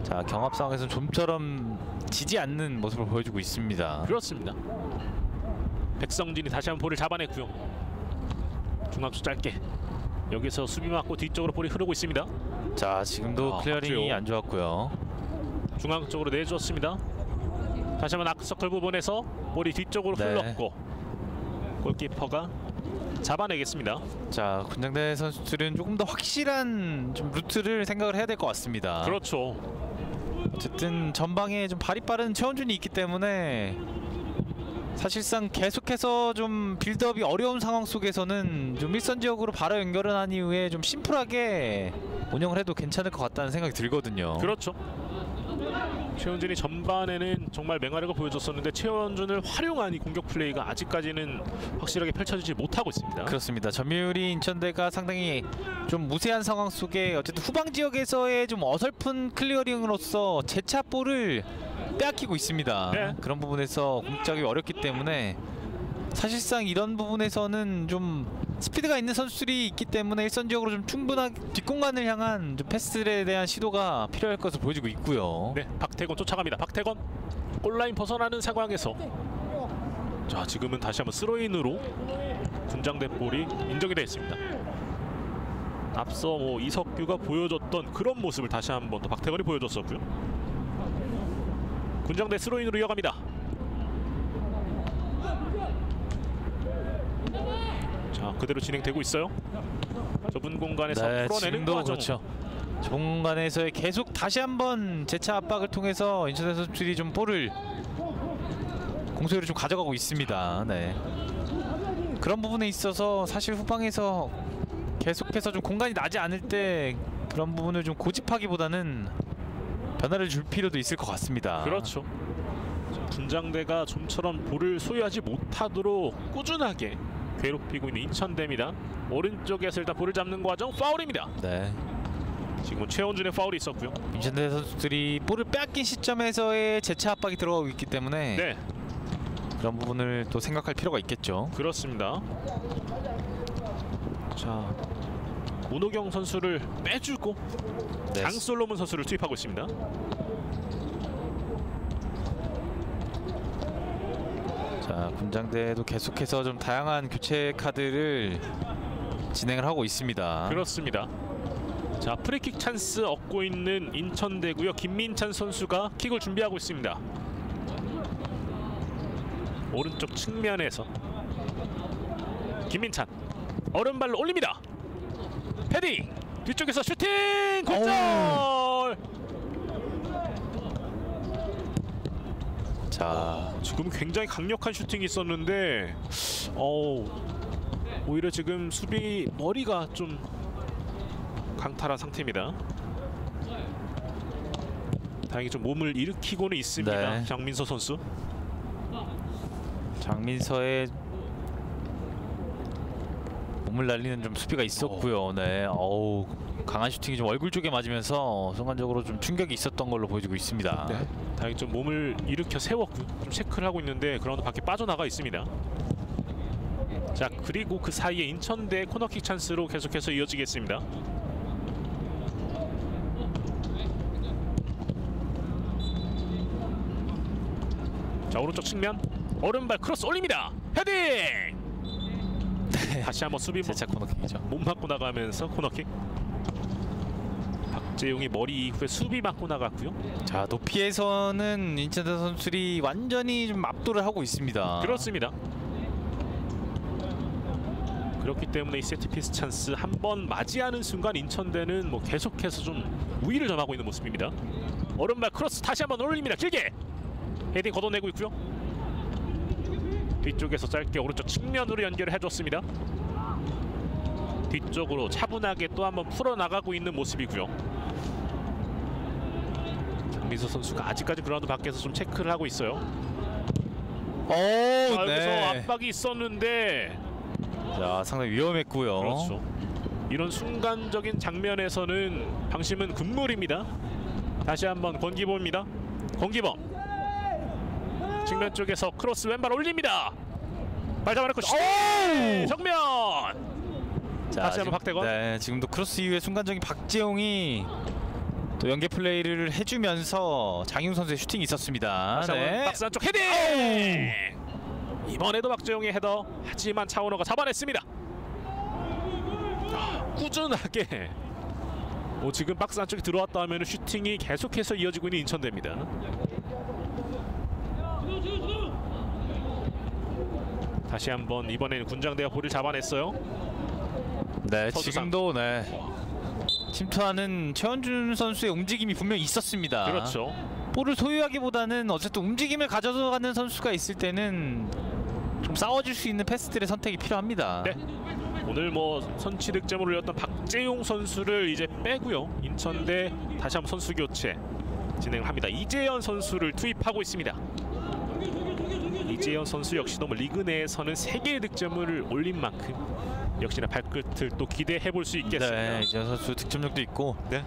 자, 경합 상황에서 좀처럼 지지 않는 모습을 보여주고 있습니다. 그렇습니다. 백성진이 다시 한번 볼을 잡아냈고요. 중앙수 짧게 여기서 수비 맞고 뒤쪽으로 볼이 흐르고 있습니다. 자, 지금도 클리어링이 박지용. 안 좋았고요. 중앙 쪽으로 내주었습니다. 다시 한번 아크서클 부분에서 볼이 뒤쪽으로 네. 흘렀고 골키퍼가 잡아내겠습니다. 자, 군장대 선수들은 조금 더 확실한 좀 루트를 생각을 해야 될 것 같습니다. 그렇죠. 어쨌든 전방에 좀 발이 빠른 최원준이 있기 때문에 사실상 계속해서 좀 빌드업이 어려운 상황 속에서는 좀 일선 지역으로 바로 연결을 한 이후에 좀 심플하게 운영을 해도 괜찮을 것 같다는 생각이 들거든요. 그렇죠. 최원준이 전반에는 정말 맹활약을 보여줬었는데 최원준을 활용한 이 공격 플레이가 아직까지는 확실하게 펼쳐지지 못하고 있습니다. 그렇습니다. 점유율이 인천대가 상당히 좀 무세한 상황 속에 어쨌든 후방 지역에서의 좀 어설픈 클리어링으로서 재차 볼을 빼앗기고 있습니다. 네. 그런 부분에서 공격이 어렵기 때문에 사실상 이런 부분에서는 좀 스피드가 있는 선수들이 있기 때문에 일선 지역으로 좀 충분하게 뒷공간을 향한 좀 패스에 대한 시도가 필요할 것으로 보여지고 있고요. 네, 박태건 쫓아갑니다. 박태건 골라인 벗어나는 상황에서 자, 지금은 다시 한번 스로인으로 군장대 볼이 인정이 되어 있습니다. 앞서 이석규가 보여줬던 그런 모습을 다시 한번 또 박태건이 보여줬었고요. 군장대 스로인으로 이어갑니다. 자, 그대로 진행되고 있어요. 좁은 공간에서 풀어내는 지금도 과정. 그렇죠. 좁은 공간에서의 계속 다시 한번 재차 압박을 통해서 인천대 선수들이 좀 볼을 공소율을 좀 가져가고 있습니다. 네. 그런 부분에 있어서 사실 후방에서 계속해서 좀 공간이 나지 않을 때 그런 부분을 좀 고집하기보다는 변화를 줄 필요도 있을 것 같습니다. 그렇죠. 군장대가 좀처럼 볼을 소유하지 못하도록 꾸준하게 괴롭히고 있는 인천대입니다. 오른쪽에서 일단 볼을 잡는 과정 파울입니다. 네. 지금은 최원준의 파울이 있었고요. 인천대 선수들이 볼을 빼앗긴 시점에서의 재차 압박이 들어가고 있기 때문에 네, 그런 부분을 또 생각할 필요가 있겠죠. 그렇습니다. 자, 문호경 선수를 빼주고 네. 장솔로몬 선수를 투입하고 있습니다. 자, 군장대도 계속해서 좀 다양한 교체 카드를 진행을 하고 있습니다. 그렇습니다. 자, 프리킥 찬스 얻고 있는 인천대고요. 김민찬 선수가 킥을 준비하고 있습니다. 오른쪽 측면에서 김민찬 오른발로 올립니다. 헤딩 뒤쪽에서 슈팅 골! 자, 지금 굉장히 강력한 슈팅이 있었는데 오히려 지금 수비 머리가 좀 강탈한 상태입니다. 다행히 좀 몸을 일으키고는 있습니다. 네. 장민서 선수. 장민서의 몸을 날리는 좀 수비가 있었고요. 네, 어우, 강한 슈팅이 좀 얼굴 쪽에 맞으면서 순간적으로 좀 충격이 있었던 걸로 보여지고 있습니다. 네. 다행히 좀 몸을 일으켜 세웠고 좀 체크를 하고 있는데 그라운드 밖에 빠져나가 있습니다. 자, 그리고 그 사이에 인천대 코너킥 찬스로 계속해서 이어지겠습니다. 자, 오른쪽 측면 오른발 크로스 올립니다. 헤딩! 네. 다시 한번 수비 제차 코너킥이죠. 못 맞고 나가면서 코너킥. 박재용이 머리 이후에 수비 맞고 나갔고요. 자, 높이에서는 인천대 선수들이 완전히 좀 압도를 하고 있습니다. 그렇습니다. 그렇기 때문에 이 세트피스 찬스 한 번 맞이하는 순간 인천대는 뭐 계속해서 좀 우위를 점하고 있는 모습입니다. 오른발 크로스 다시 한번 올립니다. 길게 헤딩 걷어내고 있고요. 뒤쪽에서 짧게 오른쪽 측면으로 연결을 해줬습니다. 뒤쪽으로 차분하게 또 한번 풀어나가고 있는 모습이고요. 장민수 선수가 아직까지 그라운드 밖에서 좀 체크를 하고 있어요. 여기서 네. 압박이 있었는데 자, 상당히 위험했고요. 그렇죠. 이런 순간적인 장면에서는 방심은 금물입니다. 다시 한번 권기범입니다. 권기범 측면 쪽에서 크로스 왼발 올립니다. 발 잡아놓고 슛! 정면. 자, 다시 한번 박태건. 네, 지금도 크로스 이후에 순간적인 박재용이 또 연계 플레이를 해주면서 장희웅 선수의 슈팅이 있었습니다. 다시 한번 네. 박스 안쪽 헤딩. 이번에도 박재용의 헤더. 하지만 차원호가 잡아냈습니다. 꾸준하게 지금 박스 안쪽에 들어왔다 하면 슈팅이 계속해서 이어지고 있는 인천대입니다. 다시 한번 이번에는 군장대가 볼을 잡아냈어요. 네, 서두상. 지금도 침투하는 최원준 선수의 움직임이 분명히 있었습니다. 그렇죠. 볼을 소유하기보다는 어쨌든 움직임을 가져가는 선수가 있을 때는 좀 싸워줄 수 있는 패스들의 선택이 필요합니다. 네. 오늘 선취 득점을 올렸던 박재용 선수를 이제 빼고요. 인천대 다시 한번 선수 교체 진행을 합니다. 이재현 선수를 투입하고 있습니다. 이재현 선수 역시도 리그 내에서는 3개의 득점을 올린 만큼 역시나 발끝을 또 기대해 볼 수 있겠습니다. 네, 이재현 선수 득점력도 있고 네.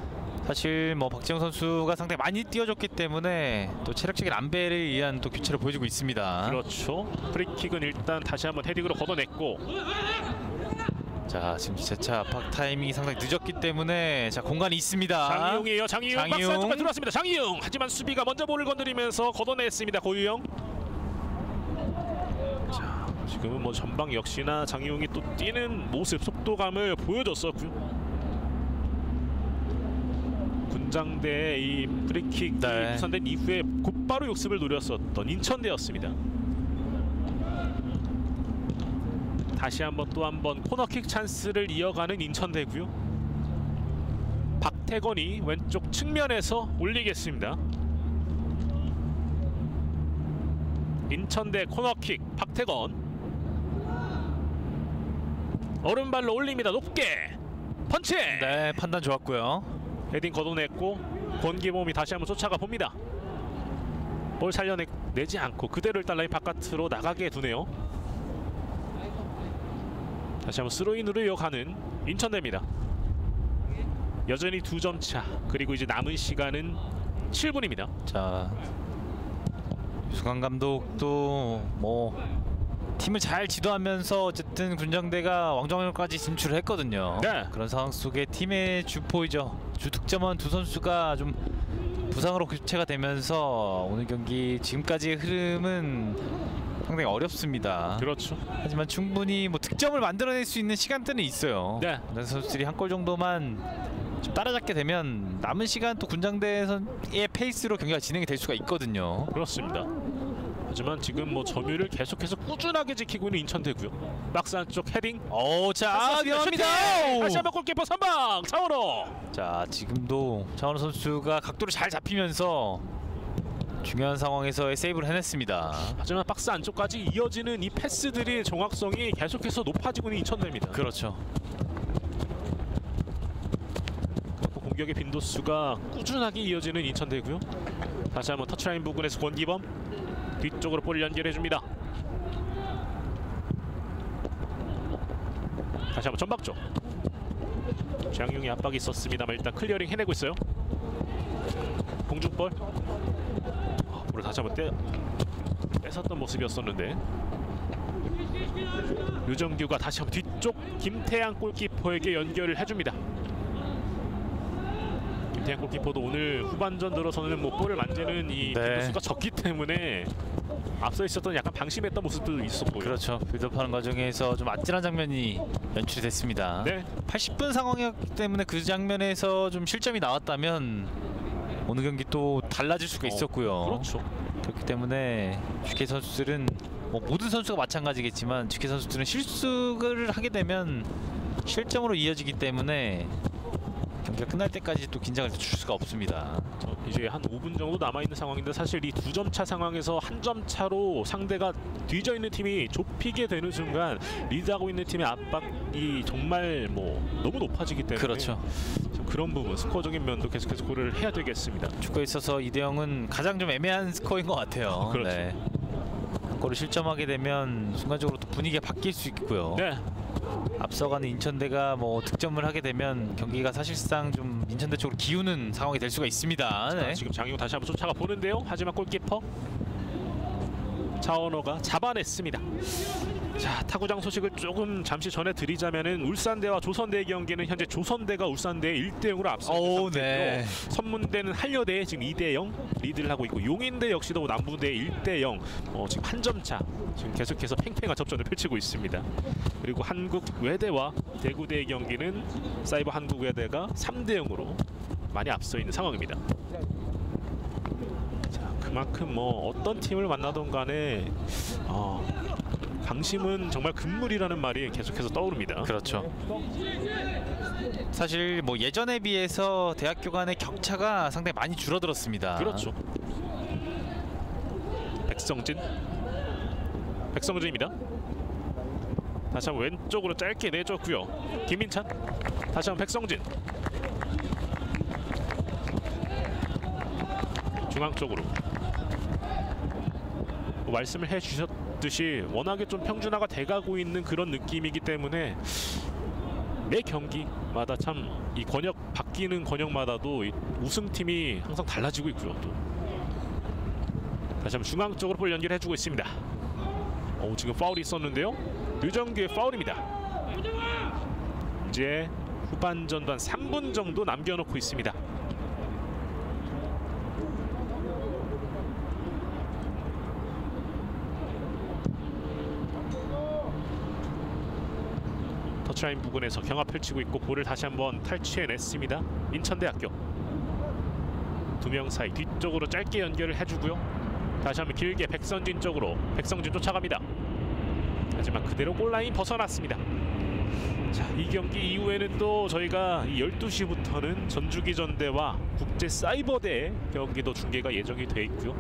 사실 박재영 선수가 상당히 많이 뛰어줬기 때문에 또 체력적인 안배를 위한 또 교체를 보여주고 있습니다. 그렇죠. 프리킥은 일단 다시 한번 헤딩으로 걷어냈고, 자, 지금 제차 압박 타이밍이 상당히 늦었기 때문에 자, 공간이 있습니다. 장희용이에요. 장희용 박스 안쪽까지 들어왔습니다. 장희용 하지만 수비가 먼저 볼을 건드리면서 걷어냈습니다. 고유영. 자, 지금은 전방 역시나 장희용이 또 뛰는 모습, 속도감을 보여줬었고요. 군장대의 이 프리킥 유산된 이후에 곧바로 역습을 노렸었던 인천대였습니다. 다시 한번 또 한번 코너킥 찬스를 이어가는 인천대고요. 박태건이 왼쪽 측면에서 올리겠습니다. 인천대 코너킥 박태건 오른발로 올립니다. 높게 펀치. 네, 판단 좋았고요. 헤딩 걷어냈고 권기범이 다시 한번 쫓아가 봅니다. 볼 살려내지 않고 그대로 일단 라인 바깥으로 나가게 두네요. 다시 한번 스로인으로 이어가는 인천대입니다. 여전히 2점 차. 그리고 이제 남은 시간은 7분입니다. 자, 유승환 감독도 팀을 잘 지도하면서 어쨌든 군장대가 왕정역까지 진출을 했거든요. 네. 그런 상황 속에 팀의 주포이죠. 주 득점원 두 선수가 좀 부상으로 교체가 되면서 오늘 경기 지금까지의 흐름은 상당히 어렵습니다. 그렇죠. 하지만 충분히 득점을 만들어낼 수 있는 시간대는 있어요. 네. 선수들이 한 골 정도만 좀 따라잡게 되면 남은 시간 또 군장대의 페이스로 경기가 진행이 될 수가 있거든요. 그렇습니다. 하지만 지금 점유를 계속해서 꾸준하게 지키고 있는 인천대고요. 박스 안쪽 헤딩. 자, 위험합니다. 다시 한번 골키퍼 선방 차원호. 자, 지금도 차원호 선수가 각도를 잘 잡히면서 중요한 상황에서의 세이브를 해냈습니다. 하지만 박스 안쪽까지 이어지는 이 패스들이 정확성이 계속해서 높아지고 있는 인천대입니다. 그렇죠. 그리고 공격의 빈도수가 꾸준하게 이어지는 인천대고요. 다시 한번 터치라인 부근에서 권기범 뒤쪽으로 볼을 연결해줍니다. 다시 한번 전방 쪽. 장용이 압박이 있었습니다만 일단 클리어링 해내고 있어요. 공중볼. 볼을 다시 한번 뺏었던 모습이었었는데 류정규가 다시 한번 뒤쪽 김태양 골키퍼에게 연결을 해줍니다. 김태형 골키퍼도 오늘 후반전 들어서는 뭐 볼을 만지는 이 빈도수가 적기 때문에 앞서 있었던 약간 방심했던 모습도 있었고요. 그렇죠. 빌드업하는 과정에서 좀 아찔한 장면이 연출이 됐습니다. 네. 80분 상황이었기 때문에 그 장면에서 좀 실점이 나왔다면 오늘 경기 또 달라질 수가 있었고요. 그렇죠. 그렇기 때문에 GK 선수들은 뭐 모든 선수가 마찬가지겠지만 GK 선수들은 실수를 하게 되면 실점으로 이어지기 때문에 경기가 끝날 때까지 또 긴장을 줄 수가 없습니다. 이제 한 5분 정도 남아있는 상황인데 사실 이 2점 차 상황에서 한 점 차로 상대가 뒤져 있는 팀이 좁히게 되는 순간 리드하고 있는 팀의 압박이 정말 뭐 너무 높아지기 때문에 그렇죠. 그런 부분 스코어적인 면도 계속해서 고려를 해야 되겠습니다. 축구에 있어서 2대0은 가장 좀 애매한 스코어인 것 같아요. 그렇죠. 네. 한 골을 실점하게 되면 순간적으로 또 분위기가 바뀔 수 있고요. 네. 앞서가는 인천대가 뭐 득점을 하게 되면 경기가 사실상 좀 인천대 쪽으로 기우는 상황이 될 수가 있습니다. 자, 네. 지금 장용 다시 한번 쫓아가 보는데요. 하지만 골키퍼 차원호가 잡아냈습니다. 자, 타구장 소식을 조금 잠시 전해드리자면은 울산대와 조선대의 경기는 현재 조선대가 울산대 1대0으로 앞서 있는 상태고요. 네. 선문대는 한려대에 지금 2대0 리드를 하고 있고 용인대 역시도 남부대 1대0 지금 한 점 차 지금 계속해서 팽팽한 접전을 펼치고 있습니다. 그리고 한국외대와 대구대의 경기는 사이버 한국외대가 3대0으로 많이 앞서 있는 상황입니다. 자, 그만큼 뭐 어떤 팀을 만나던 간에 방심은 정말 금물이라는 말이 계속해서 떠오릅니다. 그렇죠. 사실 뭐 예전에 비해서 대학교 간의 격차가 상당히 많이 줄어들었습니다. 그렇죠. 백성진입니다. 다시 한번 왼쪽으로 짧게 내줬고요. 김민찬 다시 한번 백성진 중앙 쪽으로 말씀을 해주셨듯이 워낙에 좀 평준화가 돼가고 있는 그런 느낌이기 때문에 매 경기마다 참 이 권역 바뀌는 권역마다도 우승팀이 항상 달라지고 있고요. 또 다시 한번 중앙 쪽으로 볼 연결해주고 있습니다. 지금 파울이 있었는데요. 류정규의 파울입니다. 이제 후반전도 한 3분 정도 남겨놓고 있습니다. 터치라인 부근에서 경합 펼치고 있고 볼을 다시 한번 탈취해냈습니다. 인천대학교 두 명 사이 뒤쪽으로 짧게 연결을 해주고요. 다시 한번 길게 백선진 쪽으로 백성진 쫓아갑니다. 하지만 그대로 골라인 벗어났습니다. 자, 이 경기 이후에는 또 저희가 12시부터는 전주기전대와 국제사이버대 경기도 중계가 예정이 돼 있고요.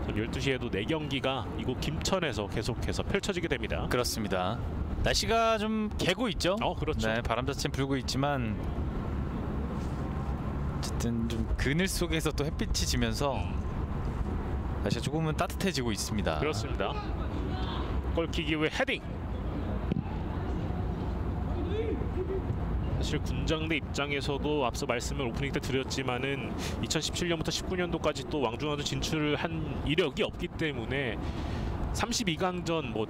12시에도 4경기가 이곳 김천에서 계속해서 펼쳐지게 됩니다. 그렇습니다. 날씨가 좀 개고 있죠. 그렇죠. 네, 바람 자체는 불고 있지만 어쨌든 좀 그늘 속에서 또 햇빛이 지면서 날씨가 조금은 따뜻해지고 있습니다. 그렇습니다. 골킥 이후에 헤딩. 사실 군장대 입장에서도 앞서 말씀을 오프닝 때 드렸지만은 2017년부터 19년도까지 또 왕중왕전 진출을 한 이력이 없기 때문에 32강전 뭐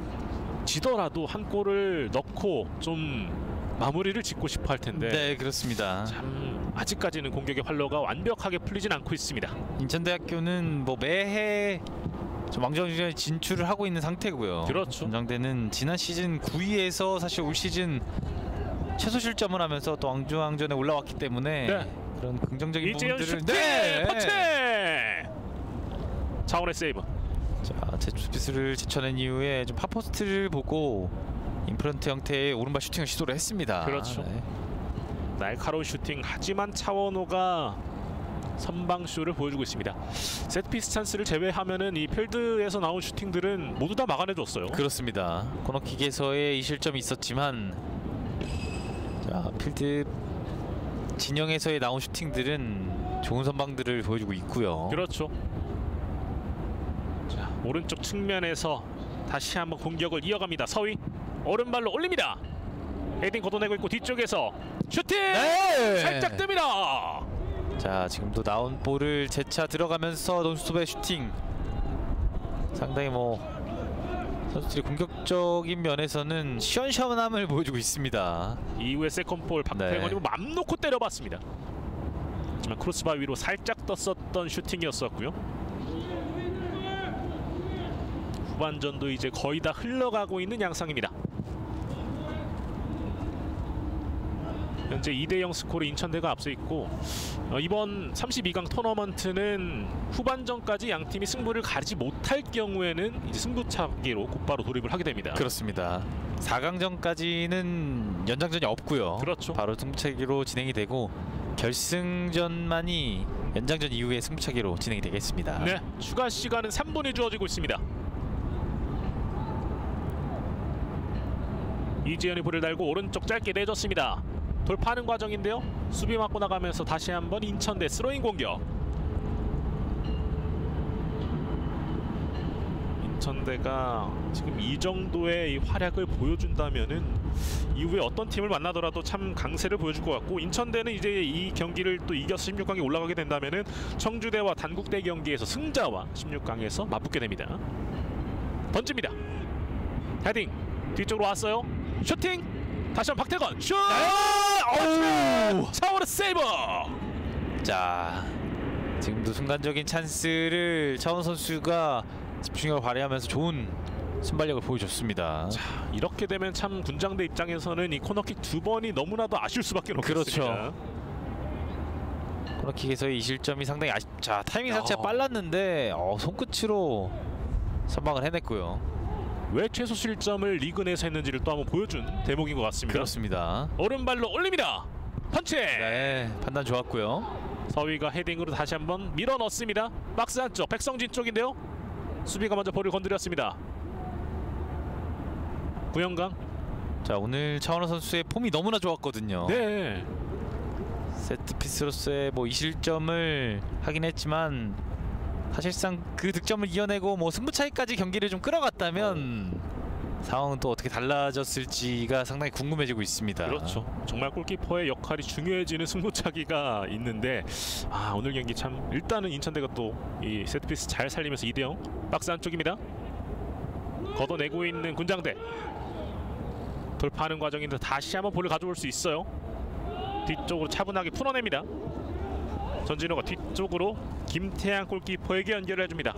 지더라도 한 골을 넣고 좀 마무리를 짓고 싶어 할 텐데. 네, 그렇습니다. 참 아직까지는 공격의 활로가 완벽하게 풀리진 않고 있습니다. 인천대학교는 뭐 매해 왕중왕전에 진출을 하고 있는 상태고요. 그렇죠. 군장대는 지난 시즌 9위에서 사실 올 시즌 최소 실점을 하면서 또 왕중왕전에 올라왔기 때문에 그런 긍정적인 부분들을 슈팅! 터치! 차원의 세이브. 자, 제출피스를 제쳐낸 이후에 좀 팝포스트를 보고 인프런트 형태의 오른발 슈팅을 시도를 했습니다. 그렇죠. 날카로운 슈팅. 하지만 차원호가 선방쇼를 보여주고 있습니다. 세트피스 찬스를 제외하면은 이 필드에서 나온 슈팅들은 모두 다 막아내줬어요. 그렇습니다. 코너킥에서의 이 실점이 있었지만 자, 필드 진영에서의 나온 슈팅들은 좋은 선방들을 보여주고 있고요. 그렇죠. 자, 오른쪽 측면에서 다시 한번 공격을 이어갑니다. 서희 오른발로 올립니다. 헤딩 걷어내고 있고 뒤쪽에서 슈팅! 살짝 뜹니다. 자, 지금도 나온 볼을 재차 들어가면서 논스톱의 슈팅. 상당히 뭐 선수들이 공격적인 면에서는 시원시원함을 보여주고 있습니다. 이후에 세컨볼 박태건이 맘 놓고 때려봤습니다. 하지만 크로스바 위로 살짝 떴었던 슈팅이었었고요. 후반전도 이제 거의 다 흘러가고 있는 양상입니다. 현재 2대0 스코어로 인천대가 앞서 있고 이번 32강 토너먼트는 후반전까지 양 팀이 승부를 가리지 못할 경우에는 이제 승부차기로 곧바로 돌입을 하게 됩니다. 그렇습니다. 4강전까지는 연장전이 없고요. 그렇죠. 바로 승부차기로 진행이 되고 결승전만이 연장전 이후에 승부차기로 진행이 되겠습니다. 네, 추가 시간은 3분이 주어지고 있습니다. 이지현이 볼을 달고 오른쪽 짧게 내줬습니다. 돌파하는 과정인데요. 수비 맞고 나가면서 다시 한번 인천대 스로잉 공격. 인천대가 지금 이 정도의 이 활약을 보여준다면은 이후에 어떤 팀을 만나더라도 참 강세를 보여줄 것 같고, 인천대는 이제 이 경기를 또 이겨서 16강에 올라가게 된다면은 청주대와 단국대 경기에서 승자와 16강에서 맞붙게 됩니다. 던집니다. 헤딩 뒤쪽으로 왔어요. 슈팅. 다시 한번 박태건 슛! 차오르 세이버! 자, 지금도 순간적인 찬스를 차원 선수가 집중력을 발휘하면서 좋은 순발력을 보여줬습니다. 자, 이렇게 되면 참 군장대 입장에서는 이 코너킥 2번이 너무나도 아쉬울 수밖에 없습니다. 그렇죠. 코너킥에서의 이 실점이 상당히 자, 타이밍 자체가 빨랐는데 손끝으로 선방을 해냈고요. 왜 최소 실점을 리그 내에서 했는지를 또 한번 보여준 대목인 것 같습니다. 그렇습니다. 오른발로 올립니다. 펀치! 네, 판단 좋았고요. 서위가 헤딩으로 다시 한번 밀어 넣습니다. 박스 안쪽 백성진 쪽인데요. 수비가 먼저 볼을 건드렸습니다. 구영강. 자, 오늘 차원호 선수의 폼이 너무나 좋았거든요. 네. 세트피스로서의 이 실점을 하긴 했지만 사실상 그 득점을 이어내고 승부 차이까지 경기를 좀 끌어갔다면 상황은 또 어떻게 달라졌을지가 상당히 궁금해지고 있습니다. 그렇죠. 정말 골키퍼의 역할이 중요해지는 승부차기가 있는데 오늘 경기 참 일단은 인천대가 또 이 세트피스 잘 살리면서 2대0 박스 안쪽입니다. 걷어내고 있는 군장대. 돌파하는 과정인데 다시 한번 볼을 가져올 수 있어요. 뒤쪽으로 차분하게 풀어냅니다. 전진호가 뒤쪽으로 김태양 골키퍼에게 연결을 해줍니다.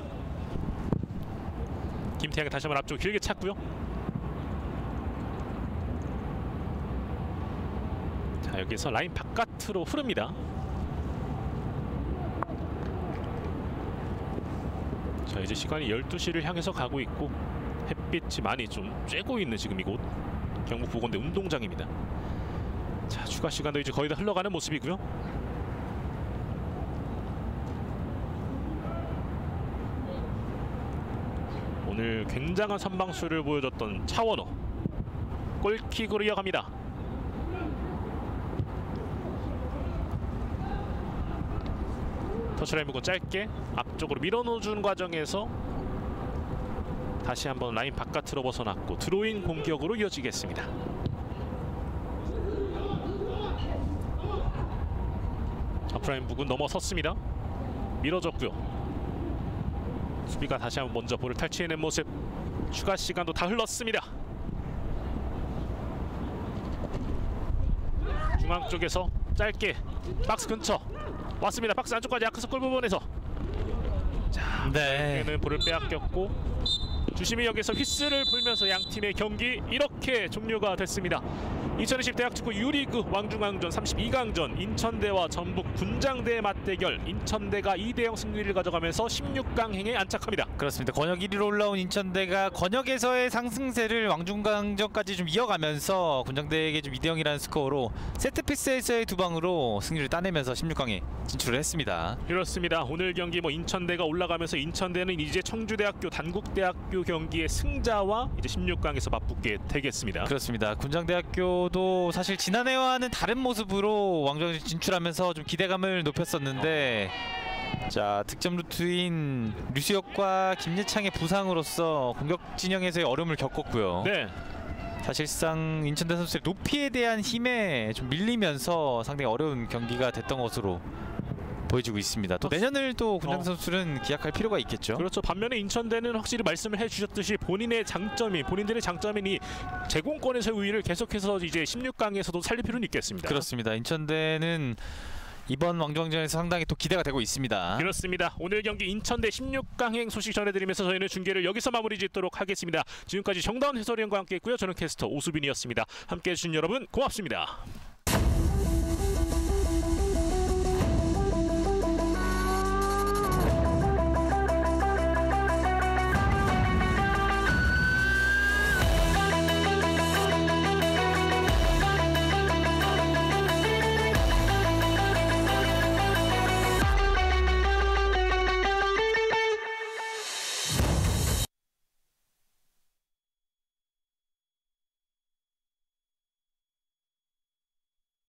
김태양이 다시 한번 앞쪽 길게 찼고요. 자, 여기서 라인 바깥으로 흐릅니다. 자, 이제 시간이 12시를 향해서 가고 있고 햇빛이 많이 좀 쬐고 있는 지금 이곳 경북 보건대 운동장입니다. 자, 추가 시간도 이제 거의 다 흘러가는 모습이고요. 오늘 굉장한 선방수를 보여줬던 차원호 골킥으로 이어갑니다. 터치라인 보고 짧게 앞쪽으로 밀어넣어주는 과정에서 다시 한번 라인 바깥으로 벗어났고 드로인 공격으로 이어지겠습니다. 앞라인 부근 넘어섰습니다. 밀어줬고요. 수비가 다시 한번 먼저 볼을 탈취해낸 모습. 추가 시간도 다 흘렀습니다. 중앙 쪽에서 짧게 박스 근처 왔습니다. 박스 안쪽까지 아크스 골 부분에서 자, 여기는 볼을 빼앗겼고 주심이 여기서 휘슬을 불면서 양 팀의 경기 이렇게 종료가 됐습니다. 2020 대학축구 유리그 왕중왕전 32강전 인천대와 전북 군장대의 맞대결. 인천대가 2대0 승리를 가져가면서 16강행에 안착합니다. 그렇습니다. 권역 1위로 올라온 인천대가 권역에서의 상승세를 왕중왕전까지 좀 이어가면서 군장대에게 좀 2대0이라는 스코어로 세트피스에서의 두 방으로 승리를 따내면서 16강에 진출을 했습니다. 그렇습니다. 오늘 경기 인천대가 올라가면서 인천대는 이제 청주대학교 단국대학교 경기의 승자와 이제 16강에서 맞붙게 되겠습니다. 그렇습니다. 군장대학교도 사실 지난해와는 다른 모습으로 왕좌에 진출하면서 좀 기대감을 높였었는데 자, 득점 루트인 류수혁과 김예창의 부상으로서 공격 진영에서의 어려움을 겪었고요. 네. 사실상 인천대 선수의 높이에 대한 힘에 좀 밀리면서 상당히 어려운 경기가 됐던 것으로 보여지고 있습니다. 또 내년을 또 군장 선수는 기약할 필요가 있겠죠. 그렇죠. 반면에 인천대는 확실히 말씀을 해주셨듯이 본인들의 장점인 이 제공권에서의 우위를 계속해서 이제 16강에서도 살릴 필요는 있겠습니다. 그렇습니다. 인천대는 이번 왕중왕전에서 상당히 또 기대가 되고 있습니다. 그렇습니다. 오늘 경기 인천대 16강행 소식 전해드리면서 저희는 중계를 여기서 마무리 짓도록 하겠습니다. 지금까지 정다운 해설위원과 함께했고요. 저는 캐스터 오수빈이었습니다. 함께해 주신 여러분 고맙습니다.